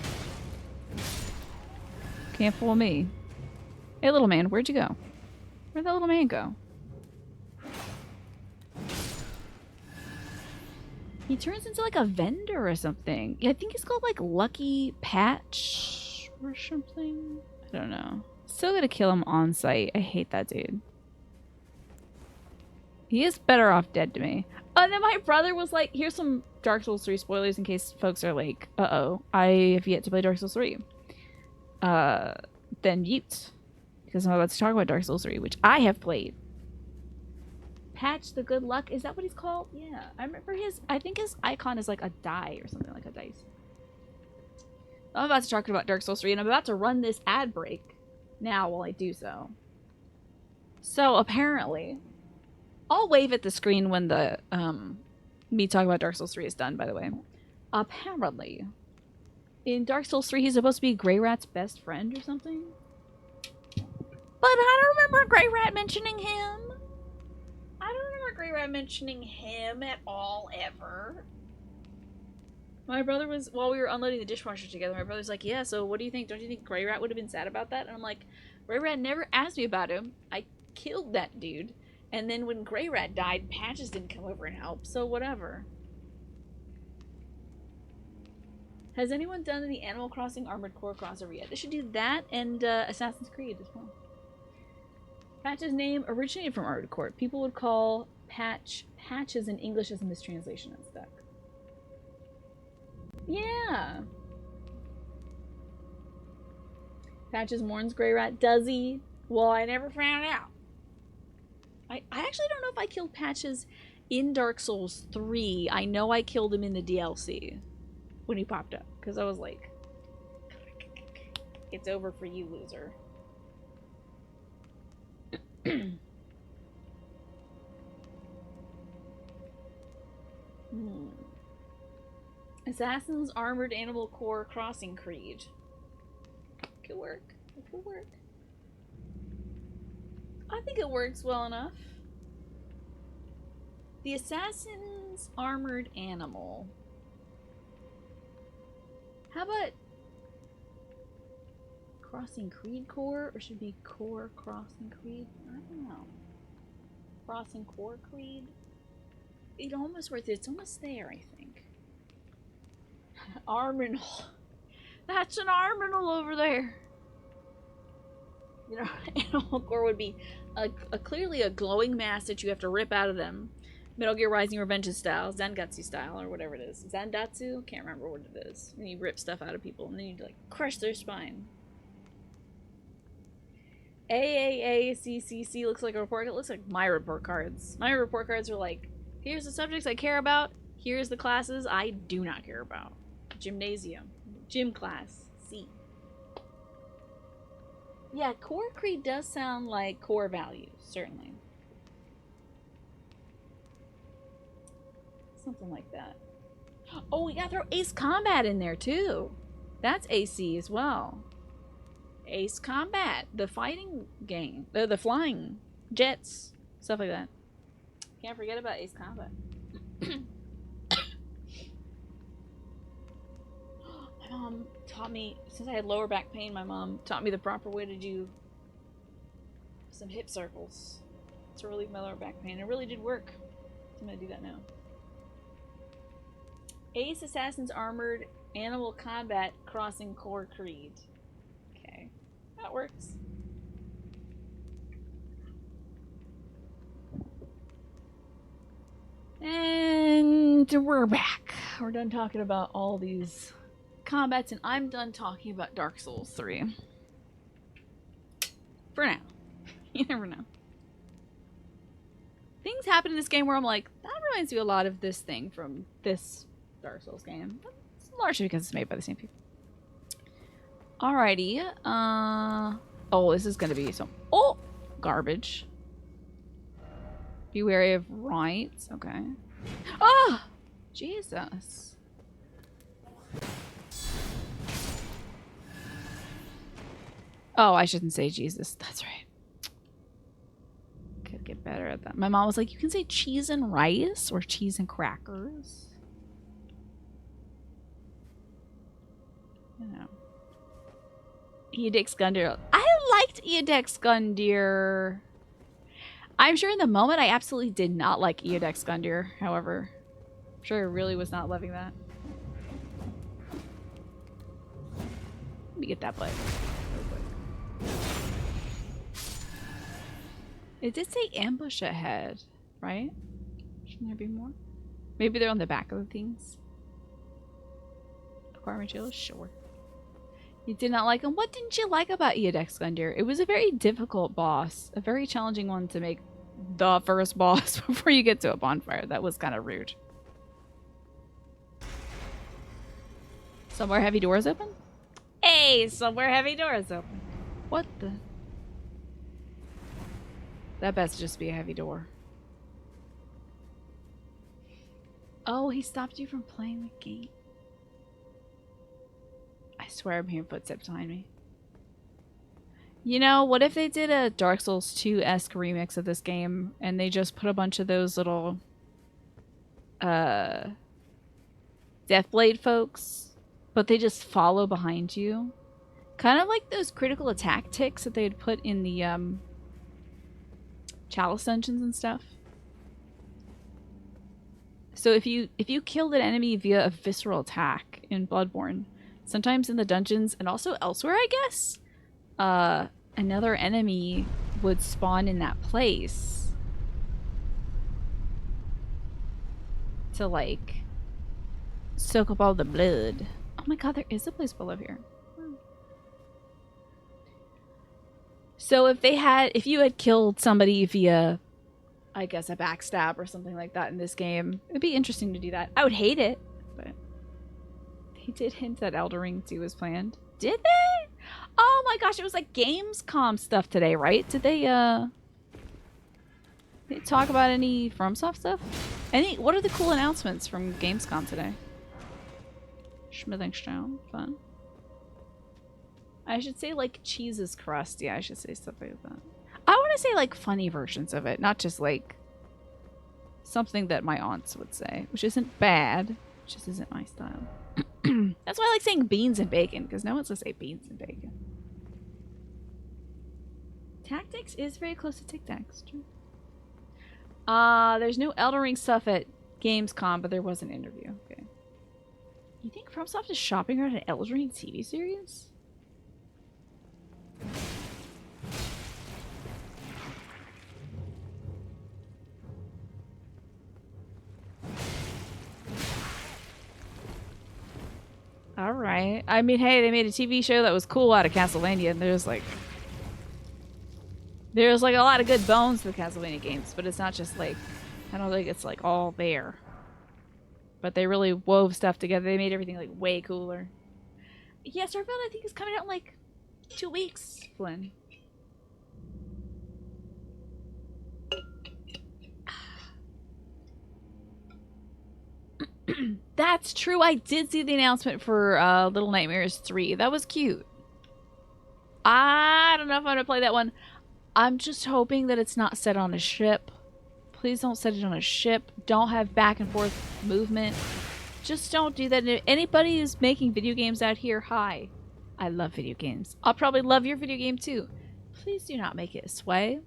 Can't fool me. Hey, little man, where'd you go? Where'd that little man go? He turns into like a vendor or something. Yeah, I think he's called like Lucky Patch or something. I don't know. Still gonna kill him on sight. I hate that dude. He is better off dead to me. And then my brother was like, here's some Dark Souls 3 spoilers in case folks are like, uh-oh, I have yet to play Dark Souls 3. Then mute. Because I'm about to talk about Dark Souls 3, which I have played. Patch the Good Luck, is that what he's called? Yeah, I remember I think his icon is like a die or something, like a dice. I'm about to talk about Dark Souls 3, and I'm about to run this ad break now while I do so. So apparently, I'll wave at the screen when the, me talking about Dark Souls 3 is done, by the way. Apparently, in Dark Souls 3, he's supposed to be Grey Rat's best friend or something. But I don't remember Grey Rat mentioning him. I don't remember Grey Rat mentioning him at all, ever. My brother was, while we were unloading the dishwasher together, my brother's like, yeah, so what do you think? Don't you think Grey Rat would have been sad about that? And I'm like, Grey Rat never asked me about him. I killed that dude. And then when Grey Rat died, Patches didn't come over and help, so whatever. Has anyone done the Animal Crossing Armored Core crossover yet? They should do that and Assassin's Creed as well. Patch's name originated from Armored Core. People would call Patches in English as a mistranslation and stuck. Yeah. Patches mourns Grey Rat. Does he? Well, I never found out. I actually don't know if I killed Patches in Dark Souls 3. I know I killed him in the DLC when he popped up. Because I was like, it's over for you, loser. Assassin's Armored Animal Core Crossing Creed. Could work. It could work. I think it works well enough. The Assassin's Armored Animal. How about Crossing Creed Core? Or should it be Core Crossing Creed? I don't know. Crossing Core Creed? It almost works. It's almost there, I think. Arminal. That's an Arminal over there. You know, Animal Core would be clearly a glowing mass that you have to rip out of them. Metal Gear Rising Revenge style, Zangatsu style, or whatever it is. Zandatsu? Can't remember what it is. When you rip stuff out of people and then you like crush their spine. AAACCC looks like a report. It looks like my report cards. My report cards are like, here's the subjects I care about. Here's the classes I do not care about. Gymnasium. Gym class. C. Yeah, Core Creed does sound like core values, certainly. Something like that. Oh, we gotta throw Ace Combat in there, too. That's AC as well. Ace Combat. The fighting game. The flying jets. Stuff like that. Can't forget about Ace Combat. My mom taught me, since I had lower back pain, my mom taught me the proper way to do some hip circles to relieve my lower back pain. It really did work. I'm gonna do that now. Ace Assassin's Armored Animal Combat Crossing Core Creed. Okay, that works. And we're back. We're done talking about all these combats, and I'm done talking about Dark Souls 3. For now. You never know. Things happen in this game where I'm like, that reminds me a lot of this thing from this Dark Souls game. It's largely because it's made by the same people. Alrighty. Oh, this is gonna be some garbage. Be wary of rights. Okay. Oh! Jesus. Oh, I shouldn't say Jesus. That's right. Could get better at that. My mom was like, you can say cheese and rice or cheese and crackers. You know. Eodex Gundyr. I liked Eodex Gundyr. I'm sure in the moment I absolutely did not like Eodex Gundyr, however. I'm sure I really was not loving that. Let me get that butt. It did say ambush ahead, right? Shouldn't there be more? Maybe they're on the back of the things. Acquire materials? Sure. You did not like him? What didn't you like about Eodex Gundyr? It was a very difficult boss. A very challenging one to make the first boss before you get to a bonfire. That was kind of rude. Somewhere heavy doors open? Hey, somewhere heavy doors open. What the? That best just be a heavy door. Oh, he stopped you from playing the game. I swear I'm hearing footsteps behind me. You know, what if they did a Dark Souls 2-esque remix of this game and they just put a bunch of those little Deathblade folks, but they just follow behind you? Kind of like those critical attack ticks that they'd put in the Chalice dungeons and stuff. So if you killed an enemy via a visceral attack, in Bloodborne. Sometimes in the dungeons and also elsewhere, I guess. Another enemy would spawn in that place to like soak up all the blood. Oh my god, there is a place below here. So if you had killed somebody via, I guess, a backstab or something like that in this game, it'd be interesting to do that. I would hate it, but they did hint that Elden Ring 2 was planned. Did they? Oh my gosh, it was like Gamescom stuff today, right? Did they talk about any FromSoft stuff? What are the cool announcements from Gamescom today? Schmithingstown, fun. I should say like cheese's crust. Yeah, I should say stuff like that. I want to say like funny versions of it, not just like something that my aunts would say, which isn't bad, it just isn't my style. That's why I like saying beans and bacon, because no one's gonna say beans and bacon. Tactics is very close to Tic Tacs, true. There's no Elden Ring stuff at Gamescom, but there was an interview. Okay. You think FromSoft is shopping around an Elden Ring TV series? Alright. I mean, hey, they made a TV show that was cool out of Castlevania, and there's like a lot of good bones to the Castlevania games, but it's not just like, I don't think it's like all there. But they really wove stuff together. They made everything like way cooler. Yeah, Starfield I think is coming out in like 2 weeks, Flynn. That's true. I did see the announcement for Little Nightmares 3. That was cute. I don't know if I'm going to play that one. I'm just hoping that it's not set on a ship. Please don't set it on a ship. Don't have back and forth movement. Just don't do that. If anybody who's making video games out here, hi. I love video games. I'll probably love your video game too. Please do not make it sway.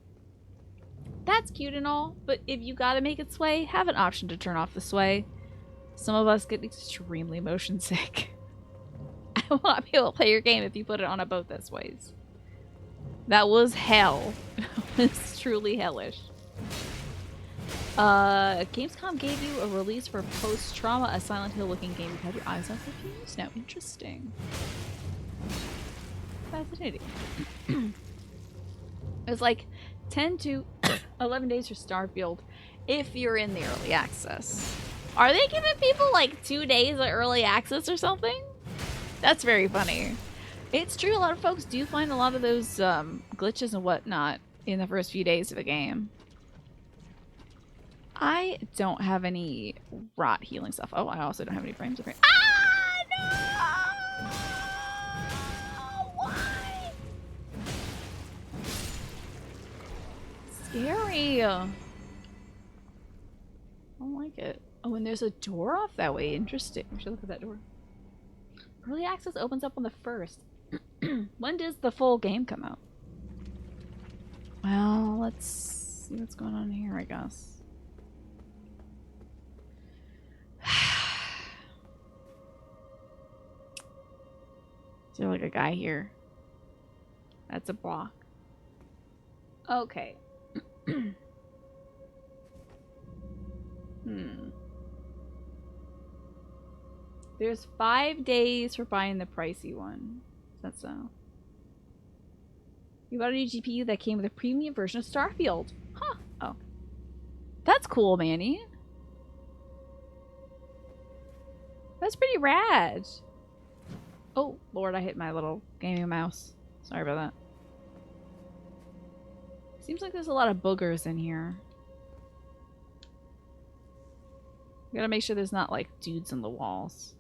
That's cute and all, but if you gotta make it sway, have an option to turn off the sway. Some of us get extremely motion sick. I will not be able to play your game if you put it on a boat that sways. That was hell. It was truly hellish. Gamescom gave you a release for Post-Trauma, a Silent Hill looking game. You have your eyes on confused now. Interesting. Fascinating. It was like 10 to 11 days for Starfield if you're in the early access. Are they giving people like 2 days of early access or something? That's very funny. It's true, a lot of folks do find a lot of those glitches and whatnot in the first few days of a game. I don't have any rot healing stuff. Oh, I also don't have any frames of frame. Ah, no! Why? Scary. I don't like it. Oh, and there's a door off that way. Interesting. We should look at that door. Early access opens up on the 1st. When does the full game come out? Well, let's see what's going on here, I guess. Is there like a guy here? That's a block. Okay. There's 5 days for buying the pricey one. Is that so? You bought a new GPU that came with a premium version of Starfield. Huh. Oh. That's cool, Manny. That's pretty rad. Oh, Lord, I hit my little gaming mouse. Sorry about that. Seems like there's a lot of boogers in here. Gotta make sure there's not, like, dudes in the walls.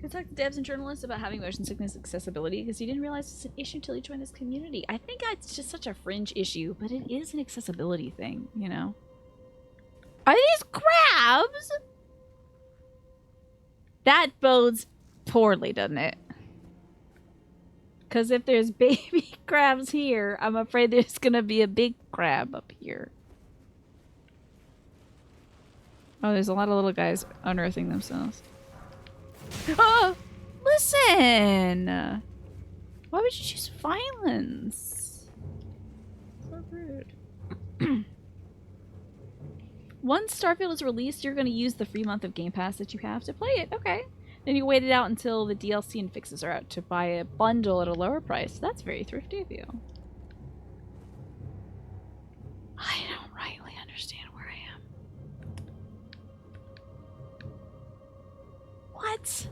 You talk to devs and journalists about having motion sickness accessibility because you didn't realize it's an issue until you joined this community. I think it's just such a fringe issue, but it is an accessibility thing, you know? Are these crabs? That bodes poorly, doesn't it? Because if there's baby crabs here, I'm afraid there's gonna be a big crab up here. Oh, there's a lot of little guys unearthing themselves. Oh! Listen! Why would you choose violence? So rude. Once Starfield is released, you're going to use the free month of Game Pass that you have to play it. Okay. Then you wait it out until the DLC and fixes are out to buy a bundle at a lower price. That's very thrifty of you. I don't rightly understand where I am. What?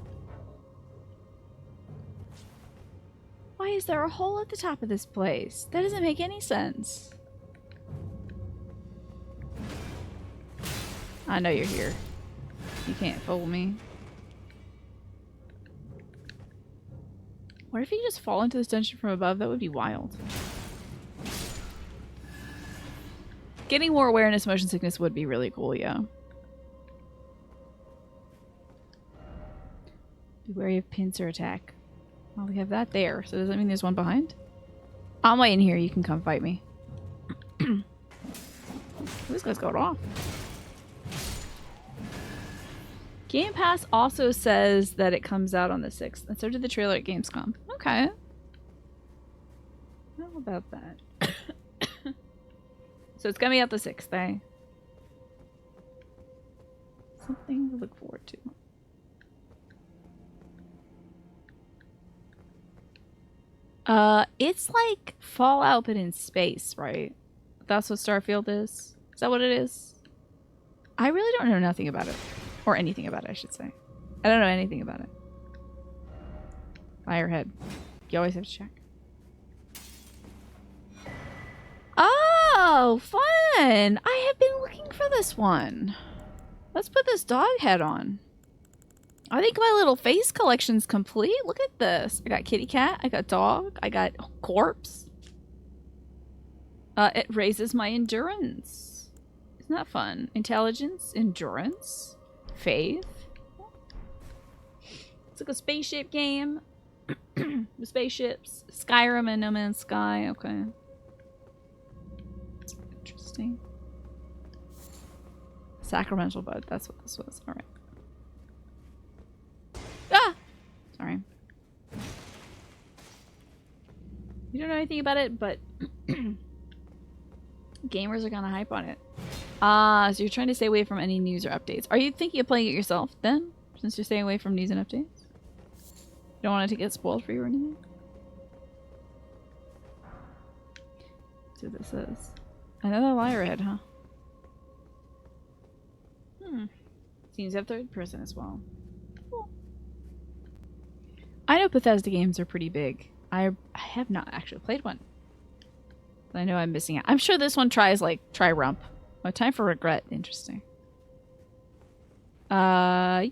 Why is there a hole at the top of this place? That doesn't make any sense. I know you're here. You can't fool me. What if you just fall into this dungeon from above? That would be wild. Getting more awareness motion sickness would be really cool, yeah. Be wary of pincer attack. Well, we have that there, so does that mean there's one behind? I'm waiting here. You can come fight me. This guy's going off. Game Pass also says that it comes out on the 6th, and so did the trailer at Gamescom. Okay. How about that? So it's coming out the 6th, eh? Something to look forward to. It's like Fallout but in space, right? That's what Starfield is? Is that what it is? I really don't know nothing about it. Or anything about it, I should say. I don't know anything about it. Firehead. You always have to check. Oh, fun! I have been looking for this one. Let's put this dog head on. I think my little face collection's complete. Look at this. I got kitty cat, I got dog, I got corpse. It raises my endurance. Isn't that fun? Intelligence, endurance, faith. It's like a spaceship game. The spaceships. Skyrim and No Man's Sky. Okay. Interesting. Sacramental Bud. That's what this was. Alright. Ah! Sorry. You don't know anything about it, but gamers are gonna hype on it. So you're trying to stay away from any news or updates. Are you thinking of playing it yourself then? Since you're staying away from news and updates? You don't want it to get spoiled for you or anything? Let's see what this is. Another liar head, huh? Seems to have third person as well. Cool. I know Bethesda games are pretty big. I have not actually played one. But I know I'm missing out. I'm sure this one tries like Rump. Oh, Time for Regret. Interesting. Yeah.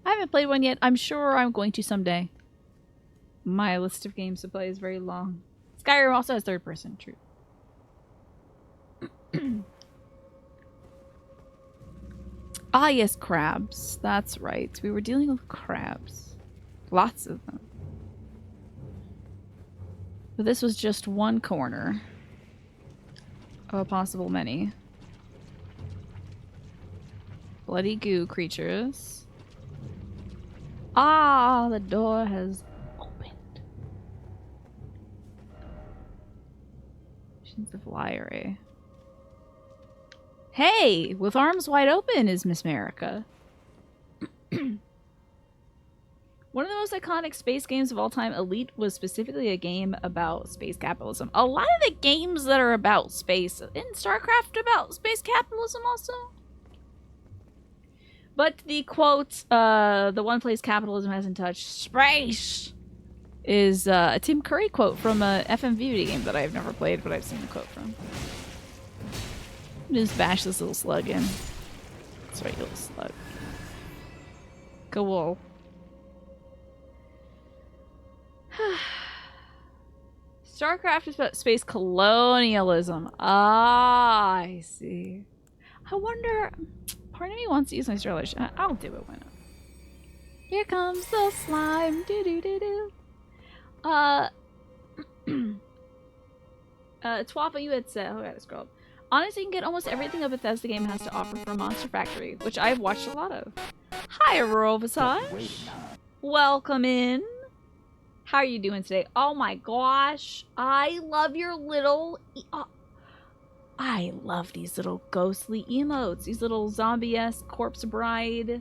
I haven't played one yet. I'm sure I'm going to someday. My list of games to play is very long. Skyrim also has third person, true. Ah, yes, crabs. That's right. We were dealing with crabs. Lots of them. But this was just one corner of a possible many. Bloody goo creatures. Ah, the door has opened. Visions of Lyre. Hey, with arms wide open is Miss America. One of the most iconic space games of all time, Elite, was specifically a game about space capitalism. A lot of the games that are about space, isn't StarCraft about space capitalism also? But the quote, the one place capitalism hasn't touched space, is a Tim Curry quote from a FMV video game that I've never played, but I've seen the quote from. Just bash this little slug in. That's right, little slug. Cool. StarCraft is about space colonialism. Ah, I see. I wonder... Part of me wants to use my Starlight. I'll do it. Why not? Here comes the slime. Do do do do. Twapa, you had said. Oh, I gotta scroll up. Honestly, you can get almost everything a Bethesda game has to offer for Monster Factory, which I've watched a lot of. Hi, Aurora Visage. Welcome in. How are you doing today? Oh my gosh. I love your little... I love these little ghostly emotes. These little zombie-esque corpse bride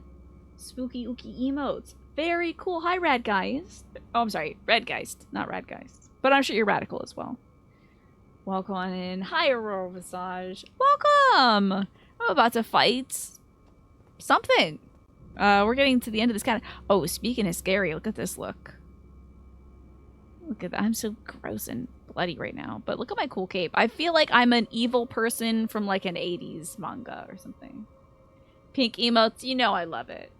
spooky ooky emotes. Very cool. Hi, Radgeist. Oh, I'm sorry. Redgeist, not Radgeist. But I'm sure you're radical as well. Welcome on in. Hi, Aurora Visage. Welcome! I'm about to fight something. We're getting to the end of this cat. Oh, speaking of scary, look at this look. Look at that. I'm so gross and bloody right now. But look at my cool cape. I feel like I'm an evil person from like an 80s manga or something. Pink emotes. You know I love it.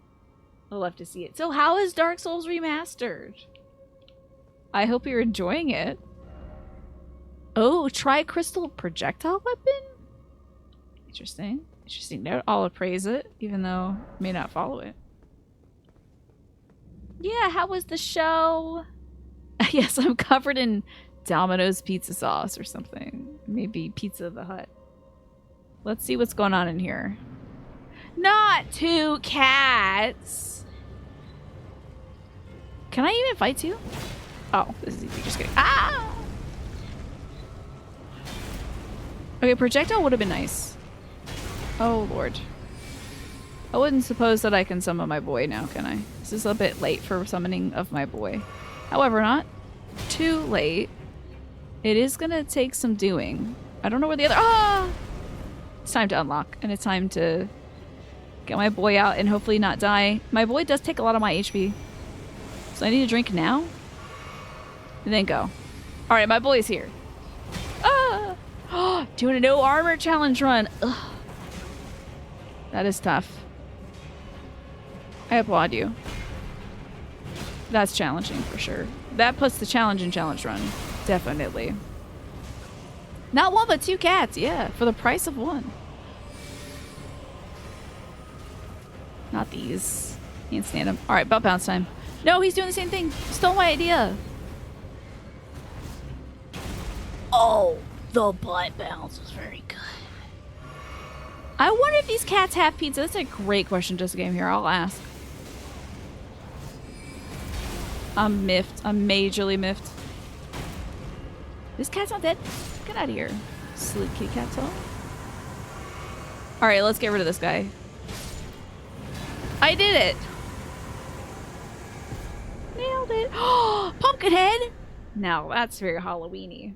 I love to see it. So how is Dark Souls Remastered? I hope you're enjoying it. Oh, try crystal projectile weapon? Interesting. Interesting note. I'll appraise it, even though I may not follow it. Yeah, how was the show? Yes, I'm covered in Domino's pizza sauce or something. Maybe Pizza the Hut. Let's see what's going on in here. Not two cats! Can I even fight you? Oh, this is easy. Just kidding. Ah! Okay, projectile would have been nice. Oh, Lord. I wouldn't suppose that I can summon my boy now, can I? This is a bit late for summoning of my boy. However, not too late. It is gonna take some doing. I don't know where the other... Ah! It's time to unlock, and it's time to get my boy out and hopefully not die. My boy does take a lot of my HP. So I need to drink now? And then go. Alright, my boy's here. Ah! Doing a no armor challenge run. Ugh. That is tough. I applaud you. That's challenging for sure. That puts the challenge in challenge run. Definitely. Not one, but two cats. Yeah, for the price of one. Not these. Can't stand them. All right, butt bounce time. No, he's doing the same thing. Stole my idea. Oh, the butt bounce was very good. I wonder if these cats have pizza. That's a great question, Just Game here. I'll ask. I'm miffed. I'm majorly miffed. This cat's not dead. Get out of here. Sleep kitty cat toe. Alright, let's get rid of this guy. I did it! Nailed it! Oh, Pumpkinhead! Now, that's very Halloween-y.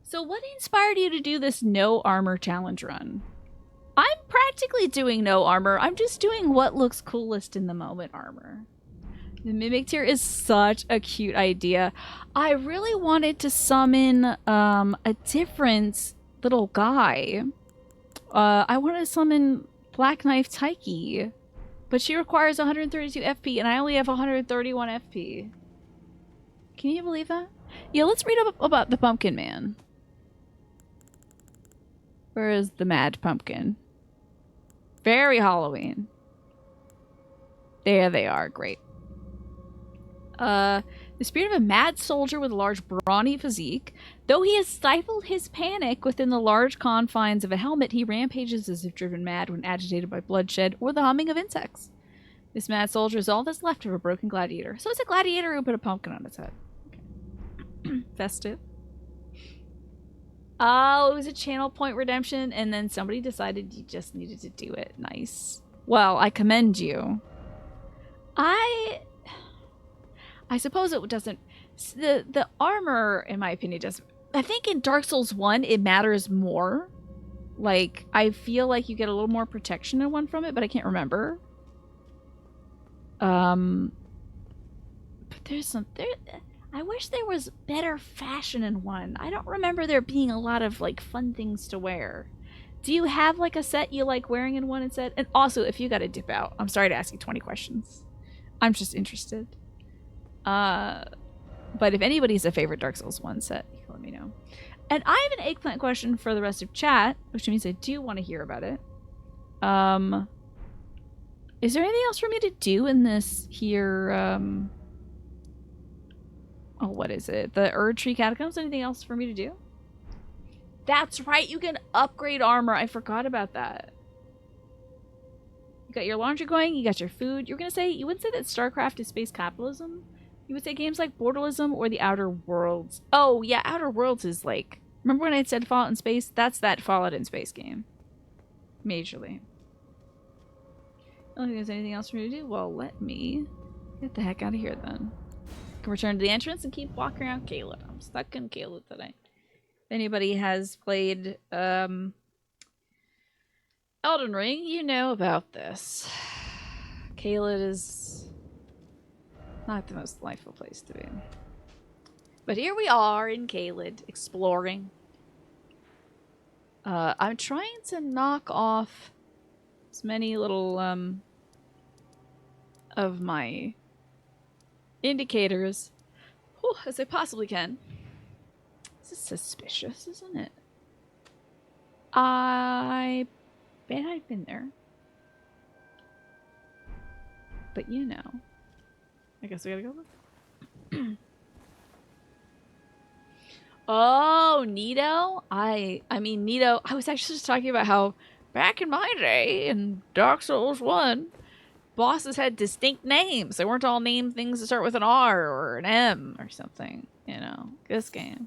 So what inspired you to do this no armor challenge run? I'm practically doing no armor. I'm just doing what looks coolest in the moment armor. The Mimic Tier is such a cute idea. I really wanted to summon a different little guy. I wanted to summon Black Knife Taiki, but she requires 132 FP and I only have 131 FP. Can you believe that? Yeah, let's read up about the Pumpkin Man. Where is the Mad Pumpkin? Very Halloween. There they are. Great. The spirit of a mad soldier with a large brawny physique. Though he has stifled his panic within the large confines of a helmet, he rampages as if driven mad when agitated by bloodshed or the humming of insects. This mad soldier is all that's left of a broken gladiator. So it's a gladiator who put a pumpkin on its head. Okay. Festive. Oh, it was a channel point redemption, and then somebody decided you just needed to do it. Nice. Well, I commend you. I suppose it doesn't... The armor, in my opinion, doesn't... I think in Dark Souls 1, it matters more. Like, I feel like you get a little more protection in one from it, but I can't remember. But there's some... I wish there was better fashion in one. I don't remember there being a lot of, like, fun things to wear. Do you have, like, a set you like wearing in one set? And also, if you gotta dip out, I'm sorry to ask you 20 questions. I'm just interested. But if anybody's a favorite Dark Souls 1 set, you can let me know. And I have an eggplant question for the rest of chat, which means I do want to hear about it. Is there anything else for me to do in this here, oh, what is it? The Erd Tree Catacombs? Anything else for me to do? That's right, you can upgrade armor. I forgot about that. You got your laundry going, you got your food. You wouldn't say that StarCraft is space capitalism? You would say games like Borderlism or the Outer Worlds. Oh, yeah, Outer Worlds is like... Remember when I said Fallout in Space? That's that Fallout in Space game. Majorly. I don't think there's anything else for me to do. Well, let me get the heck out of here then. I can return to the entrance and keep walking around Caelid. I'm stuck in Caelid today. If anybody has played Elden Ring, you know about this. Caelid is not the most delightful place to be. But here we are in Caelid, exploring. I'm trying to knock off as many little of my indicators as I possibly can. This is suspicious, isn't it? I bet I've been there. But you know. I guess we gotta go look. Oh, Nito? I mean, Nito, I was actually just talking about how back in my day, in Dark Souls 1, bosses had distinct names. They weren't all named things that start with an R or an M or something, you know. This game.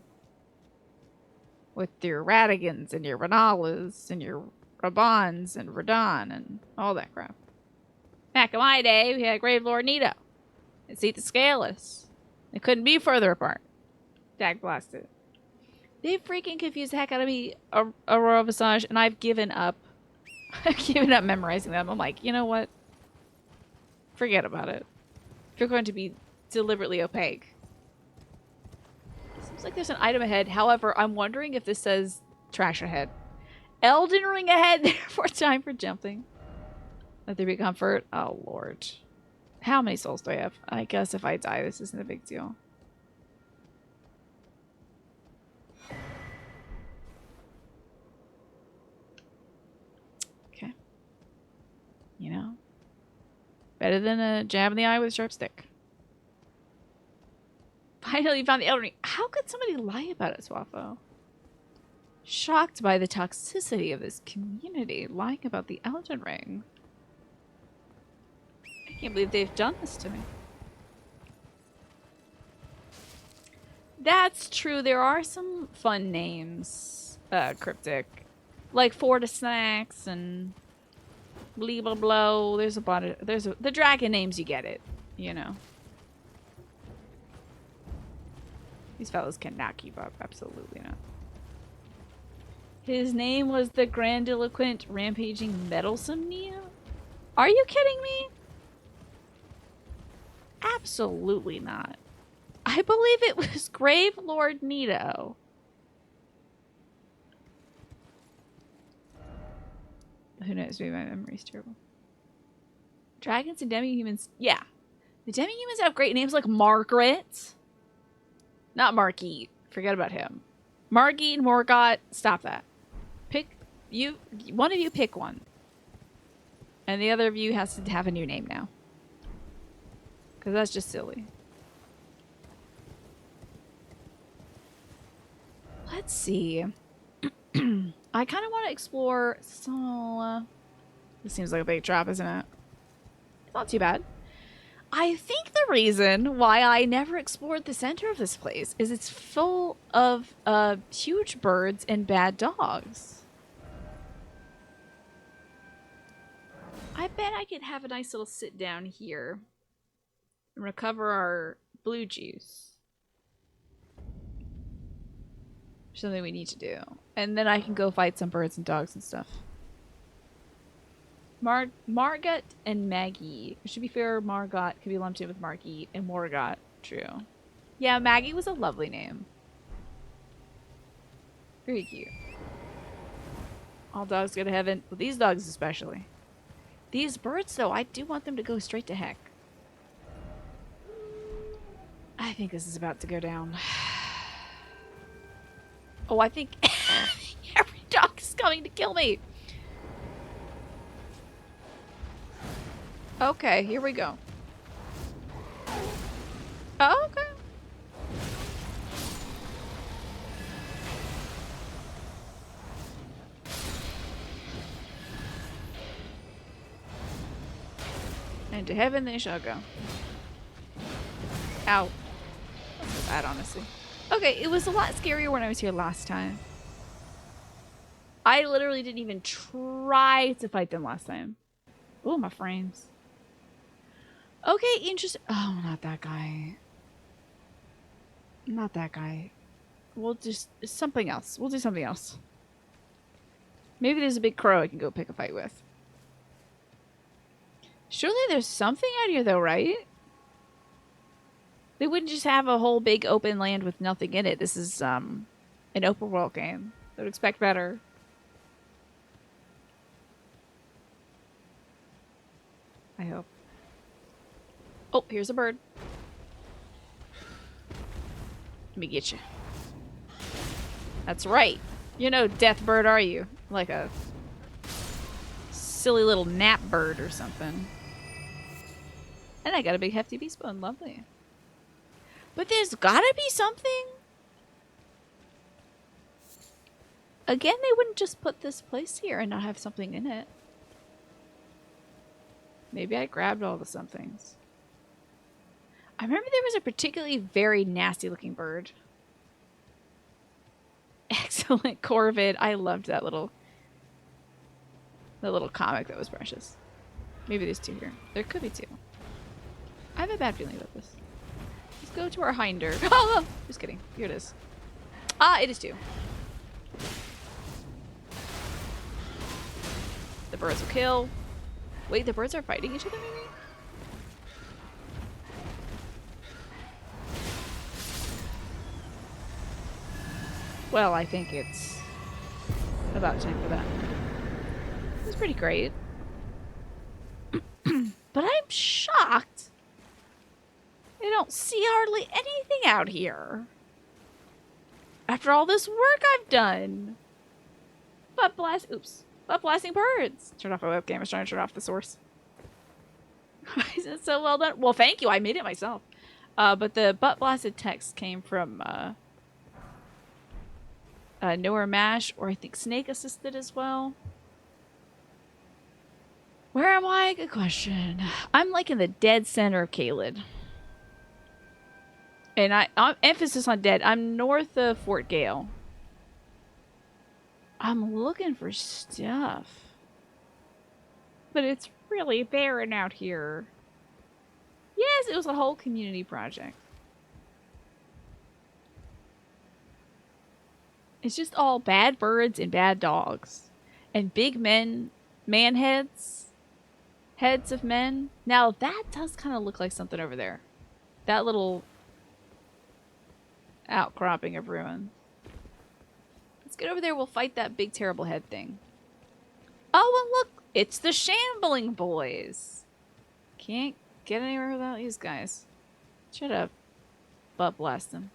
With your Radigans and your Renalas and your Rabans and Radon and all that crap. Back in my day, we had Grave Lord Nito and Seat the Scaleless. They couldn't be further apart. Dag blasted. They freaking confused the heck out of me, Aurora Visage, and I've given up. I've given up memorizing them. I'm like, you know what? Forget about it. If you're going to be deliberately opaque. Seems like there's an item ahead. However, I'm wondering if this says trash ahead. Elden Ring ahead, therefore time for jumping. Let there be comfort. Oh, Lord. How many souls do I have? I guess if I die, this isn't a big deal. Okay. You know. Better than a jab in the eye with a sharp stick. Finally found the Elden Ring. How could somebody lie about it, Swaffo? Shocked by the toxicity of this community lying about the Elden Ring. I can't believe they've done this to me. That's true. There are some fun names, cryptic. Like Forta Snacks and Blee Blah Blow. There's a lot of... the dragon names, you get it. You know. These fellas cannot keep up. Absolutely not. His name was the grandiloquent, rampaging, meddlesome Neo? Are you kidding me? Absolutely not. I believe it was Grave Lord Nito. Who knows? Maybe my memory's terrible. Dragons and demi-humans. Yeah. The demi-humans have great names like Margaret. Not Margit. Forget about him. Margit and Morgott. Stop that. Pick you. One of you pick one. And the other of you has to have a new name now. Because that's just silly. Let's see. I kind of want to explore... So, this seems like a big drop, isn't it? It's not too bad. I think the reason why I never explored the center of this place is it's full of huge birds and bad dogs. I bet I could have a nice little sit down here and recover our blue juice. Something we need to do. And then I can go fight some birds and dogs and stuff. Margot and Maggie. It should be fair, Margot could be lumped in with Margit and Morgott. True. Yeah, Maggie was a lovely name. Very cute. All dogs go to heaven. Well, these dogs especially. These birds, though, I do want them to go straight to heck. I think this is about to go down. Oh, I think every dog is coming to kill me. Okay, here we go. Oh, okay. and to heaven they shall go. Ow. That's so bad, honestly. Okay, it was a lot scarier when I was here last time. I literally didn't even try to fight them last time. Oh, my frames. Okay, interesting. Oh, not that guy. Not that guy. We'll just... something else. We'll do something else. Maybe there's a big crow I can go pick a fight with. Surely there's something out here, though, right? They wouldn't just have a whole big open land with nothing in it. This is, an open world game. I would expect better. I hope. Oh, here's a bird. Let me get you. That's right. You're no death bird, are you? Like a silly little nap bird or something. And I got a big hefty beast bone. Lovely. But there's gotta be something. Again, they wouldn't just put this place here and not have something in it. Maybe I grabbed all the somethings. I remember there was a particularly very nasty looking bird. Excellent Corvid. I loved that little comic that was precious. Maybe there's two here. There could be two. I have a bad feeling about this. Let's go to our hinder. Oh, just kidding. Here it is. Ah, it is two. The birds will kill. Wait, the birds are fighting each other, maybe? Well, I think it's about time for that. It was pretty great. But I'm shocked. I don't see hardly anything out here. After all this work I've done. Butt blasting birds. Turn off my webcam. I was trying to turn off the source. Is it so well done? Well, thank you. I made it myself. But the butt blasted text came from Nowhere Mash, or I think Snake assisted as well. Where am I? Good question. I'm like in the dead center of Caelid. And I'm emphasis on dead. I'm north of Fort Gale. I'm looking for stuff. But it's really barren out here. Yes, it was a whole community project. It's just all bad birds and bad dogs. And big man heads. Heads of men. Now that does kind of look like something over there. That little outcropping of ruin. Let's get over there. We'll fight that big terrible head thing. Oh, and look. It's the Shambling Boys. Can't get anywhere without these guys. Shut up. Butt blast them.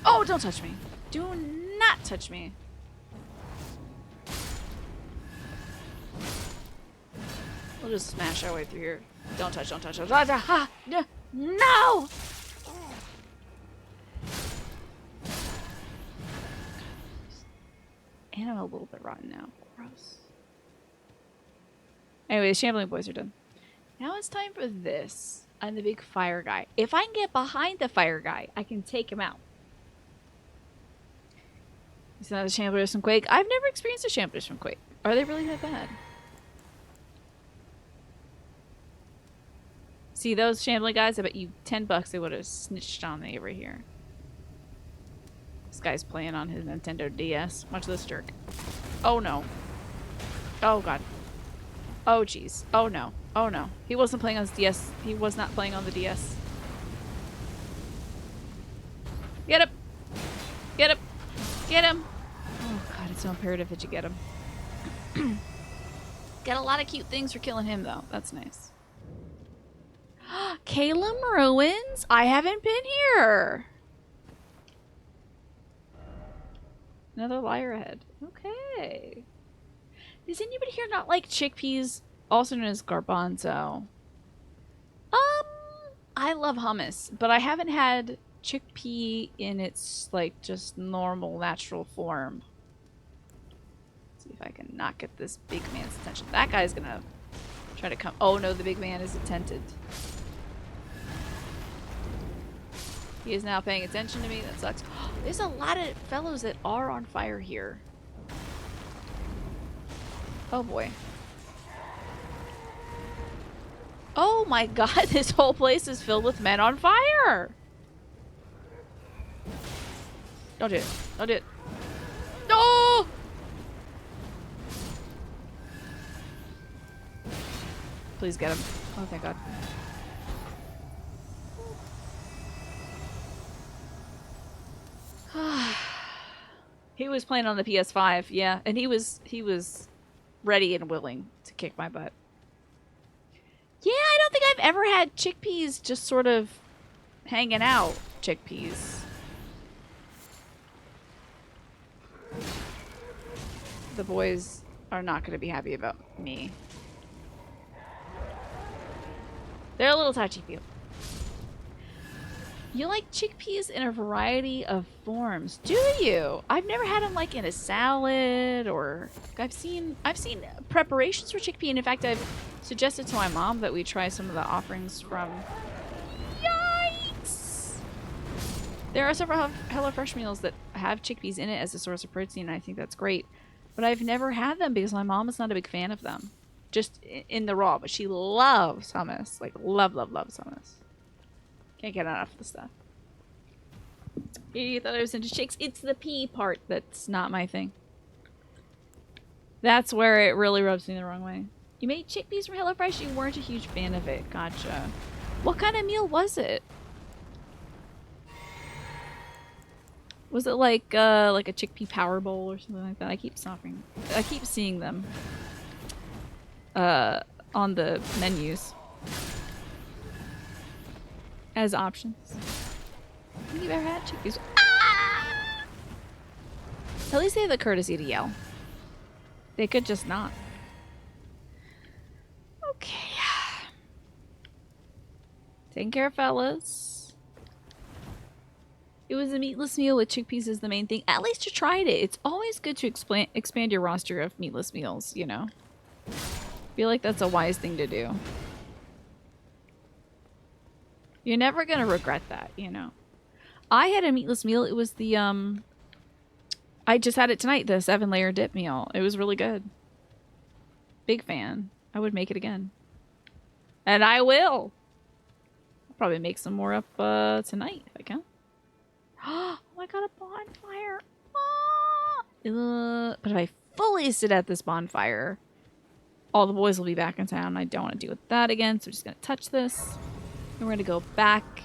Oh, don't touch me. Do not touch me. We'll just smash our way through here. Don't touch, don't touch. Ha! No! And I'm a little bit rotten now. Gross. Anyway, the Shambling Boys are done. Now it's time for this. And the big fire guy. If I can get behind the fire guy, I can take him out. It's not a Shamblers from Quake. I've never experienced a Shamblers from Quake. Are they really that bad? See those shambling guys? I bet you $10 they would have snitched on me over here. This guy's playing on his Nintendo DS. Watch this jerk. Oh no. Oh god. Oh jeez. Oh no. Oh no. He wasn't playing on his DS. He was not playing on the DS. Get him! Get him! Get him! Oh god, it's so imperative that you get him. Get a lot of cute things for killing him though. That's nice. Calum Ruins? I haven't been here. Another liar ahead. Okay. Does anybody here not like chickpeas, also known as garbanzo? I love hummus, but I haven't had chickpea in its like just normal natural form. See if I can not get this big man's attention. That guy's gonna try to come. Oh no, the big man is attentive. He is now paying attention to me. That sucks. There's a lot of fellows that are on fire here. Oh boy. Oh my god, this whole place is filled with men on fire! Don't do it. Don't do it. No! Please get him. Oh, thank god. He was playing on the PS5, yeah, and he was ready and willing to kick my butt. Yeah, I don't think I've ever had chickpeas just sort of hanging out. Chickpeas. The boys are not going to be happy about me. They're a little touchy-feely. You like chickpeas in a variety of forms, do you? I've never had them like in a salad, or I've seen preparations for chickpea, and in fact I've suggested to my mom that we try some of the offerings from... Yikes! There are several HelloFresh meals that have chickpeas in it as a source of protein, and I think that's great. But I've never had them because my mom is not a big fan of them. Just in the raw, but she loves hummus. Like, loves hummus. Can't get enough of the stuff. You thought I was into shakes? It's the pea part that's not my thing. That's where it really rubs me the wrong way. You made chickpeas from HelloFresh? You weren't a huge fan of it. Gotcha. What kind of meal was it? Was it like a chickpea power bowl or something like that? I keep seeing them on the menus as options. Have you ever had chickpeas? Ah! At least they have the courtesy to yell. They could just not. Okay. Taking care of fellas. It was a meatless meal with chickpeas is the main thing. At least you tried it. It's always good to expand your roster of meatless meals, you know? I feel like that's a wise thing to do. You're never gonna regret that, you know? I had a meatless meal. It was the, I just had it tonight, the 7-layer dip meal. It was really good. Big fan. I would make it again. And I will! I'll probably make some more up, tonight, if I can. Oh, I got a bonfire! Ah! But if I fully sit at this bonfire, all the boys will be back in town. I don't want to deal with that again, so I'm just gonna touch this. And we're gonna go back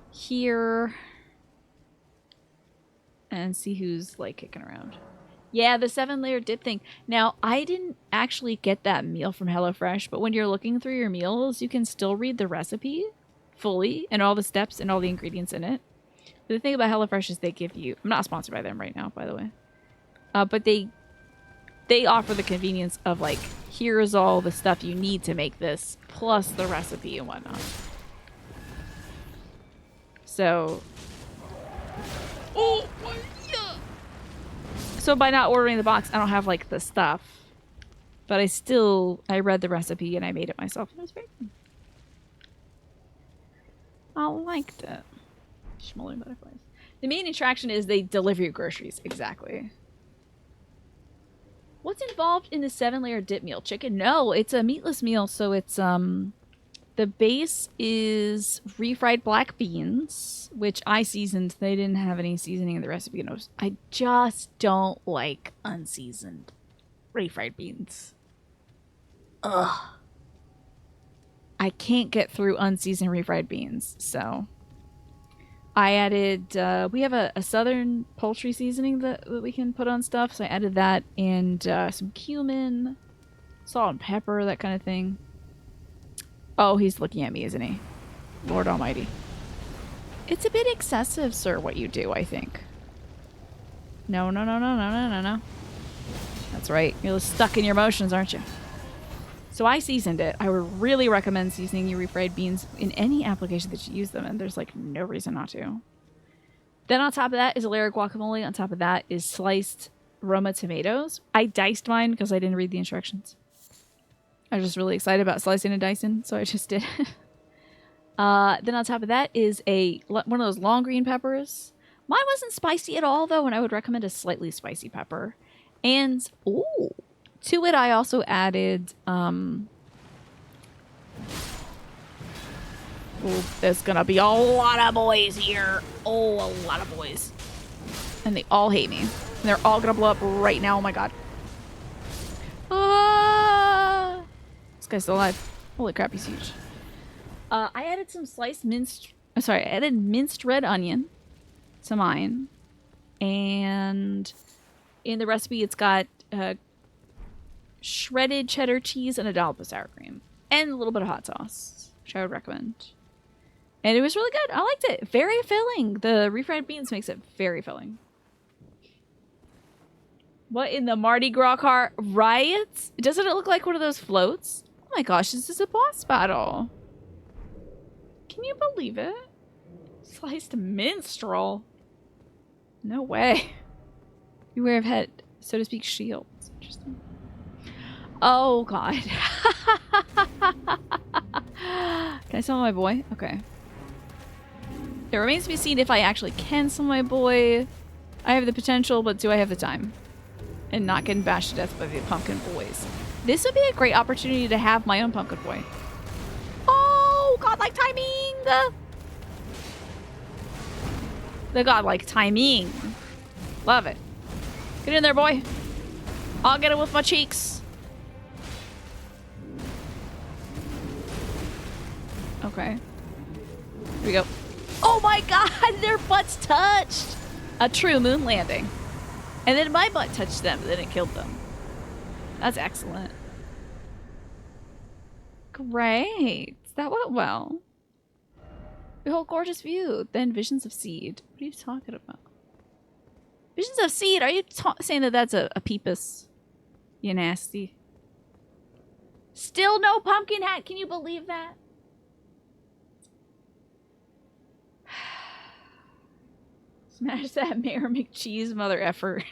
here and see who's like kicking around. Yeah, the 7-layer dip thing. Now, I didn't actually get that meal from HelloFresh, but when you're looking through your meals, you can still read the recipe fully and all the steps and all the ingredients in it. But the thing about HelloFresh is they give you... I'm not sponsored by them right now, by the way. But they offer the convenience of like, here's all the stuff you need to make this, plus the recipe and whatnot. So... Oh, yeah. So by not ordering the box, I don't have like the stuff. But I read the recipe and I made it myself. It was very good. I liked it. Smoldering butterflies. The main attraction is they deliver you groceries. Exactly. What's involved in the 7-layer dip meal? Chicken? No, it's a meatless meal. So it's, the base is refried black beans, which I seasoned. They didn't have any seasoning in the recipe. I just don't like unseasoned refried beans. Ugh. I can't get through unseasoned refried beans, so... I added, we have a southern poultry seasoning that we can put on stuff, so I added that, and some cumin, salt and pepper, that kind of thing. Oh, he's looking at me, isn't he? Lord Almighty. It's a bit excessive, sir, what you do, I think. No. That's right. You're stuck in your emotions, aren't you? So I seasoned it. I would really recommend seasoning your refried beans in any application that you use them in. There's like no reason not to. Then on top of that is a layer of guacamole. On top of that is sliced Roma tomatoes. I diced mine because I didn't read the instructions. I was just really excited about slicing and dicing, so I just did. Then on top of that is one of those long green peppers. Mine wasn't spicy at all, though, and I would recommend a slightly spicy pepper. And, ooh, to it I also added, ooh, there's gonna be a lot of boys here. Oh, a lot of boys. And they all hate me. And they're all gonna blow up right now. Oh my god. Ah! This guy's still alive. Holy crap, he's huge. I added some sliced minced... I added minced red onion to mine. And in the recipe, it's got shredded cheddar cheese and a dollop of sour cream. And a little bit of hot sauce, which I would recommend. And it was really good. I liked it. Very filling. The refried beans makes it very filling. What in the Mardi Gras car? Right? Doesn't it look like one of those floats? Oh my gosh, this is a boss battle. Can you believe it? Sliced minstrel. No way. Beware of head, so to speak, shields. Interesting. Oh god. Can I summon my boy? Okay. It remains to be seen if I actually can summon my boy. I have the potential, but do I have the time? And not getting bashed to death by the pumpkin boys. This would be a great opportunity to have my own pumpkin boy. Oh, godlike timing! The godlike timing. Love it. Get in there, boy. I'll get it with my cheeks. Okay. Here we go. Oh my god, their butts touched! A true moon landing. And then my butt touched them, and then it killed them. That's excellent. Great. That went well. Behold, gorgeous view. Then visions of seed. What are you talking about? Visions of seed? Are you saying that that's a peepus? You nasty. Still no pumpkin hat. Can you believe that? Smash that Mayor McCheese mother effer.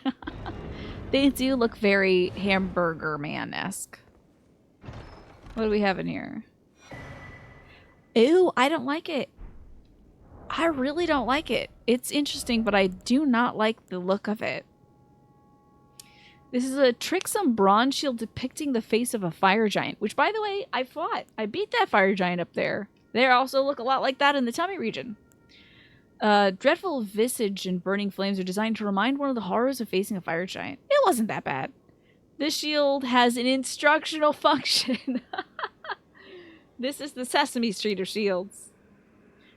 They do look very Hamburger Man-esque. What do we have in here? Ew, I don't like it. I really don't like it. It's interesting, but I do not like the look of it. This is a tricksome bronze shield depicting the face of a fire giant, which, by the way, I fought. I beat that fire giant up there. They also look a lot like that in the tummy region. Dreadful visage and burning flames are designed to remind one of the horrors of facing a fire giant. It wasn't that bad. This shield has an instructional function. This is the Sesame Street of shields.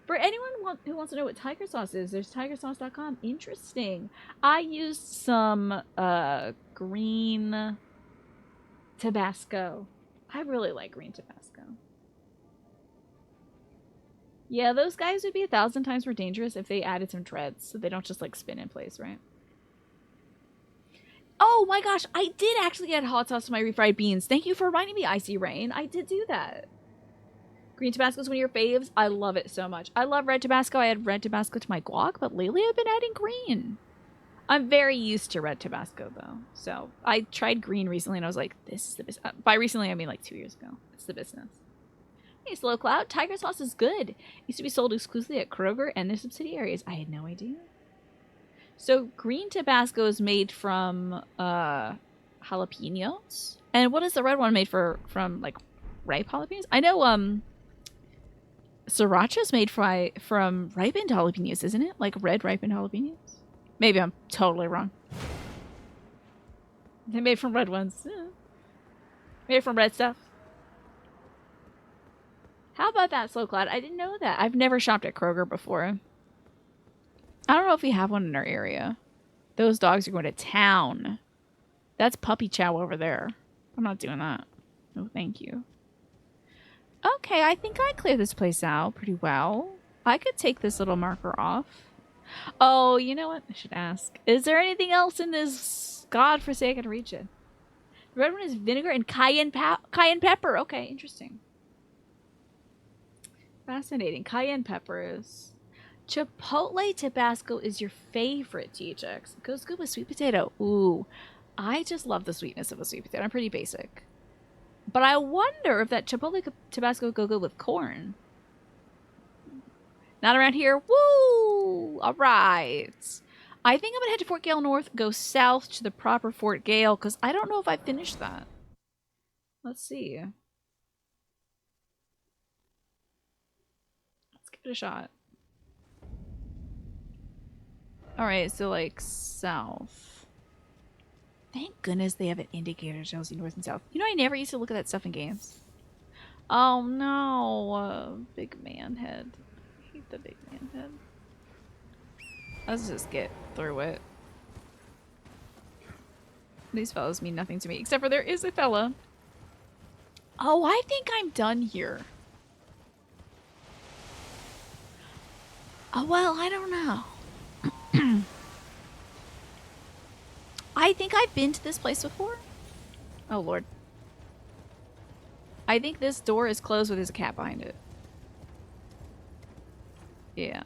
For anyone who wants to know what tiger sauce is, there's tigersauce.com. Interesting. I used some green Tabasco. I really like green Tabasco. Yeah, those guys would be 1,000 times more dangerous if they added some treads, so they don't just like spin in place, right? Oh my gosh, I did actually add hot sauce to my refried beans. Thank you for reminding me, Icy Rain. I did do that. Green Tabasco is one of your faves. I love it so much. I love red Tabasco. I add red Tabasco to my guac, but lately I've been adding green. I'm very used to red Tabasco, though. So I tried green recently, and I was like, this is the business. By recently, I mean like 2 years ago. It's the business. Hey, Slow Cloud. Tiger sauce is good. Used to be sold exclusively at Kroger and their subsidiaries. I had no idea. So green Tabasco is made from jalapenos. And what is the red one made from like ripe jalapenos? I know Sriracha is made from ripened jalapenos, isn't it? Like red ripened jalapenos? Maybe I'm totally wrong. They're made from red ones. Made from red stuff. How about that, Slow Cloud? I didn't know that. I've never shopped at Kroger before. I don't know if we have one in our area. Those dogs are going to town. That's puppy chow over there. I'm not doing that. No, thank you. Okay, I think I cleared this place out pretty well. I could take this little marker off. Oh, you know what? I should ask. Is there anything else in this godforsaken region? The red one is vinegar and cayenne pepper. Okay, interesting. Fascinating. Cayenne peppers. Chipotle Tabasco is your favorite, THX. It goes good with sweet potato. Ooh, I just love the sweetness of a sweet potato. I'm pretty basic. But I wonder if that Chipotle Tabasco would go good with corn. Not around here. Woo! All right. I think I'm going to head to Fort Gale North, go south to the proper Fort Gale, because I don't know if I finished that. Let's see. Let's give it a shot. Alright, so like south. Thank goodness they have an indicator that tells you north and south. You know, I never used to look at that stuff in games. Oh no, big man head. I hate the big man head. Let's just get through it. These fellas mean nothing to me, except for there is a fella. Oh, I think I'm done here. Oh, well, I don't know. I think I've been to this place before. Oh, Lord. I think this door is closed, but there's a cat behind it. Yeah.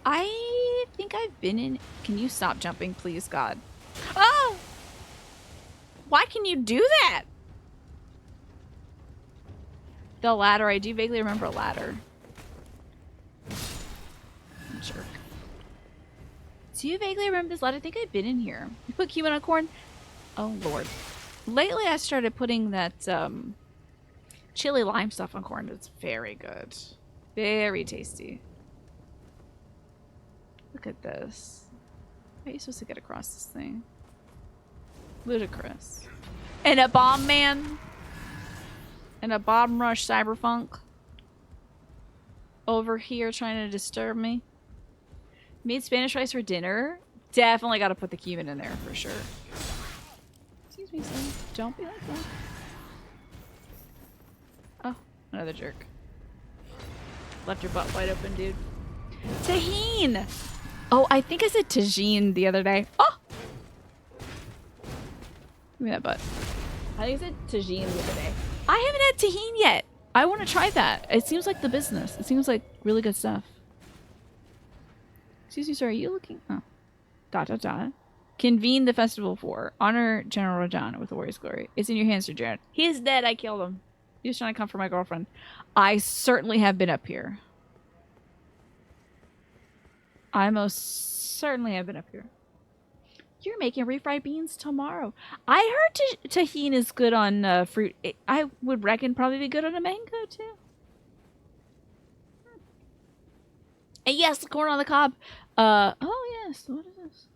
I think I've been in... Can you stop jumping, please, God? Oh! Why can you do that? The ladder. I do vaguely remember a ladder. Jerk. Do you vaguely remember this ladder? I think I've been in here. You put cumin on corn? Oh, Lord. Lately, I started putting that chili lime stuff on corn. It's very good. Very tasty. Look at this. How are you supposed to get across this thing? Ludicrous. And a bomb man. And a bomb rush cyberpunk. Over here trying to disturb me. Made Spanish rice for dinner. Definitely got to put the cumin in there for sure. Excuse me, son. Don't be like that. Oh, another jerk. Left your butt wide open, dude. Tahine! Oh, I think I said tagine the other day. Oh! Give me that butt. I think I said tagine the other day. I haven't had tahine yet. I want to try that. It seems like the business. It seems like really good stuff. Excuse me, sir. Are you looking? Oh. ... Convene the festival for. Honor General Rajan with the warrior's glory. It's in your hands, Sir Jared. He is dead. I killed him. He was trying to come for my girlfriend. I certainly have been up here. I most certainly have been up here. You're making refried beans tomorrow. I heard tahine is good on fruit. I would reckon probably be good on a mango too. And yes, the corn on the cob. Oh yes. What is this?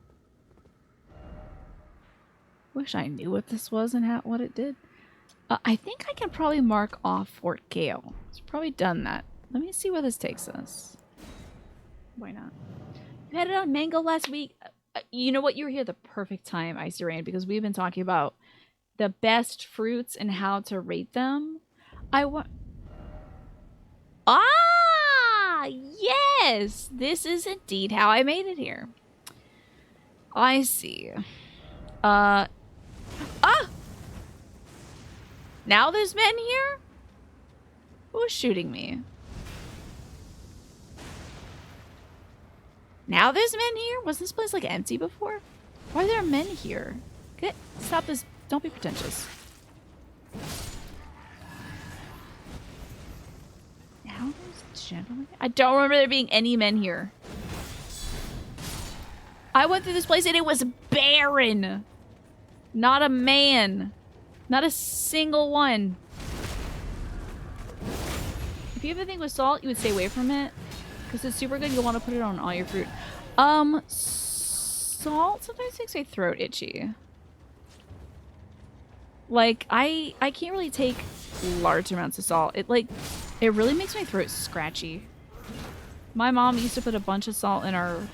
Wish I knew what this was and what it did. I think I can probably mark off Fort Gale. It's probably done that. Let me see where this takes us. Why not? You had it on mango last week. You know what? You were here the perfect time, Icy Rain, because we've been talking about the best fruits and how to rate them. Ah! Yes! This is indeed how I made it here. I see. Ah! Now there's men here? Who's shooting me? Now there's men here? Was this place like empty before? Why are there men here? Stop this. Don't be pretentious. Now there's gentlemen. I don't remember there being any men here. I went through this place and it was barren. Not a man. Not a single one. If you have a thing with salt, you would stay away from it. Because it's super good. You'll want to put it on all your fruit. Salt sometimes makes my throat itchy. Like, I can't really take large amounts of salt. It really makes my throat scratchy. My mom used to put a bunch of salt in our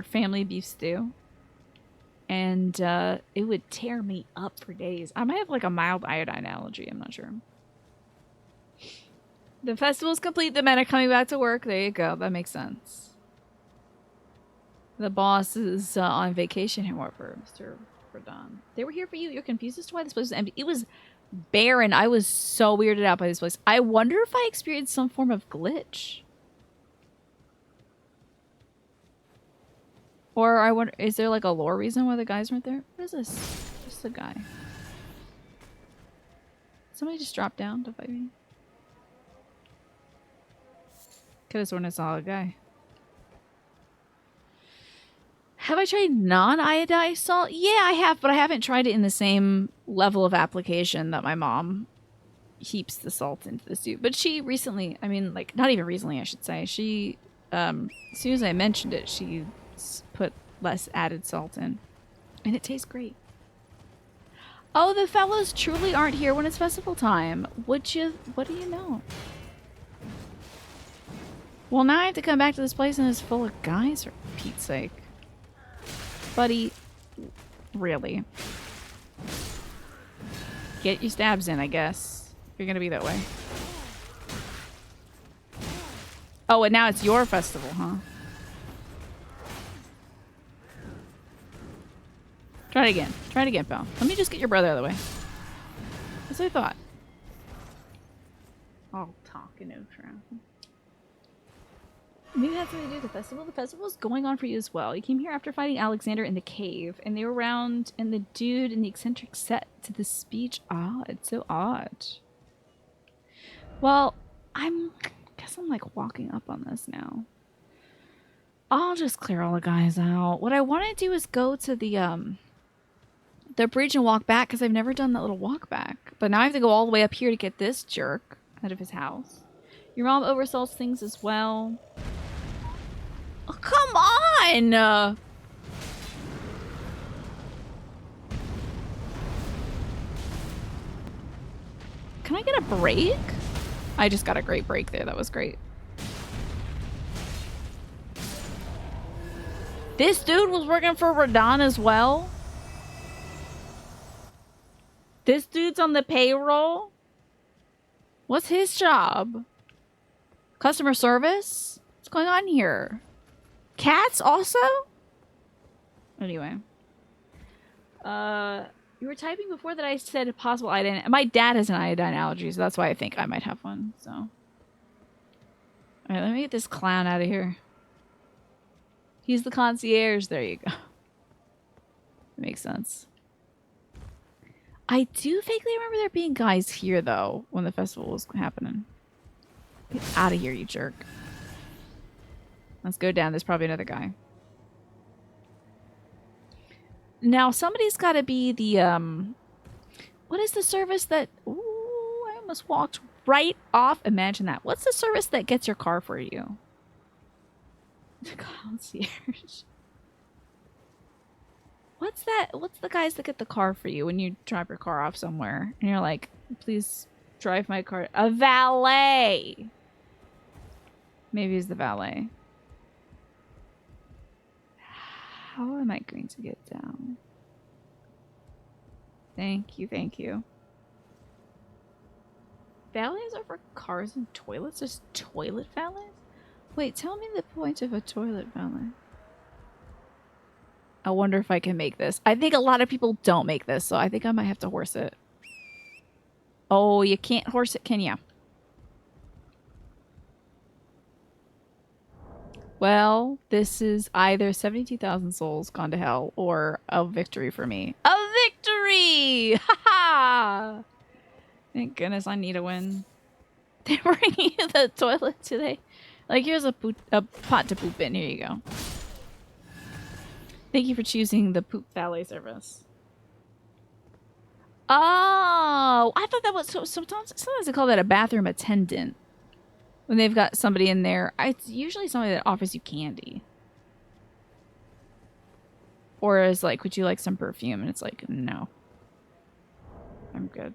family beef stew. And it would tear me up for days. I might have like a mild iodine allergy. I'm not sure. The festival's complete. The men are coming back to work. There you go. That makes sense. The boss is on vacation, however, Mr. Verdon. They were here for you. You're confused as to why this place was empty. It was barren. I was so weirded out by this place. I wonder if I experienced some form of glitch. Or I wonder, is there like a lore reason why the guys weren't there? What is this? Just a guy. Somebody just dropped down to fight me. Could have sworn I saw a guy. Have I tried non-iodized salt? Yeah, I have, but I haven't tried it in the same level of application that my mom heaps the salt into the soup. But she recently, I mean, like, not even recently, I should say, she, as soon as I mentioned it, she put less added salt in. And it tastes great. Oh, the fellows truly aren't here when it's festival time. Would you, what do you know? Well, now I have to come back to this place and it's full of guys, for Pete's sake. Buddy, really? Get your stabs in, I guess. If you're gonna be that way. Oh, and now it's your festival, huh? Try it again. Try it again, pal. Let me just get your brother out of the way. That's what I thought. All talk and no crap. Maybe that's what they do at the festival. The festival is going on for you as well. You came here after fighting Alexander in the cave, and they were around, and the dude in the eccentric set to the speech. Odd. So odd. Well, guess I'm like walking up on this now. I'll just clear all the guys out. What I want to do is go to the bridge and walk back, because I've never done that little walk back. But now I have to go all the way up here to get this jerk out of his house. Your mom oversells things as well. Oh, come on! Can I get a break? I just got a great break there. That was great. This dude was working for Radon as well? This dude's on the payroll? What's his job? Customer service? What's going on here? Cats also? Anyway. You were typing before that I said possible iodine. My dad has an iodine allergy, so that's why I think I might have one, so. Alright, let me get this clown out of here. He's the concierge. There you go. Makes sense. I do vaguely remember there being guys here, though, when the festival was happening. Get out of here, you jerk. Let's go down. There's probably another guy. Now, somebody's got to be the, what is the service that... Ooh, I almost walked right off. Imagine that. What's the service that gets your car for you? The concierge. What's that? What's the guys that get the car for you when you drop your car off somewhere? And you're like, please drive my car. A valet! Maybe it's the valet. How am I going to get down? Thank you, thank you. Valets are for cars and toilets? There's toilet valets? Wait, tell me the point of a toilet valet. I wonder if I can make this. I think a lot of people don't make this, so I think I might have to horse it. Oh, you can't horse it, can you? Well, this is either 72,000 souls gone to hell or a victory for me. A victory! Ha ha! Thank goodness I need a win. They're bringing you the toilet today. Like, here's a pot to poop in. Here you go. Thank you for choosing the poop valet service. Oh, I thought that was sometimes they call that a bathroom attendant. When they've got somebody in there, it's usually somebody that offers you candy. Or is like, would you like some perfume? And it's like, no. I'm good.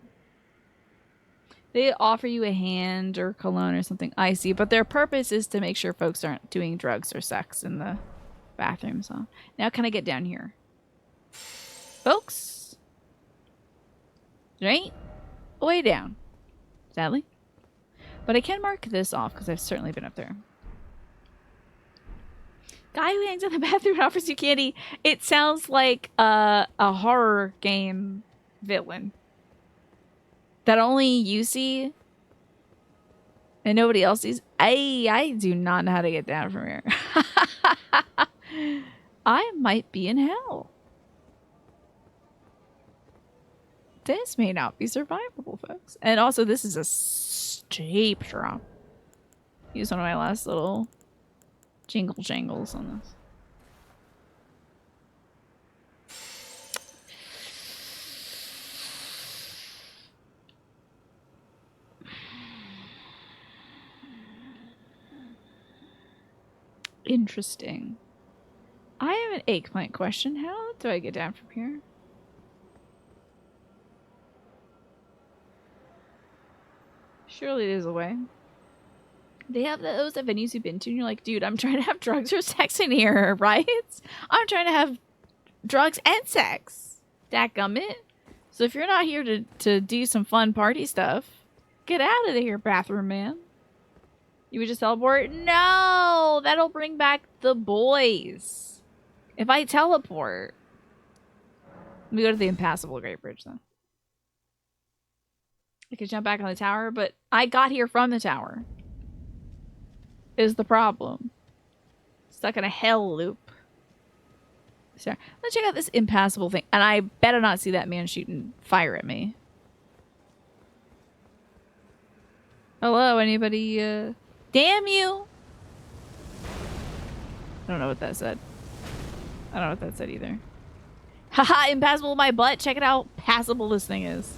They offer you a hand or cologne or something icy, but their purpose is to make sure folks aren't doing drugs or sex in the bathroom. So now can I get down here? Folks? Right? Way down. Sadly. But I can mark this off because I've certainly been up there. Guy who hangs in the bathroom and offers you candy. It sounds like a horror game villain. That only you see and nobody else sees. I do not know how to get down from here. I might be in hell. This may not be survivable, folks. And also, this is a steep drop. Use one of my last little jingle jangles on this. Interesting. I have an eggplant question. How do I get down from here? Surely there's a way. They have those at venues you've been to, and you're like, dude, I'm trying to have drugs or sex in here, right? I'm trying to have drugs and sex. Dadgummit. So if you're not here to do some fun party stuff, get out of here, bathroom man. You would just teleport? No! That'll bring back the boys. If I teleport. Let me go to the impassable Great Bridge, then. I could jump back on the tower, but I got here from the tower. Is the problem. Stuck in a hell loop. So, let's check out this impassable thing. And I better not see that man shooting fire at me. Hello, anybody, Damn you! I don't know what that said. I don't know what that said either. Haha, impassable my butt. Check it out how passable this thing is.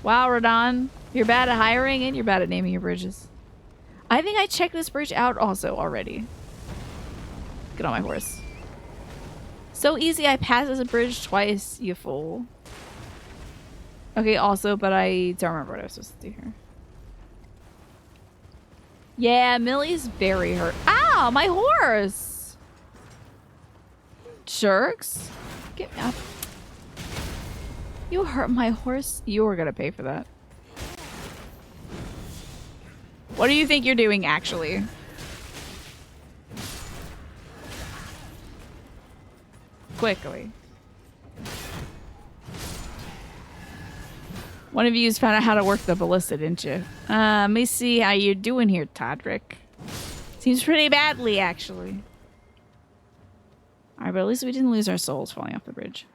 Wow, Radon. You're bad at hiring and you're bad at naming your bridges. I think I checked this bridge out also already. Get on my horse. So easy, I passed this bridge twice, you fool. Okay, also, but I don't remember what I was supposed to do here. Yeah, Millie's very hurt. Ow, my horse! Jerks. Get me up. You hurt my horse? You were gonna pay for that. What do you think you're doing, actually? Quickly. One of you's found out how to work the ballista, didn't you? Let me see how you're doing here, Todrick. Seems pretty badly, actually. Alright, but at least we didn't lose our souls falling off the bridge.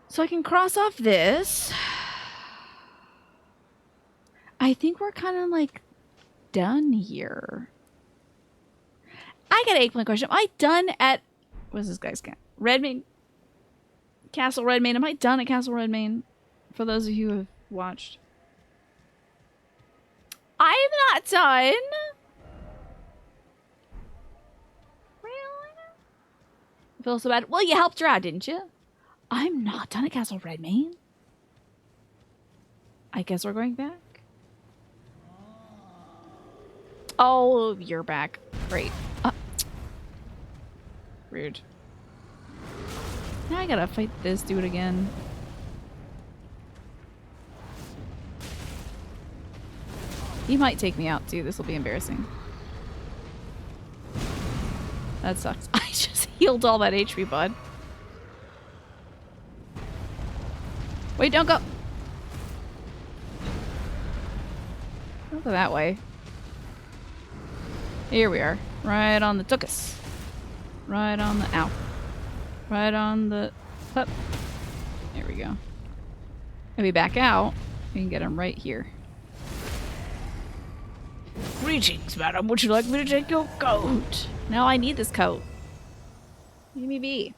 So I can cross off this. I think we're kind of like done here. I got an eggplant question. Am I done at... What's this guy's cat? Redmane? Castle Redmane. Am I done at Castle Redmane? For those of you who have watched. I'm not done. Really? I feel so bad. Well, you helped her out, didn't you? I'm not done at Castle Redmane. I guess we're going back. Oh, you're back. Great. Rude. Now I gotta fight this dude again. He might take me out too. This will be embarrassing. That sucks. I just healed all that HP, bud. Wait, don't go. Don't go that way. Here we are. Right on the tuchus. Right on the... Ow. Right on the... Up. There we go. If we back out, we can get him right here. Greetings, madam. Would you like me to take your coat? No, I need this coat. Leave me be.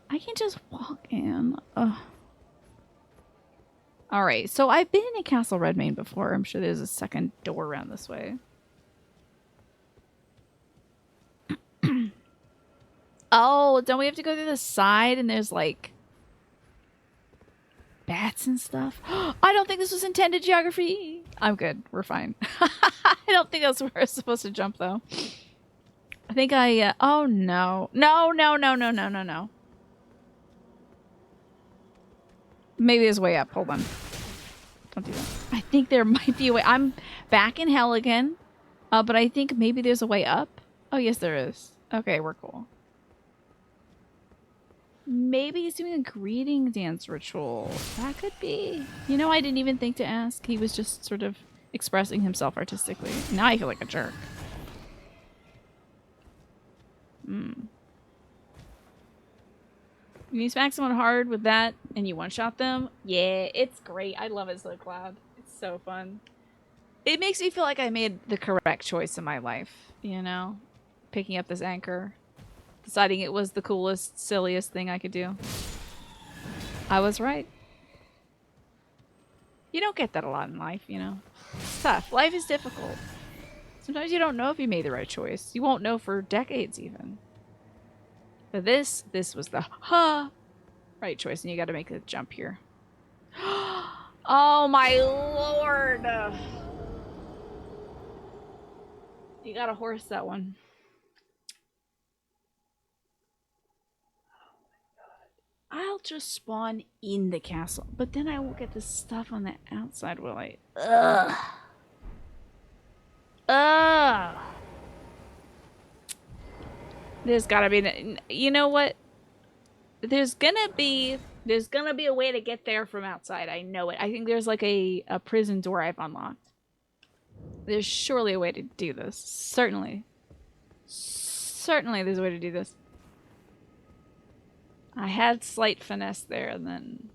I can just walk in. Ugh. Alright, so I've been in Castle Redmane before. I'm sure there's a second door around this way. Oh, don't we have to go through the side and there's like bats and stuff? I don't think this was intended geography. I'm good. We're fine. I don't think that's where we're supposed to jump though. I think I, oh no. No. Maybe there's a way up. Hold on. Don't do that. I think there might be a way. I'm back in hell again. But I think maybe there's a way up. Oh, yes, there is. Okay, we're cool. Maybe he's doing a greeting dance ritual. That could be. You know, I didn't even think to ask. He was just sort of expressing himself artistically. Now I feel like a jerk. When you smack someone hard with that and you one-shot them, yeah, it's great. I love it so loud. It's so fun. It makes me feel like I made the correct choice in my life, you know? Picking up this anchor. Deciding it was the coolest, silliest thing I could do. I was right. You don't get that a lot in life, you know? It's tough. Life is difficult. Sometimes you don't know if you made the right choice. You won't know for decades, even. But this was the right choice, and you gotta make a jump here. Oh my lord! You gotta horse that one. I'll just spawn in the castle, but then I won't get the stuff on the outside, will I? Ugh. Ugh. There's gotta be, you know what? There's gonna be a way to get there from outside. I know it. I think there's like a prison door I've unlocked. There's surely a way to do this. Certainly. Certainly there's a way to do this. I had slight finesse there, and then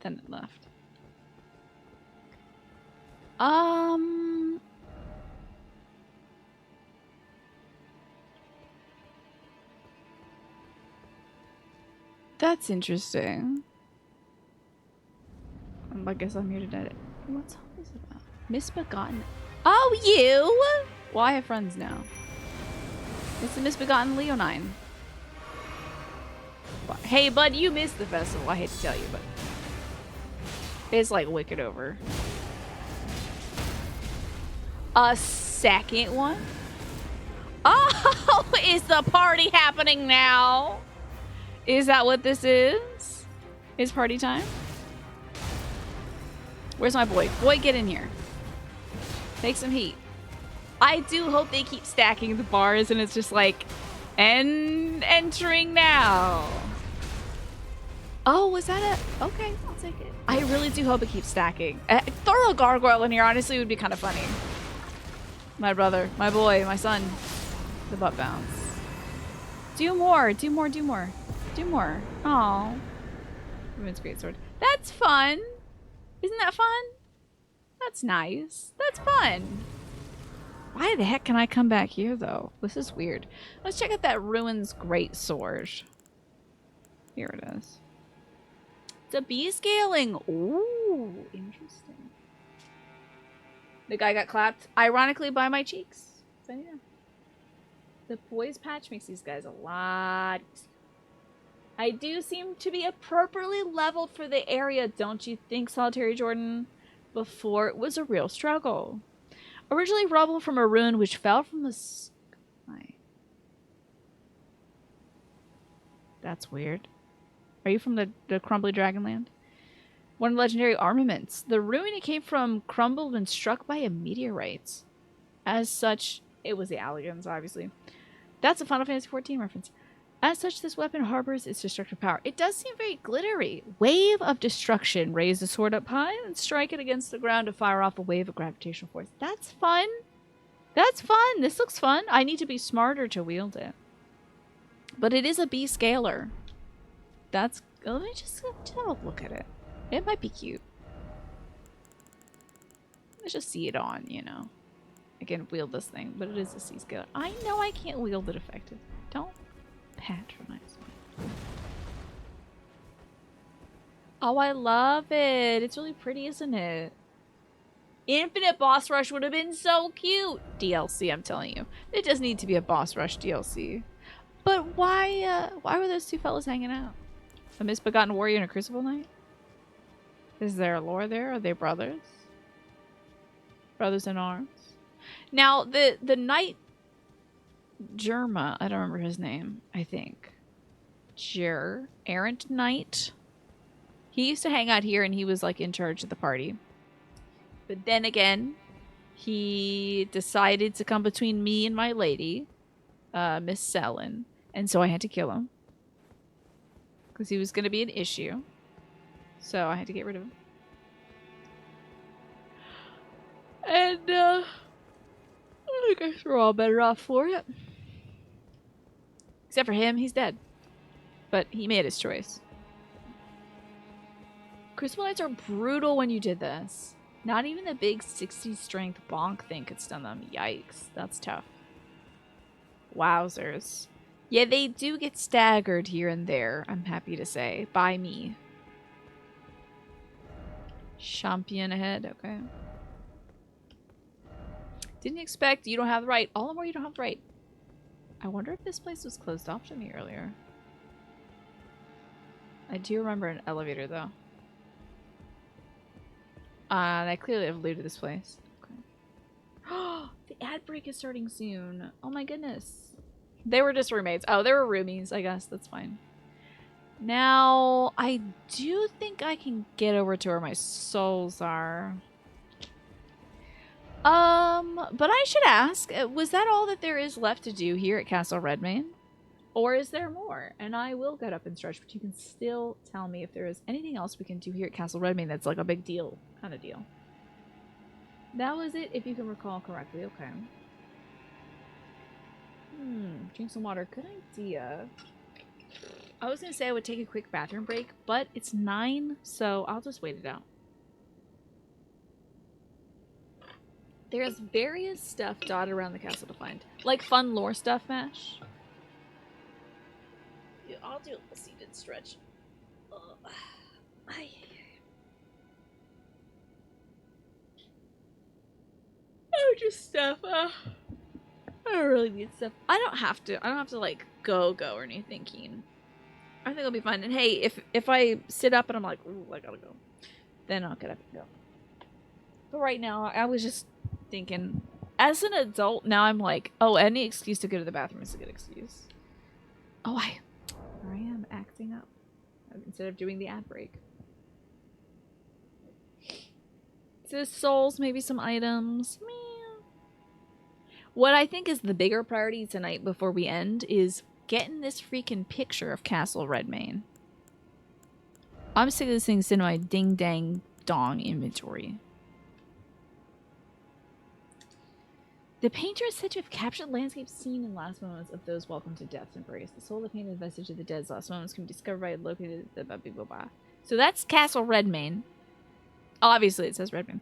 it left. That's interesting. I guess I'm here to edit. What's all this about? Misbegotten. Oh, you! Well, I have friends now. It's the Misbegotten Leonine. Hey, bud, you missed the festival. I hate to tell you, but it's like wicked over. A second one? Oh, is the party happening now? Is that what this is? Is party time? Where's my boy? Boy, get in here. Take some heat. I do hope they keep stacking the bars and it's just like, and entering now. Oh, was that a... Okay, I'll take it. I really do hope it keeps stacking. Throw a gargoyle in here, honestly, would be kind of funny. My brother, my boy, my son. The butt bounce. Do more, do more, do more. Do more. Oh. Women's greatsword. That's fun. Isn't that fun? That's nice. That's fun. Why the heck can I come back here, though? This is weird. Let's check out that Ruins greatsword. Here it is. It's a B scaling. Ooh, interesting. The guy got clapped, ironically, by my cheeks. So, yeah. The poise patch makes these guys a lot easier. I do seem to be appropriately leveled for the area, don't you think, Solitary Jordan? Before it was a real struggle. Originally rubble from a ruin which fell from the sky. That's weird. Are you from the crumbly Dragonland? One of the legendary armaments. The ruin it came from crumbled when struck by a meteorite. As such, it was the Alligans, obviously. That's a Final Fantasy XIV reference. As such, this weapon harbors its destructive power. It does seem very glittery. Wave of destruction. Raise the sword up high and strike it against the ground to fire off a wave of gravitational force. That's fun. That's fun. This looks fun. I need to be smarter to wield it. But it is a B scaler. That's... Let me just have a look at it. It might be cute. Let's just see it on, you know. I can wield this thing, but it is a C scaler. I know I can't wield it effectively. Don't patronize me. Oh, I love it. It's really pretty, isn't it? Infinite Boss Rush would have been so cute. DLC, I'm telling you. It does need to be a Boss Rush DLC. But why were those two fellas hanging out? A misbegotten warrior and a Crucible Knight? Is there a lore there? Are they brothers? Brothers in arms? Now, the knight Jerma, I don't remember his name, I think. Errant Knight. He used to hang out here and he was like in charge of the party. But then again, he decided to come between me and my lady, Miss Selin. And so I had to kill him. Because he was going to be an issue. So I had to get rid of him. And, I guess we're all better off for it. Except for him, he's dead. But he made his choice. Crucible Knights are brutal when you did this. Not even the big 60 strength bonk thing could stun them. Yikes. That's tough. Wowzers. Yeah, they do get staggered here and there, I'm happy to say. By me. Champion ahead, okay. Didn't expect, you don't have the right. All the more you don't have the right. I wonder if this place was closed off to me earlier. I do remember an elevator, though. They clearly have looted this place. Okay. The ad break is starting soon. Oh my goodness. They were just roommates. Oh, they were roomies, I guess. That's fine. Now, I do think I can get over to where my souls are. But I should ask, was that all that there is left to do here at Castle Redmane? Or is there more? And I will get up and stretch, but you can still tell me if there is anything else we can do here at Castle Redmane that's like a big deal kind of deal. That was it, if you can recall correctly. Okay. Drink some water. Good idea. I was gonna say I would take a quick bathroom break, but it's 9, so I'll just wait it out. There's various stuff dotted around the castle to find. Like fun lore stuff, Mash. I'll do a seated stretch. Oh, just stuff. I don't really need stuff. I don't have to like go or anything, Keen. I think it'll be fine. And hey, if I sit up and I'm like, ooh, I gotta go, then I'll get up and go. But right now, I was just thinking, as an adult, now I'm like, oh, any excuse to go to the bathroom is a good excuse. Oh, here I am acting up instead of doing the ad break. So souls, maybe some items. What I think is the bigger priority tonight before we end is getting this freaking picture of Castle Redmane. I'm sick of this thing sitting in my ding dang dong inventory. The painter is said to have captured landscapes seen in last moments of those welcome to death's embrace. The soul of the painted vestige of the dead's last moments can be discovered by located the blah blah blah. So that's Castle Redmane. Obviously, it says Redmane.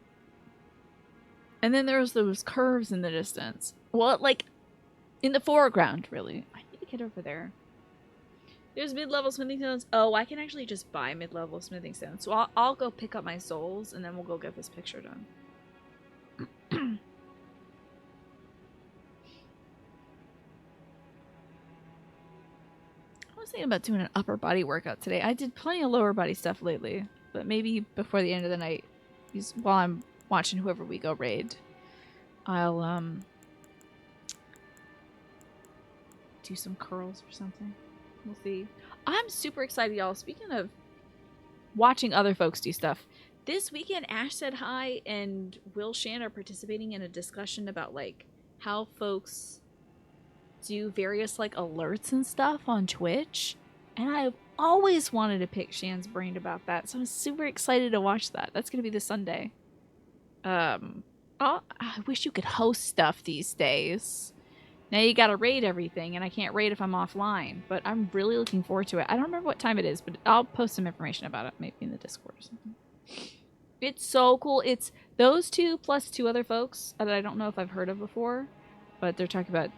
And then there's those curves in the distance. Well, like in the foreground, really. I need to get over there. There's mid-level smithing stones. Oh, I can actually just buy mid-level smithing stones. So I'll go pick up my souls, and then we'll go get this picture done. I was thinking about doing an upper body workout today. I did plenty of lower body stuff lately, but maybe before the end of the night, while I'm watching whoever we go raid, I'll do some curls or something. We'll see. I'm super excited, y'all. Speaking of watching other folks do stuff, this weekend Ash Said Hi and Will Shan are participating in a discussion about like how folks do various like alerts and stuff on Twitch, and I've always wanted to pick Shan's brain about that, so I'm super excited to watch that. That's gonna be this Sunday. I wish you could host stuff these days. Now you gotta raid everything, and I can't raid if I'm offline, but I'm really looking forward to it. I don't remember what time it is, but I'll post some information about it, maybe in the Discord or something. It's so cool. It's those two plus 2 other folks that I don't know if I've heard of before, but they're talking about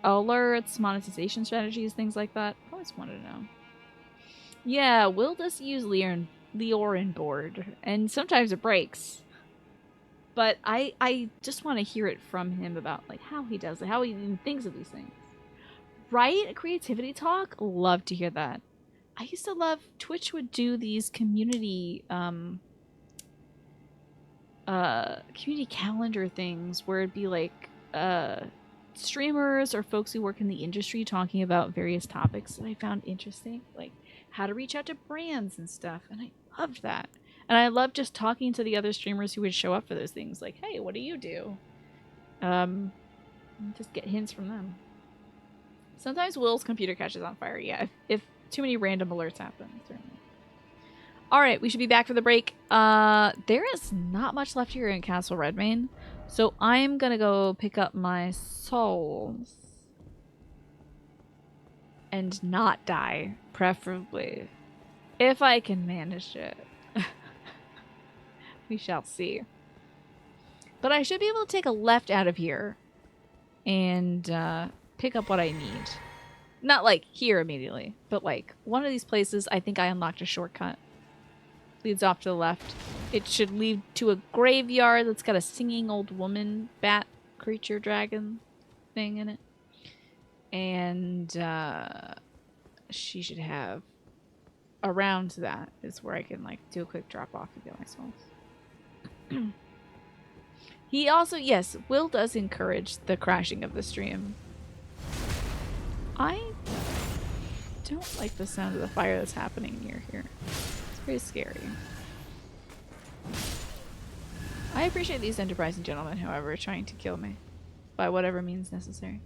alerts, monetization strategies, things like that. I always wanted to know. Yeah, Will does use Leorin board, and sometimes it breaks. But I just want to hear it from him about like how he does it, how he even thinks of these things. Right? A creativity talk? Love to hear that. I used to love Twitch would do these community community calendar things where it'd be like streamers or folks who work in the industry talking about various topics that I found interesting, like how to reach out to brands and stuff, and I loved that. And I love just talking to the other streamers who would show up for those things. Like, hey, what do you do? Just get hints from them. Sometimes Will's computer catches on fire. Yeah, if too many random alerts happen. Certainly. All right, we should be back for the break. There is not much left here in Castle Redmane. So I'm going to go pick up my souls. and not die, preferably. If I can manage it. We shall see. But I should be able to take a left out of here and pick up what I need. Not like here immediately, but like one of these places I think I unlocked a shortcut. Leads off to the left. It should lead to a graveyard that's got a singing old woman bat creature dragon thing in it. And she should have around that is where I can like do a quick drop off and get my souls. He also, yes, Will does encourage the crashing of the stream. I don't like the sound of the fire that's happening near here. It's very scary. I appreciate these enterprising gentlemen, however, trying to kill me by whatever means necessary.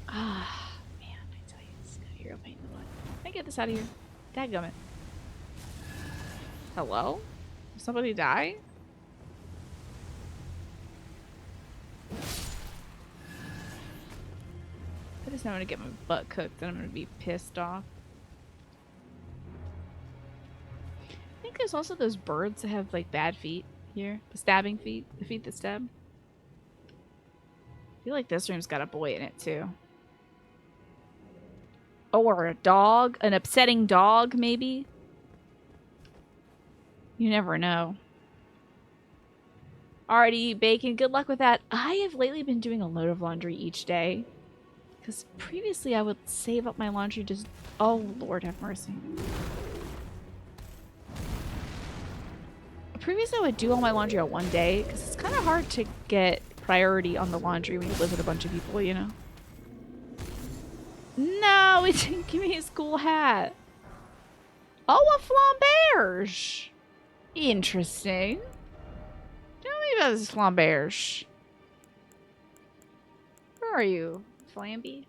Ah, man, I tell you, it's got hero pain in the butt. Can I get this out of here? Dadgummit. Hello? Did somebody die? I just know I'm gonna get my butt cooked and I'm gonna be pissed off. I think there's also those birds that have like bad feet here. The stabbing feet. The feet that stab. I feel like this room's got a boy in it too. Oh, or a dog? An upsetting dog, maybe? You never know. Already bacon. Good luck with that. I have lately been doing a load of laundry each day. Because previously I would save up my laundry just... Oh, Lord have mercy. Previously I would do all my laundry on one day. Because it's kind of hard to get priority on the laundry when you live with a bunch of people, you know? No, it didn't give me his cool hat. Oh, a flamberge. Interesting. Tell me about this flamberge. Where are you? Flamby?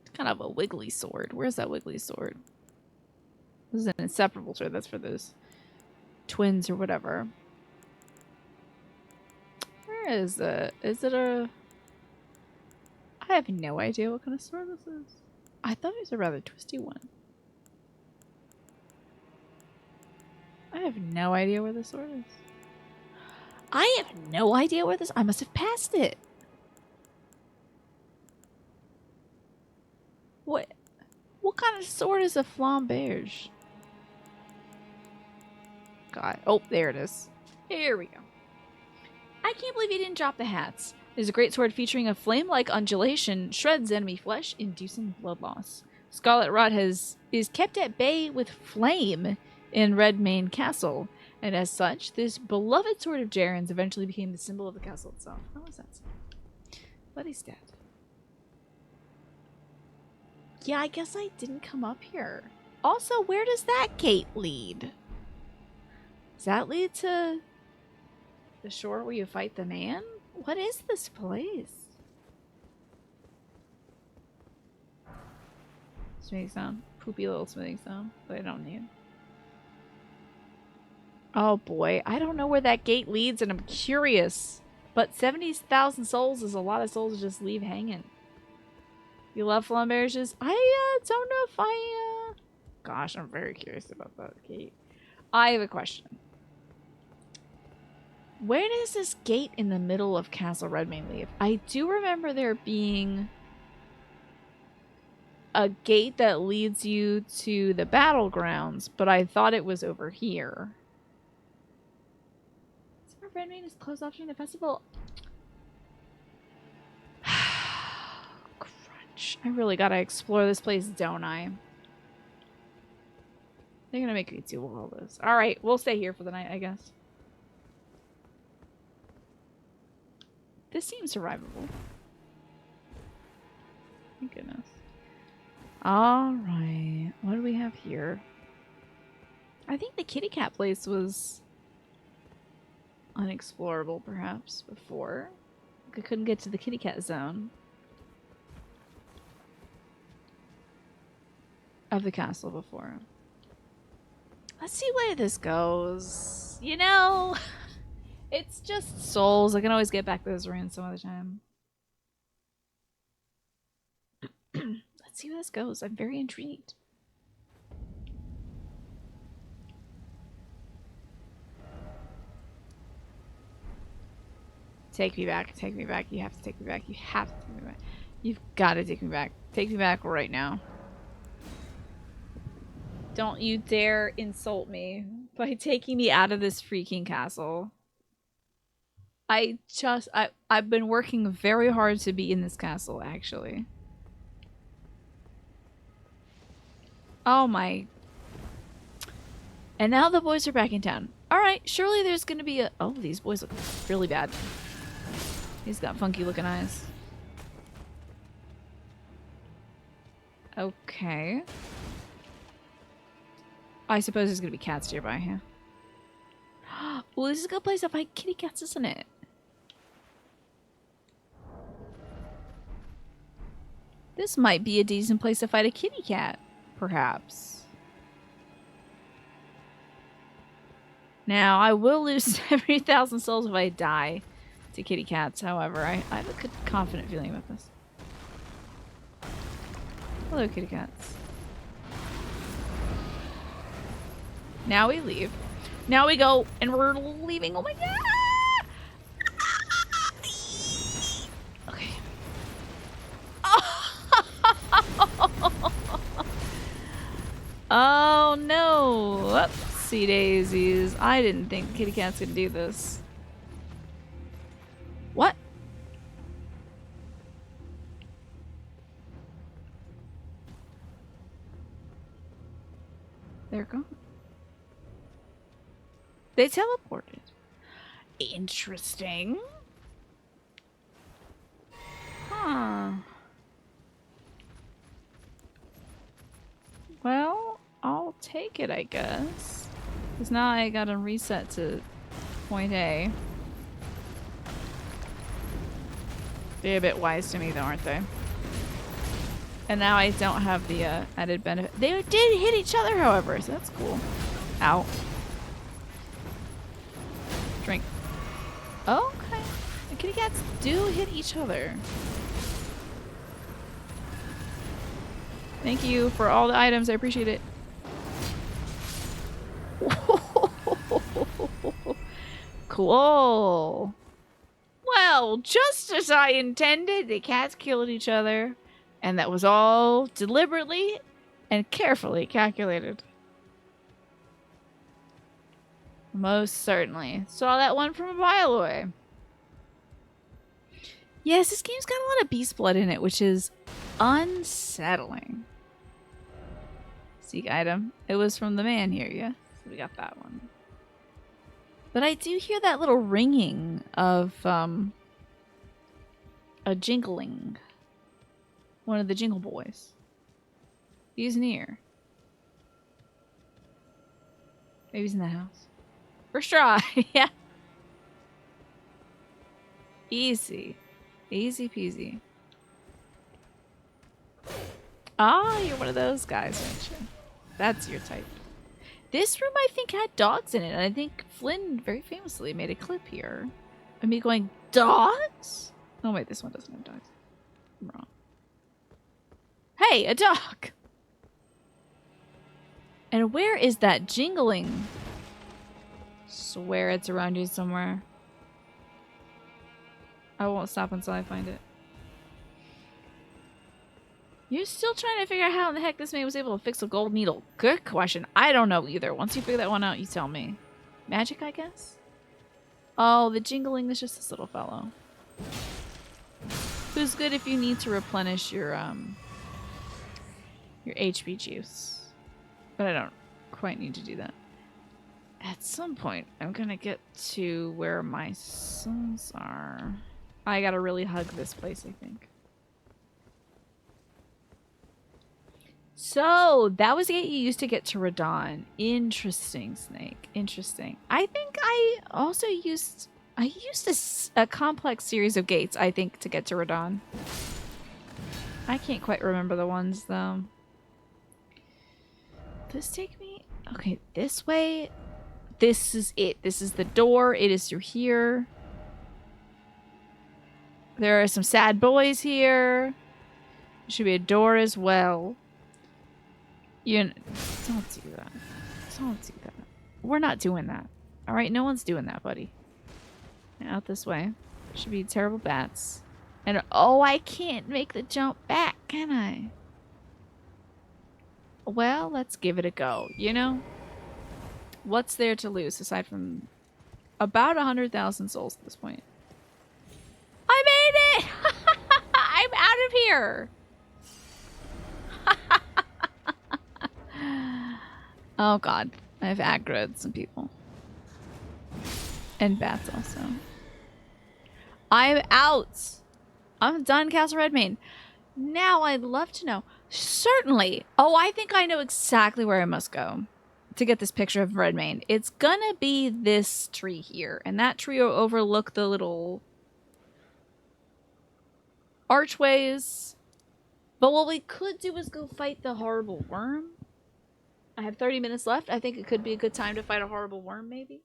It's kind of a wiggly sword. Where's that wiggly sword? This is an inseparable sword. That's for those twins or whatever. Where is it? Is it a... I have no idea what kind of sword this is. I thought it was a rather twisty one. I have no idea where this sword is. I have no idea where this... I must have passed it. What kind of sword is a flamberge? God. Oh, there it is. Here we go. I can't believe you didn't drop the hats. It is a great sword featuring a flame-like undulation, shreds enemy flesh, inducing blood loss. Scarlet Rot is kept at bay with flame in Redmane Castle, and as such, this beloved sword of Jaren's eventually became the symbol of the castle itself. How was that? But he's dead. Yeah, I guess I didn't come up here. Also, where does that gate lead? Does that lead to the shore where you fight the man? What is this place? Smoothing sound. Poopy little smoothing sound that I don't need. Oh boy, I don't know where that gate leads and I'm curious. But 70,000 souls is a lot of souls to just leave hanging. You love flamberges? I don't know if I... Gosh, I'm very curious about that gate. I have a question. Where does this gate in the middle of Castle Redmane leave? I do remember there being a gate that leads you to the battlegrounds, but I thought it was over here. Summer Redmane is closed off during the festival. Crunch. I really gotta explore this place, don't I? They're gonna make me do all this. Alright, we'll stay here for the night, I guess. This seems survivable. Thank goodness. Alright. What do we have here? I think the kitty cat place was unexplorable, perhaps, before. I couldn't get to the kitty cat zone of the castle before. Let's see where this goes. You know, it's just souls. I can always get back to those ruins some other time. Let's see where this goes. I'm very intrigued. Take me back. Take me back. You have to take me back. You have to take me back. You've got to take me back. Take me back right now. Don't you dare insult me by taking me out of this freaking castle. I've been working very hard to be in this castle, actually. Oh my. And now the boys are back in town. Alright, surely there's gonna be a... Oh, these boys look really bad. He's got funky looking eyes. Okay. I suppose there's gonna be cats nearby here. Well, this is a good place to find kitty cats, isn't it? This might be a decent place to fight a kitty cat, perhaps. Now, I will lose 70,000 souls if I die to kitty cats, however. I have a good, confident feeling about this. Hello, kitty cats. Now we leave. Now we go, and we're leaving. Oh my god! Okay. Oh no! Whoopsie daisies. I didn't think kitty cats could do this. What? They're gone. They teleported. Interesting. Huh. Well, I'll take it, I guess. Because now I gotta reset to point A. They're a bit wise to me though, aren't they? And now I don't have the added benefit. They did hit each other, however, so that's cool. Ow. Drink. Okay. The kitty cats do hit each other. Thank you for all the items. I appreciate it. Cool. Well, just as I intended, the cats killed each other. And that was all deliberately and carefully calculated. Most certainly. Saw that one from a mile away. Yes, this game's got a lot of beast blood in it, which is unsettling. Seek item. It was from the man here, yeah? So we got that one. But I do hear that little ringing of a jingling. One of the jingle boys. He's near. Maybe he's in the house. First try, yeah. Easy. Easy peasy. Ah, you're one of those guys, aren't you? That's your type. This room, I think, had dogs in it. And I think Flynn very famously made a clip here. of me going, dogs? Oh, wait, this one doesn't have dogs. I'm wrong. Hey, a dog! And where is that jingling? Swear it's around here somewhere. I won't stop until I find it. You're still trying to figure out how in the heck this man was able to fix a gold needle. Good question. I don't know either. Once you figure that one out, you tell me. Magic, I guess? Oh, the jingling is just this little fellow. Who's good if you need to replenish your HP juice. But I don't quite need to do that. At some point, I'm gonna get to where my souls are. I gotta really hug this place, I think. So, that was the gate you used to get to Radon. Interesting, Snake. Interesting. I think I also used... I used a complex series of gates, I think, to get to Radon. I can't quite remember the ones, though. Does this take me... Okay, this way. This is it. This is the door. It is through here. There are some sad boys here. Should be a door as well. Don't do that. Don't do that. We're not doing that. Alright, no one's doing that, buddy. Out this way. Should be terrible bats. And oh, I can't make the jump back, can I? Well, let's give it a go, you know? What's there to lose aside from about 100,000 souls at this point? I made it! I'm out of here! Oh god, I've aggroed some people. And bats also. I'm out! I'm done Castle Redmane. Now I'd love to know. Certainly. Oh, I think I know exactly where I must go to get this picture of Redmane. It's gonna be this tree here. And that tree will overlook the little archways. But what we could do is go fight the horrible worm. I have 30 minutes left. I think it could be a good time to fight a horrible worm, maybe.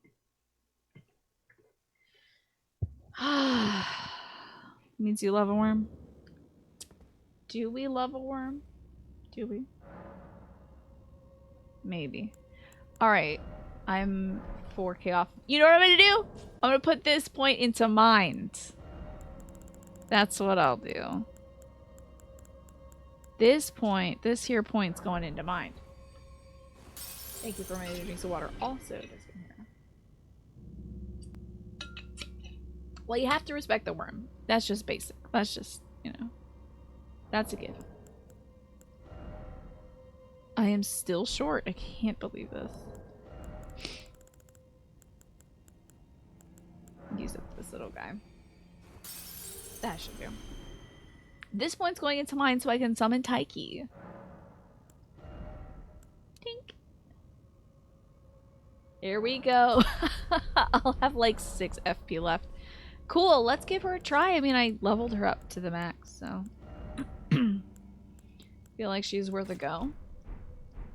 Means you love a worm. Do we love a worm? Do we? Maybe. Alright. I'm 4K off. You know what I'm gonna do? I'm gonna put this point into mind. That's what I'll do. This here point's going into mind. Thank you for my drinks of water. Also, this in here. Well, you have to respect the worm. That's just basic. That's just, you know. That's a gift. I am still short. I can't believe this. Use up this little guy. That should do. This point's going into mine so I can summon Taiki. Tink. Here we go. I'll have like 6 FP left. Cool, let's give her a try. I mean, I leveled her up to the max, so. Feel like she's worth a go.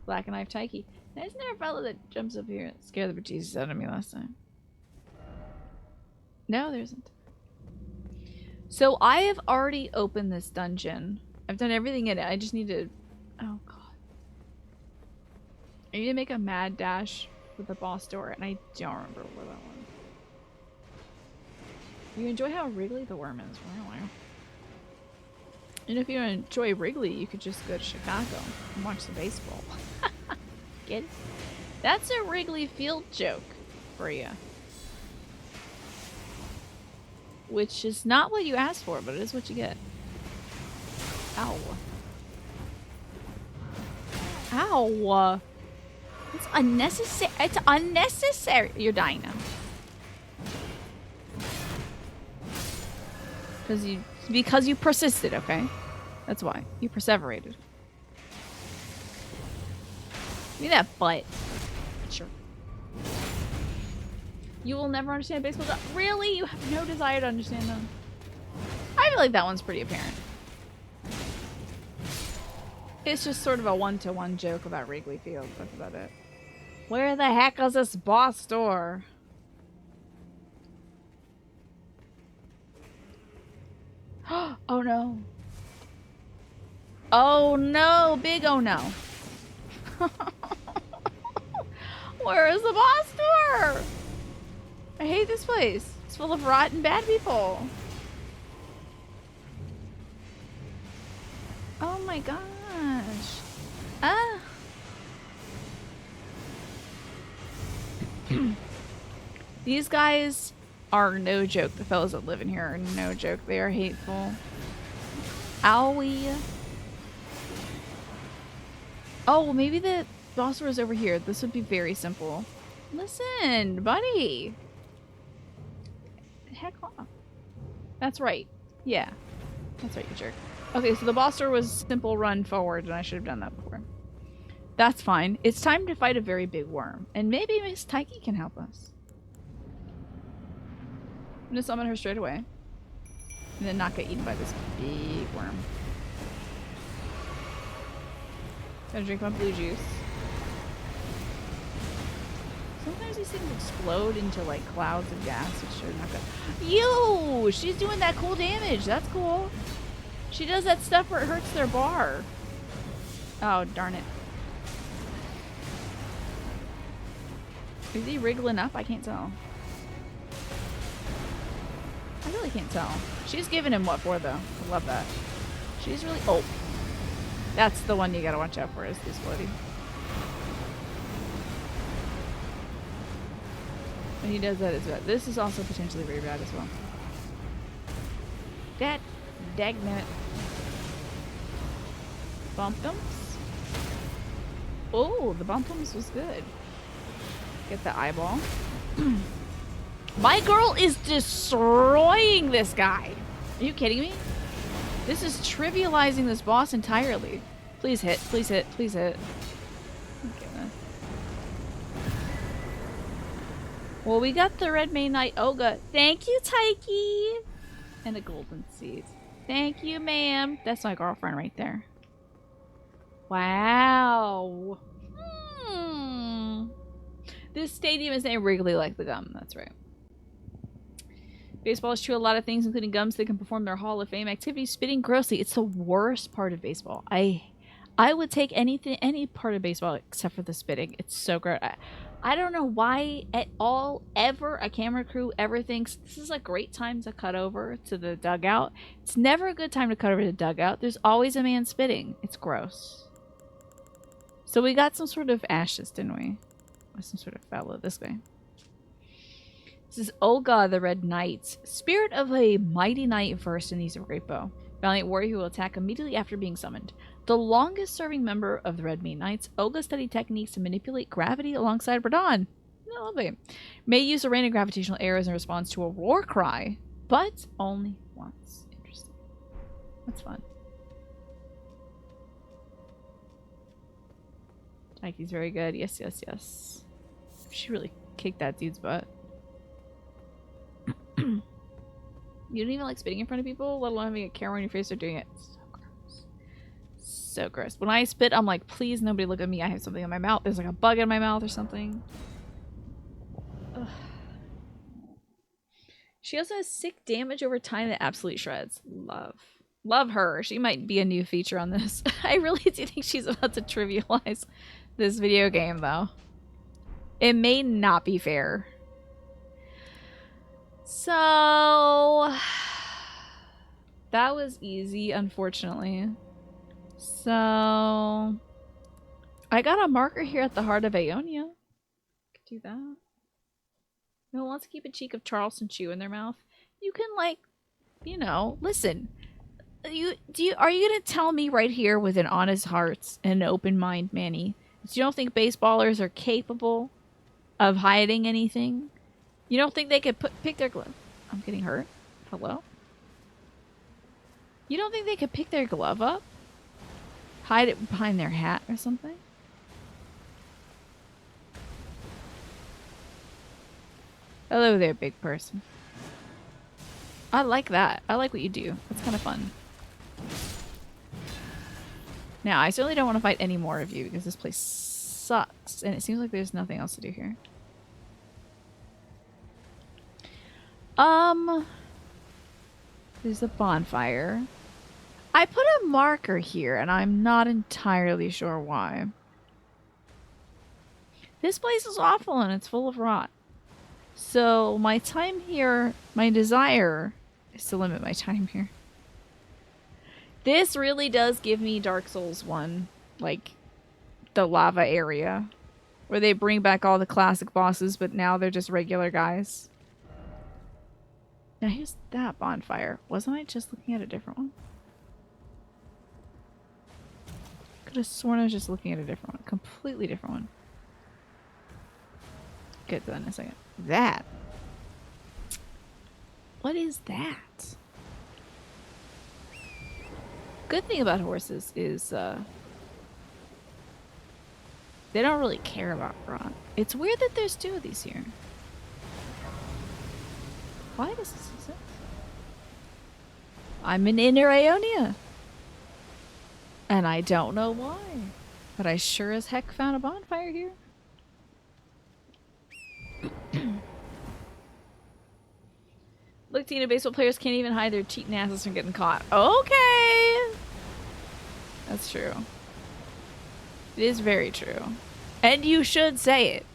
Black Knife Taiki. Now, isn't there a fellow that jumps up here and scared the bejesus out of me last time? No, there isn't. So I have already opened this dungeon. I've done everything in it. I just need to... Oh, God. I need to make a mad dash with the boss door, and I don't remember where that was. You enjoy how wriggly the worm is, really. And if you enjoy Wrigley, you could just go to Chicago and watch the baseball. Get it? That's a Wrigley Field joke for you. Which is not what you asked for, but it is what you get. Ow. Ow. It's unnecessary. It's unnecessary. You're dying now. Because you persisted, okay? That's why. You perseverated. Give me that butt. Sure. You will never understand baseball. Really? You have no desire to understand them? I feel like that one's pretty apparent. It's just sort of a one-to-one joke about Wrigley Field. That's about it. Where the heck is this boss door? Oh no. Oh no, big oh no. Where is the boss door? I hate this place. It's full of rotten bad people. Oh my gosh. Ah. These guys are no joke. The fellows that live in here are no joke. They are hateful. Owie. Oh, well, maybe the boss door is over here. This would be very simple. Listen, buddy. Heck off. That's right. Yeah. That's right, you jerk. Okay, so the boss door was simple run forward, and I should have done that before. That's fine. It's time to fight a very big worm. And maybe Miss Taiki can help us. I'm gonna summon her straight away. And then not get eaten by this big worm. Gonna drink my blue juice. Sometimes these things explode into like clouds of gas, which are not good. Yo! She's doing that cool damage. That's cool. She does that stuff where it hurts their bar. Oh, darn it. Is he wriggling up? I can't tell. I really can't tell. She's giving him what for, though. I love that. She's really... Oh. That's the one you gotta watch out for, is this bloody. When he does that, it's bad. This is also potentially very bad as well. That dagnit. Bumptums? Oh, the bumptums was good. Get the eyeball. My girl is destroying this guy. Are you kidding me? This is trivializing this boss entirely. Please hit, please hit, please hit. Okay, then. Well, we got the Red Main Knight Olga. Thank you, Taiki! And a golden seed. Thank you, ma'am. That's my girlfriend right there. Wow. This stadium is named Wrigley like the gum. That's right. Baseball is true a lot of things, including gums that can perform their Hall of Fame activities. Spitting grossly. It's the worst part of baseball. I would take any part of baseball except for the spitting. It's so gross. I don't know why at all ever a camera crew ever thinks this is a great time to cut over to the dugout. It's never a good time to cut over to the dugout. There's always a man spitting. It's gross. So we got some sort of ashes, didn't we? Or some sort of fellow this way. This is Olga the Red Knight. Spirit of a mighty knight versed in the use of great bow. Valiant warrior who will attack immediately after being summoned. The longest serving member of the Red Main Knights, Olga studied techniques to manipulate gravity alongside Radon. Lovely. May use a rain of gravitational arrows in response to a war cry, but only once. Interesting. That's fun. Taiki's very good. Yes, yes, yes. She really kicked that dude's butt. You don't even like spitting in front of people, let alone having a camera on your face or doing it. So gross. So gross. When I spit, I'm like, please nobody look at me. I have something in my mouth. There's like a bug in my mouth or something. Ugh. She also has sick damage over time that absolutely shreds. Love her. She might be a new feature on this. I really do think she's about to trivialize this video game, though. It may not be fair. So that was easy, unfortunately. So I got a marker here at the heart of Aeonia. Could do that. No one wants to keep a cheek of Charleston chew in their mouth. You can, like, you know, listen. Are you gonna tell me right here with an honest heart and an open mind, Manny, that you don't think baseballers are capable of hiding anything? You don't think they could pick their glove? I'm getting hurt. Hello? You don't think they could pick their glove up? Hide it behind their hat or something? Hello there, big person. I like that. I like what you do. That's kind of fun. Now, I certainly don't want to fight any more of you because this place sucks. And it seems like there's nothing else to do here. There's a bonfire. I put a marker here, and I'm not entirely sure why. This place is awful, and it's full of rot. So my time here, my desire is to limit my time here. This really does give me Dark Souls 1, like the lava area, where they bring back all the classic bosses, but now they're just regular guys. Now here's that bonfire. Wasn't I just looking at a different one? Could have sworn I was just looking at a different one. Completely different one. Get to that in a second. That. What is that? Good thing about horses is they don't really care about rot. It's weird that there's two of these here. Why does this exist? I'm in Inner Aeonia. And I don't know why. But I sure as heck found a bonfire here. Look, Tina, baseball players can't even hide their cheating asses from getting caught. Okay! That's true. It is very true. And you should say it.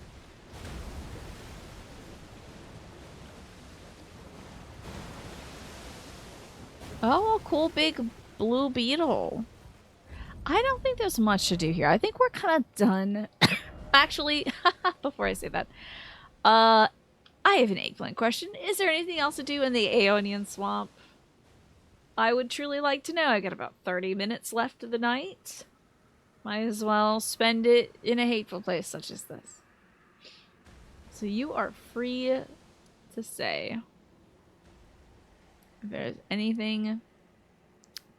Oh, a cool big blue beetle. I don't think there's much to do here. I think we're kind of done. Actually, before I say that, I have an eggplant question. Is there anything else to do in the Aeonian Swamp? I would truly like to know. I got about 30 minutes left of the night. Might as well spend it in a hateful place such as this. So you are free to say if there's anything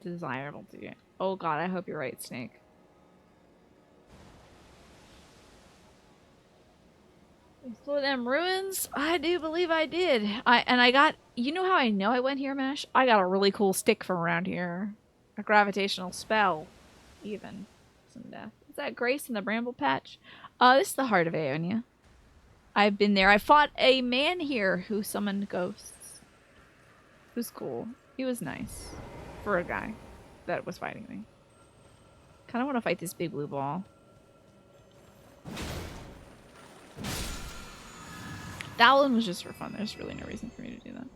desirable to do. Oh god, I hope you're right, Snake. Explore them ruins? I do believe I did. I got, you know how I know I went here, Mesh? I got a really cool stick from around here. A gravitational spell, even. Some death. Is that Grace in the Bramble Patch? This is the heart of Aeonia. I've been there. I fought a man here who summoned ghosts. It was cool. He was nice. For a guy that was fighting me. Kind of want to fight this big blue ball. That one was just for fun. There's really no reason for me to do that.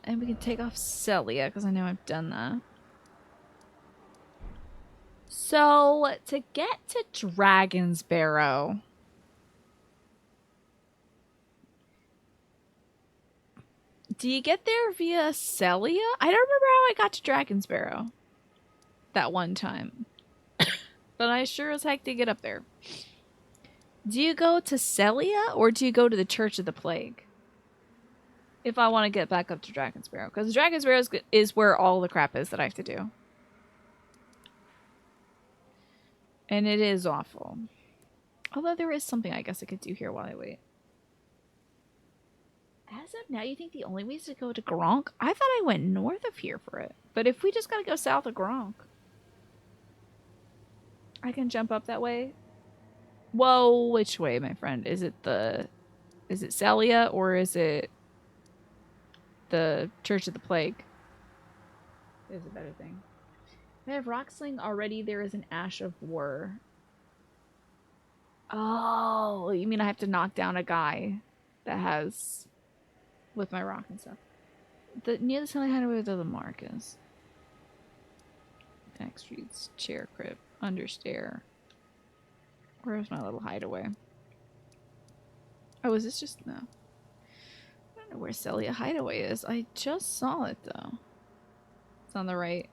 And we can take off Celia, because I know I've done that. So, to get to Dragon's Barrow... Do you get there via Celia? I don't remember how I got to Dragon's Barrow. That one time. But I sure as heck did get up there. Do you go to Celia or do you go to the Church of the Plague? If I want to get back up to Dragon's Barrow. Because Dragon's Barrow is where all the crap is that I have to do. And it is awful. Although there is something I guess I could do here while I wait. As of now, you think the only way is to go to Gronk? I thought I went north of here for it. But if we just gotta go south of Gronk. I can jump up that way. Whoa, which way, my friend? Is it Celia or is it the Church of the Plague? There's a better thing. I have Rocksling already. There is an Ash of War. Oh, you mean I have to knock down a guy that has... with my rock and stuff. Near the Celia Hideaway where the mark is. Next streets, chair crib, understair. Where's my little hideaway? Oh, is this just... no. I don't know where Celia Hideaway is. I just saw it, though. It's on the right.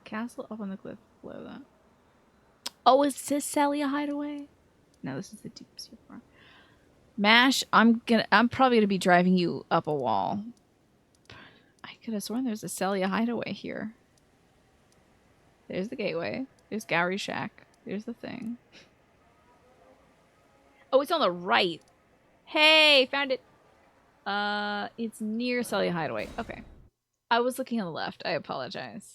Castle up on the cliff below that. Oh, is this Celia Hideaway? No, this is the deep sea farm. Mash, I'm probably gonna be driving you up a wall. I could have sworn there's a Celia Hideaway here. There's the gateway. There's Gowrie Shack. There's the thing. Oh, it's on the right. Hey, found it. It's near Celia Hideaway. Okay. I was looking on the left. I apologize.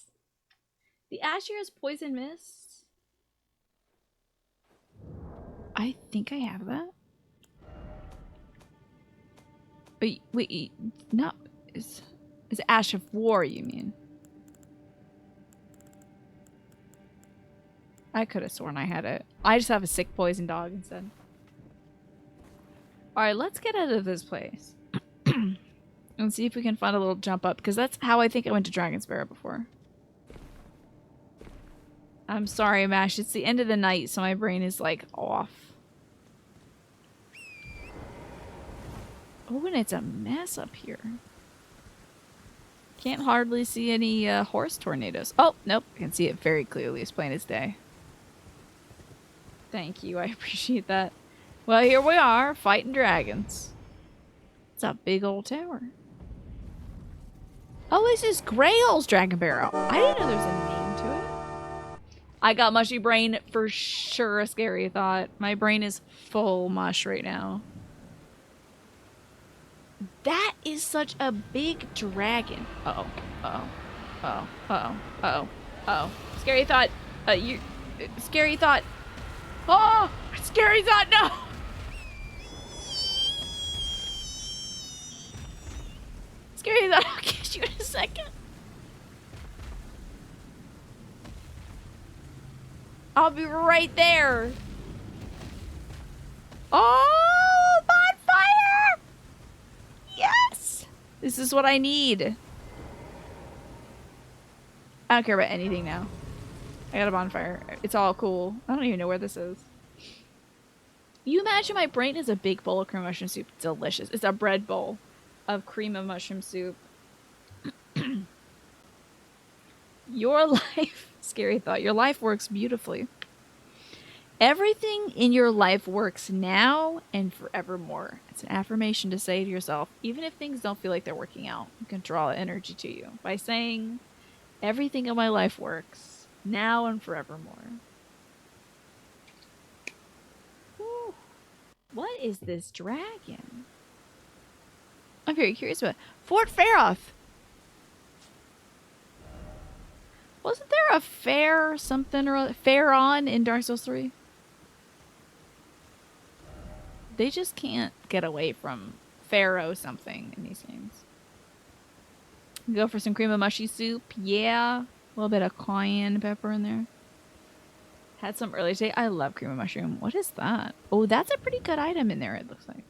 The ash here is poison mist. I think I have that. Wait, no. Is Ash of War, you mean? I could have sworn I had it. I just have a sick poison dog instead. Alright, let's get out of this place. And see if we can find a little jump up. Because that's how I think I went to Dragon's Barrow before. I'm sorry, Mash. It's the end of the night, so my brain is, like, off. Oh, and it's a mess up here. Can't hardly see any horse tornadoes. Oh, nope. I can see it very clearly. It's plain as day. Thank you. I appreciate that. Well, here we are, fighting dragons. It's a big old tower. Oh, this is Grail's Dragon Barrow. I didn't know there was a name to it. I got mushy brain for sure. A scary thought. My brain is full mush right now. That is such a big dragon. Uh-oh. Uh-oh. Uh-oh. Uh-oh. Uh-oh. Uh-oh. Scary thought. Scary thought. Oh! Scary thought, no! Scary thought. I'll catch you in a second. I'll be right there. Oh, bonfire! Yes! This is what I need. I don't care about anything now. I got a bonfire. It's all cool. I don't even know where this is. You imagine my brain is a big bowl of cream of mushroom soup. Delicious. It's a bread bowl of cream of mushroom soup. Your life, scary thought, your life works beautifully. Everything in your life works now and forevermore. It's an affirmation to say to yourself, even if things don't feel like they're working out, you can draw energy to you by saying, everything in my life works now and forevermore. Whew. What is this dragon? I'm very curious about it. Fort Faroth. Wasn't there a fair something or other? Fair on in Dark Souls 3? They just can't get away from Pharaoh something in these games. Go for some cream of mushy soup. Yeah. A little bit of cayenne pepper in there. Had some earlier today. I love cream of mushroom. What is that? Oh, that's a pretty good item in there, it looks like.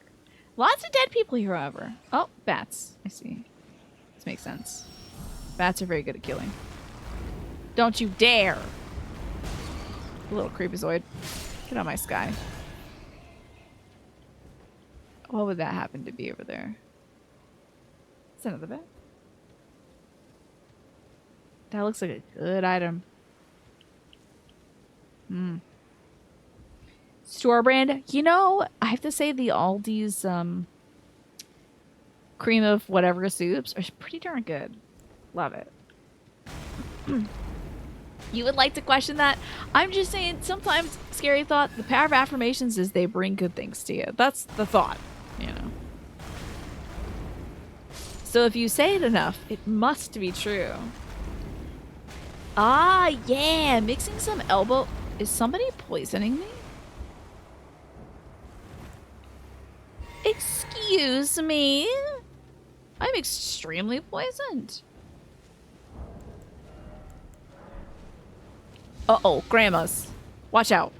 Lots of dead people here, however. Oh, bats. I see. This makes sense. Bats are very good at killing. Don't you dare! Little creepazoid. Get on my sky. What would that happen to be over there? It's another bed. That looks like a good item. Store brand. You know, I have to say the Aldi's cream of whatever soups are pretty darn good. Love it. You would like to question that? I'm just saying, sometimes, scary thought, the power of affirmations is they bring good things to you. That's the thought, you know. So if you say it enough, it must be true. Ah, yeah, mixing some elbow. Is somebody poisoning me? Excuse me? I'm extremely poisoned. Uh-oh, grandmas. Watch out.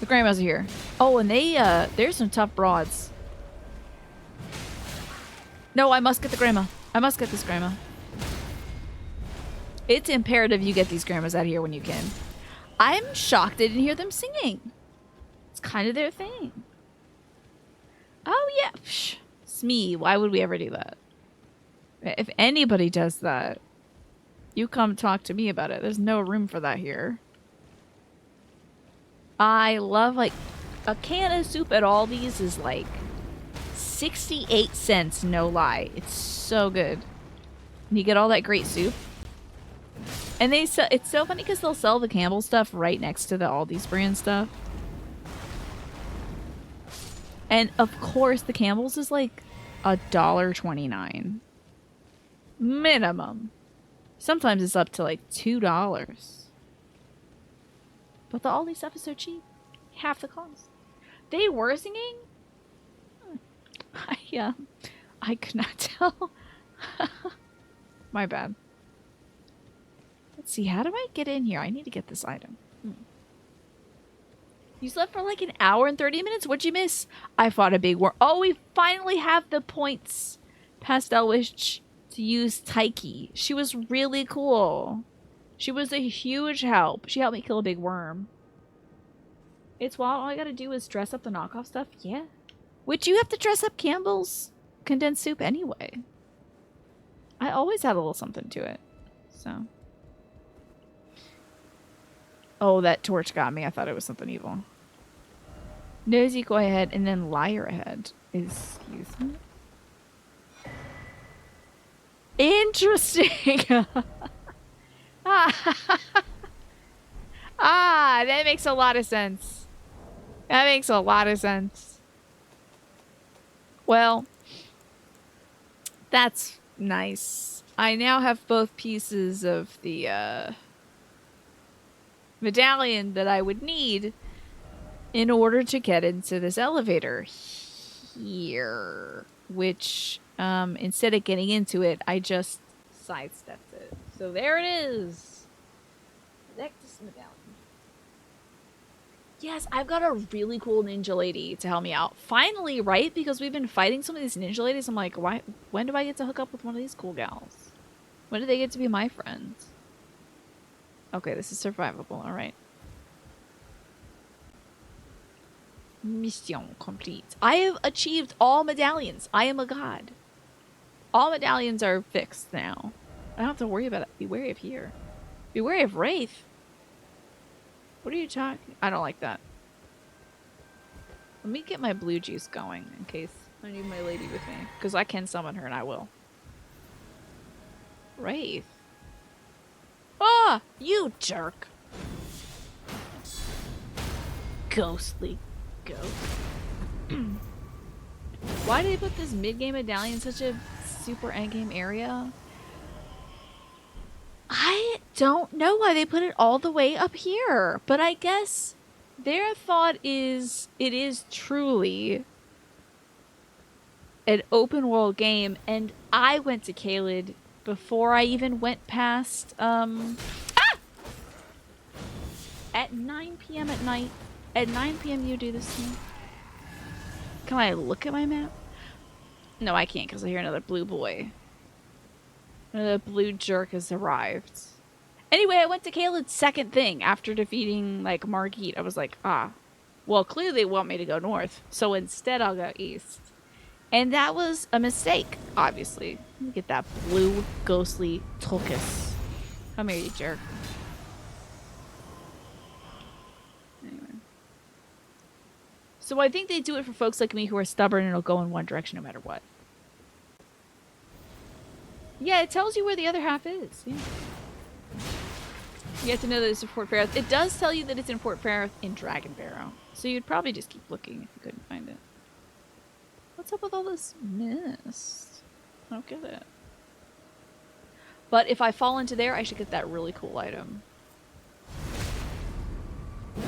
The grandmas are here. Oh, and there's some tough broads. No, I must get the grandma. I must get this grandma. It's imperative you get these grandmas out of here when you can. I'm shocked I didn't hear them singing. It's kind of their thing. Oh, yeah. Psh, Smee, why would we ever do that? If anybody does that, you come talk to me about it. There's no room for that here. I love, like, a can of soup at Aldi's is like 68 cents, no lie. It's so good. And you get all that great soup. And they sell, it's so funny because they'll sell the Campbell stuff right next to the Aldi's brand stuff. And of course, the Campbell's is like $1.29 minimum. Sometimes it's up to like $2. But the Aldi stuff is so cheap. Half the cost. They were singing? I could not tell. My bad. Let's see, how do I get in here? I need to get this item. You slept for like an hour and 30 minutes? What'd you miss? I fought a big war. Oh, we finally have the points. Pastel Wish to use Taiki. She was really cool. She was a huge help. She helped me kill a big worm. It's wild. All I gotta do is dress up the knockoff stuff. Yeah. Would you have to dress up Campbell's condensed soup anyway? I always had a little something to it. So. Oh, that torch got me. I thought it was something evil. Nosy, go ahead, and then liar ahead. Excuse me. Interesting. That makes a lot of sense. That makes a lot of sense. Well, that's nice. I now have both pieces of the medallion that I would need in order to get into this elevator here, which instead of getting into it, I just sidestepped it. So there it is. Alecto's medallion. Yes, I've got a really cool ninja lady to help me out. Finally, right? Because we've been fighting some of these ninja ladies. I'm like, why? When do I get to hook up with one of these cool gals? When do they get to be my friends? Okay, this is survivable. All right. Mission complete. I have achieved all medallions. I am a god. All medallions are fixed now. I don't have to worry about it. Be wary of here. Be wary of Wraith. What are you talking? I don't like that. Let me get my blue juice going in case I need my lady with me. Because I can summon her and I will. Wraith. Ah! You jerk! Ghostly ghost. Why did they put this mid-game medallion in such a super endgame area? I don't know why they put it all the way up here, but I guess their thought is it is truly an open world game, and I went to Caelid before I even went past at 9 p.m. at night. At 9 p.m. you do this thing. Can I look at my map? No, I can't because I hear another blue boy. Another blue jerk has arrived. Anyway, I went to Caelid's second thing after defeating, like, Margit. I was like, well, clearly they want me to go north. So instead, I'll go east. And that was a mistake, obviously. Let me get that blue, ghostly Tulkus. Come here, you jerk. Anyway. So I think they do it for folks like me who are stubborn and will go in one direction no matter what. Yeah, it tells you where the other half is. Yeah. You have to know that it's in Fort Faireth. It does tell you that it's in Fort Faireth in Dragon Barrow. So you'd probably just keep looking if you couldn't find it. What's up with all this mist? I don't get it. But if I fall into there, I should get that really cool item.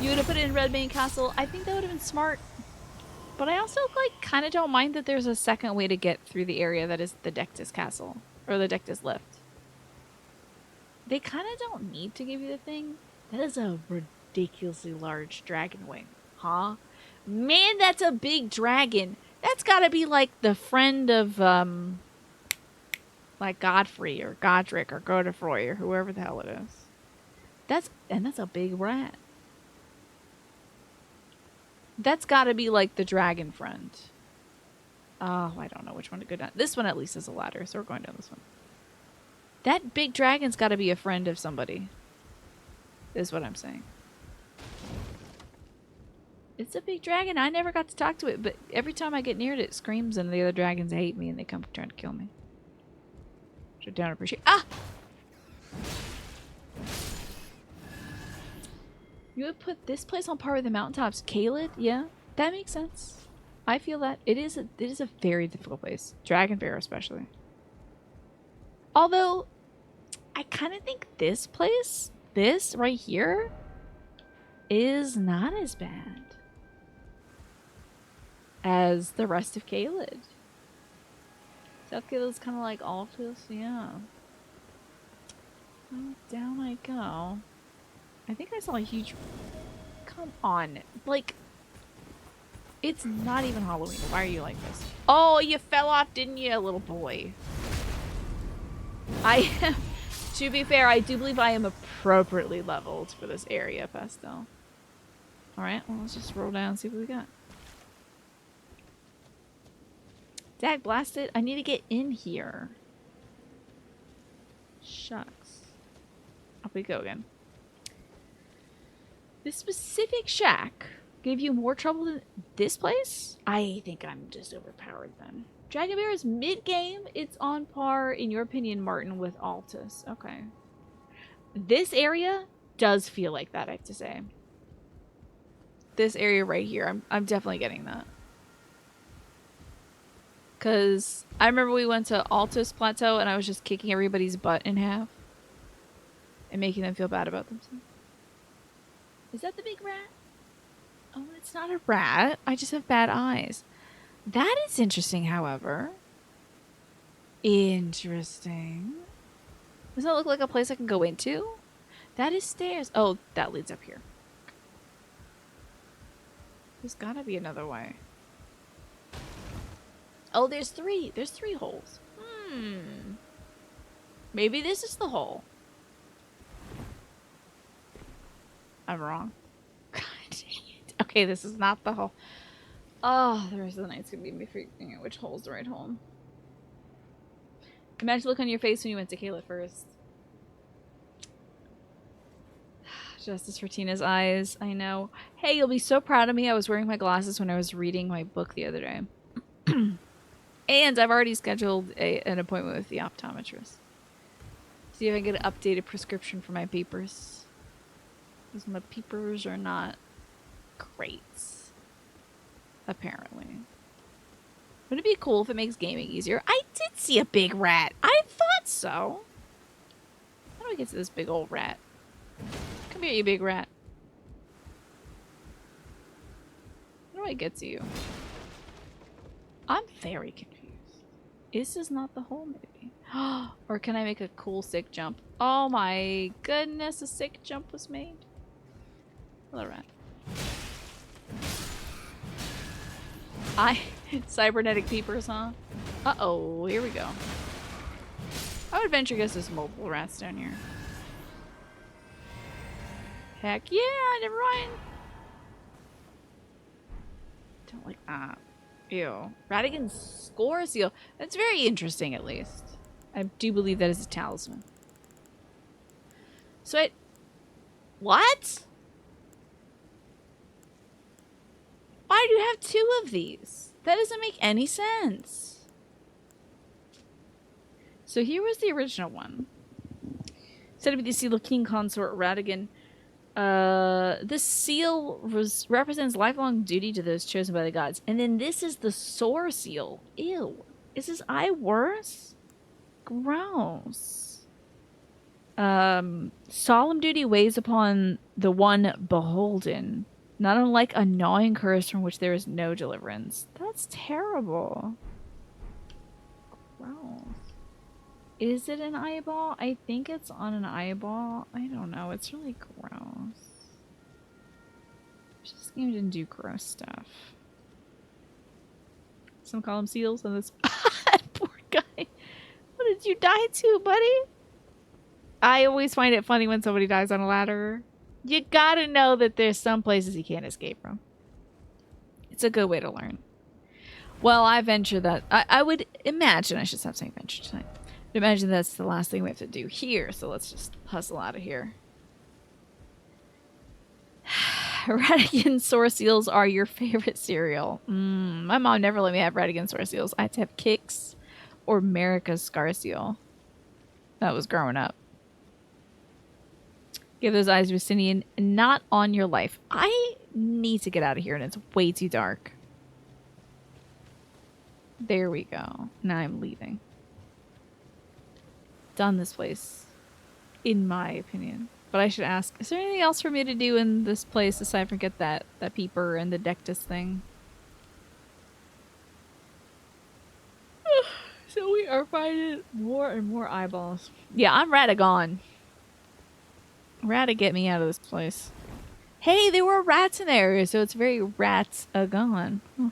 You would have put it in Redmane Castle. I think that would have been smart. But I also, like, kind of don't mind that there's a second way to get through the area that is the Dectus Castle. Or the Dectus Lift. They kind of don't need to give you the thing. That is a ridiculously large dragon wing. Huh? Man, that's a big dragon. That's gotta be like the friend of, like Godfrey or Godric or Godefroy or whoever the hell it is. That's a big rat. That's gotta be like the dragon friend. Oh, I don't know which one to go down. This one at least is a ladder, so we're going down this one. That big dragon's gotta be a friend of somebody. Is what I'm saying. It's a big dragon. I never got to talk to it, but every time I get near it, it screams and the other dragons hate me and they come trying to kill me. Which I don't appreciate. Ah! You would put this place on par with the mountaintops. Caelid? Yeah, that makes sense. I feel that. It is a very difficult place. Dragon Barrow especially. Although, I kind of think this place, this right here, is not as bad as the rest of Caelid. South Caelid's kind of like Altus, yeah. Down I go. I think I saw a huge... Come on. Like, it's not even Halloween. Why are you like this? Oh, you fell off, didn't you, little boy? I am... To be fair, I do believe I am appropriately leveled for this area, Pastel. Alright, well, let's just roll down and see what we got. Dag blast it. I need to get in here. Shucks. Up we go again. This specific shack gave you more trouble than this place? I think I'm just overpowered then. Dragon Bear is mid-game. It's on par, in your opinion, Martin, with Altus. Okay. This area does feel like that, I have to say. This area right here, I'm definitely getting that. Because I remember we went to Altus Plateau and I was just kicking everybody's butt in half. And making them feel bad about themselves. Is that the big rat? Oh, it's not a rat. I just have bad eyes. That is interesting, however. Interesting. Does that look like a place I can go into? That is stairs. Oh, that leads up here. There's gotta be another way. Oh, there's three. There's 3 holes. Maybe this is the hole. I'm wrong. God dang it. Okay, this is not the hole. Oh, the rest of the night's gonna be me figuring out which hole's the right hole. Imagine the look on your face when you went to Caelid first. Justice for Tina's eyes. I know. Hey, you'll be so proud of me. I was wearing my glasses when I was reading my book the other day. And I've already scheduled an appointment with the optometrist. See if I can get an updated prescription for my papers. Because my papers are not great. Apparently. Would it be cool if it makes gaming easier? I did see a big rat. I thought so. How do I get to this big old rat? Come here, you big rat. How do I get to you? I'm very confused. Is this not the hole, maybe? Or can I make a cool sick jump? Oh my goodness, a sick jump was made. Hello, rat. Cybernetic peepers, huh? Uh-oh, here we go. I would venture guess there's multiple rats down here. Heck yeah, never mind. Don't like that. Ew. Radigan's score seal. That's very interesting, at least. I do believe that is a talisman. So what? Why do you have 2 of these? That doesn't make any sense. So here was the original one. Said to be the seal of King Consort Radigan. This seal represents lifelong duty to those chosen by the gods. And then this is the sore seal. Ew. Is his eye worse? Gross. Solemn duty weighs upon the one beholden. Not unlike a gnawing curse from which there is no deliverance. That's terrible. Gross. Is it an eyeball? I think it's on an eyeball. I don't know. It's really gross. This game didn't do gross stuff. Some call them seals and this poor guy. What did you die to, buddy? I always find it funny when somebody dies on a ladder. You gotta know that there's some places you can't escape from. It's a good way to learn. Well, I venture that... I would imagine... I should stop saying venture tonight. I'd imagine that's the last thing we have to do here, so let's just hustle out of here. Radigan Sore Seals are your favorite cereal. My mom never let me have Radigan Sore Seals. I had to have Kix or America's Scar Seal. That was growing up. Give those eyes to Justinian. Not on your life. I need to get out of here and it's way too dark. There we go. Now I'm leaving. Done this place. In my opinion. But I should ask, is there anything else for me to do in this place aside from get that peeper and the Dectus thing? So we are finding more and more eyeballs. Yeah, I'm Radagon. Rata, get me out of this place. Hey, there were rats in the area, so it's very rats-a-gone. Huh.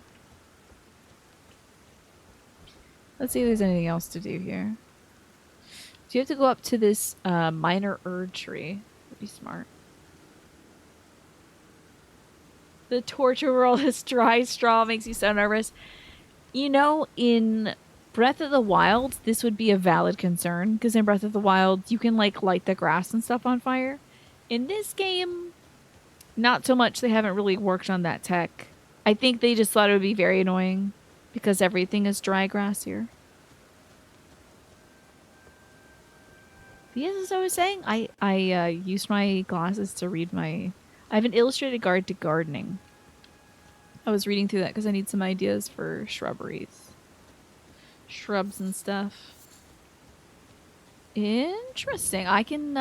Let's see if there's anything else to do here. Do you have to go up to this minor Erd tree? Would be smart. The torture world is dry straw makes you so nervous. You know, in Breath of the Wild, this would be a valid concern, because in Breath of the Wild, you can like light the grass and stuff on fire. In this game, not so much. They haven't really worked on that tech. I think they just thought it would be very annoying because everything is dry grass here. Yes, as I was saying, I used my glasses to read my... I have an illustrated guide to gardening. I was reading through that because I need some ideas for shrubberies. Shrubs and stuff. Interesting. I can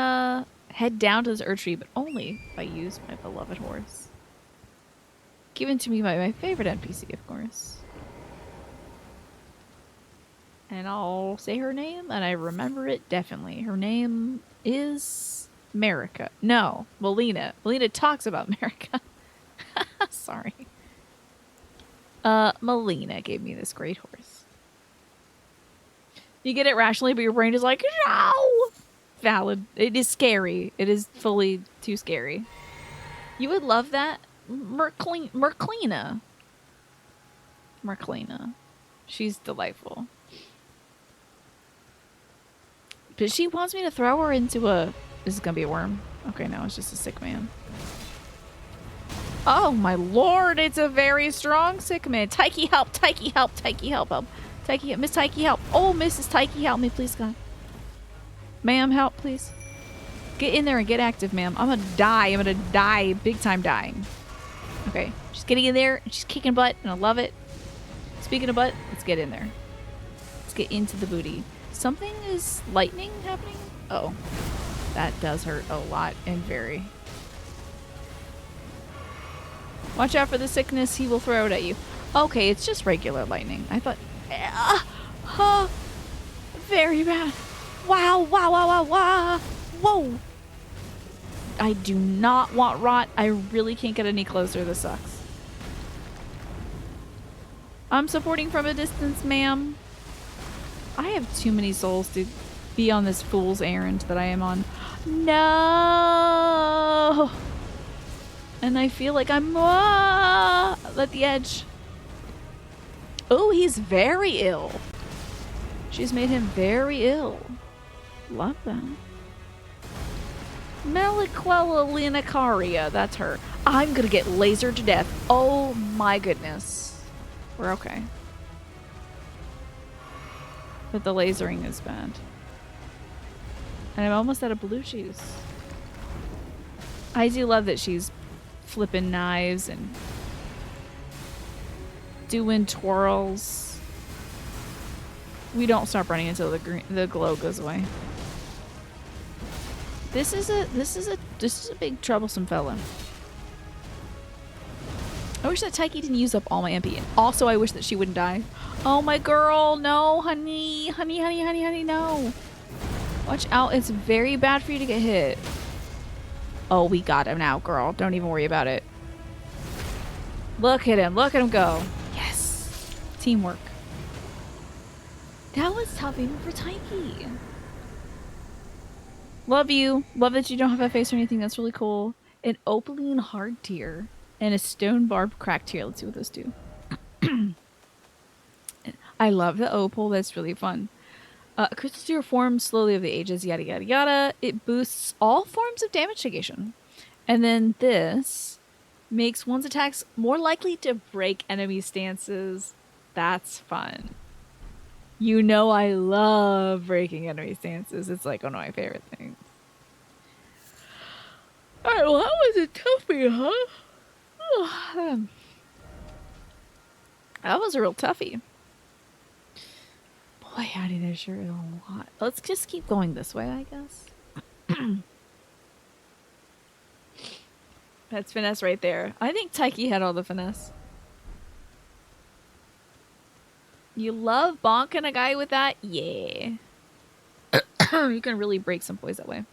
head down to this Erd tree, but only if I use my beloved horse. Given to me by my favorite NPC, of course. And I'll say her name, and I remember it definitely. Her name is Marika. No, Melina. Melina talks about Marika. Sorry. Melina gave me this great horse. You get it rationally, but your brain is like, no! Valid. It is scary. It is fully too scary. You would love that. Merklina. She's delightful. But she wants me to throw her into a... This is gonna be a worm. Okay, no, it's just a sick man. Oh my lord, it's a very strong sick man. Taiki, help! Taiki, help! Taiki, help! Help! Taiki, Miss Taiki, help! Oh, Mrs. Taiki, help me, please, God. Ma'am, help, please. Get in there and get active, ma'am. I'm gonna die. I'm gonna die. Big time dying. Okay, she's getting in there, and she's kicking butt, and I love it. Speaking of butt, let's get in there. Let's get into the booty. Something is lightning happening? Oh, that does hurt a lot and very. Watch out for the sickness. He will throw it at you. Okay, it's just regular lightning. I thought... very bad. Wow, wow, wow, wow, wow. Whoa. I do not want rot. I really can't get any closer. This sucks. I'm supporting from a distance, ma'am. I have too many souls to be on this fool's errand that I am on. No! And I feel like I'm at the edge. Oh, he's very ill. She's made him very ill. Love that. Meliquella linacaria. That's her. I'm gonna get lasered to death. Oh my goodness. We're okay. But the lasering is bad. And I'm almost out of blue juice. I do love that she's flipping knives and doing twirls. We don't stop running until the glow goes away. This is a big troublesome fella. I wish that Taiki didn't use up all my MP. And also, I wish that she wouldn't die. Oh, my girl. No, honey. Honey, honey, honey, honey, no. Watch out. It's very bad for you to get hit. Oh, we got him now, girl. Don't even worry about it. Look at him. Look at him go. Yes. Teamwork. That was tough even for Taiki. Love you. Love that you don't have a face or anything. That's really cool. An opaline hard tier. And a stone barbed crack tier. Let's see what those do. I love the opal. That's really fun. Crystal tier forms slowly over the ages. Yada yada yada. It boosts all forms of damage negation. And then this makes one's attacks more likely to break enemy stances. That's fun. You know I love breaking enemy stances. It's like one of my favorite things. Alright, well that was a toughie, huh? That was a real toughie. Boy, howdy, there sure is a lot. Let's just keep going this way, I guess. That's finesse right there. I think Taiki had all the finesse. You love bonking a guy with that? Yeah. You can really break some boys that way.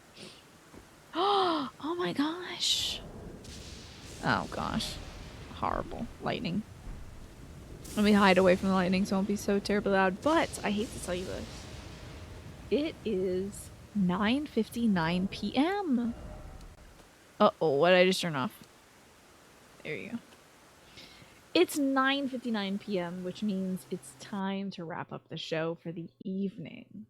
Oh my gosh. Oh gosh. Horrible. Lightning. Let me hide away from the lightning so it won't be so terribly loud. But I hate to tell you this. It is 9:59 p.m. Uh-oh, what did I just turn off? There you go. It's 9:59 p.m., which means it's time to wrap up the show for the evening.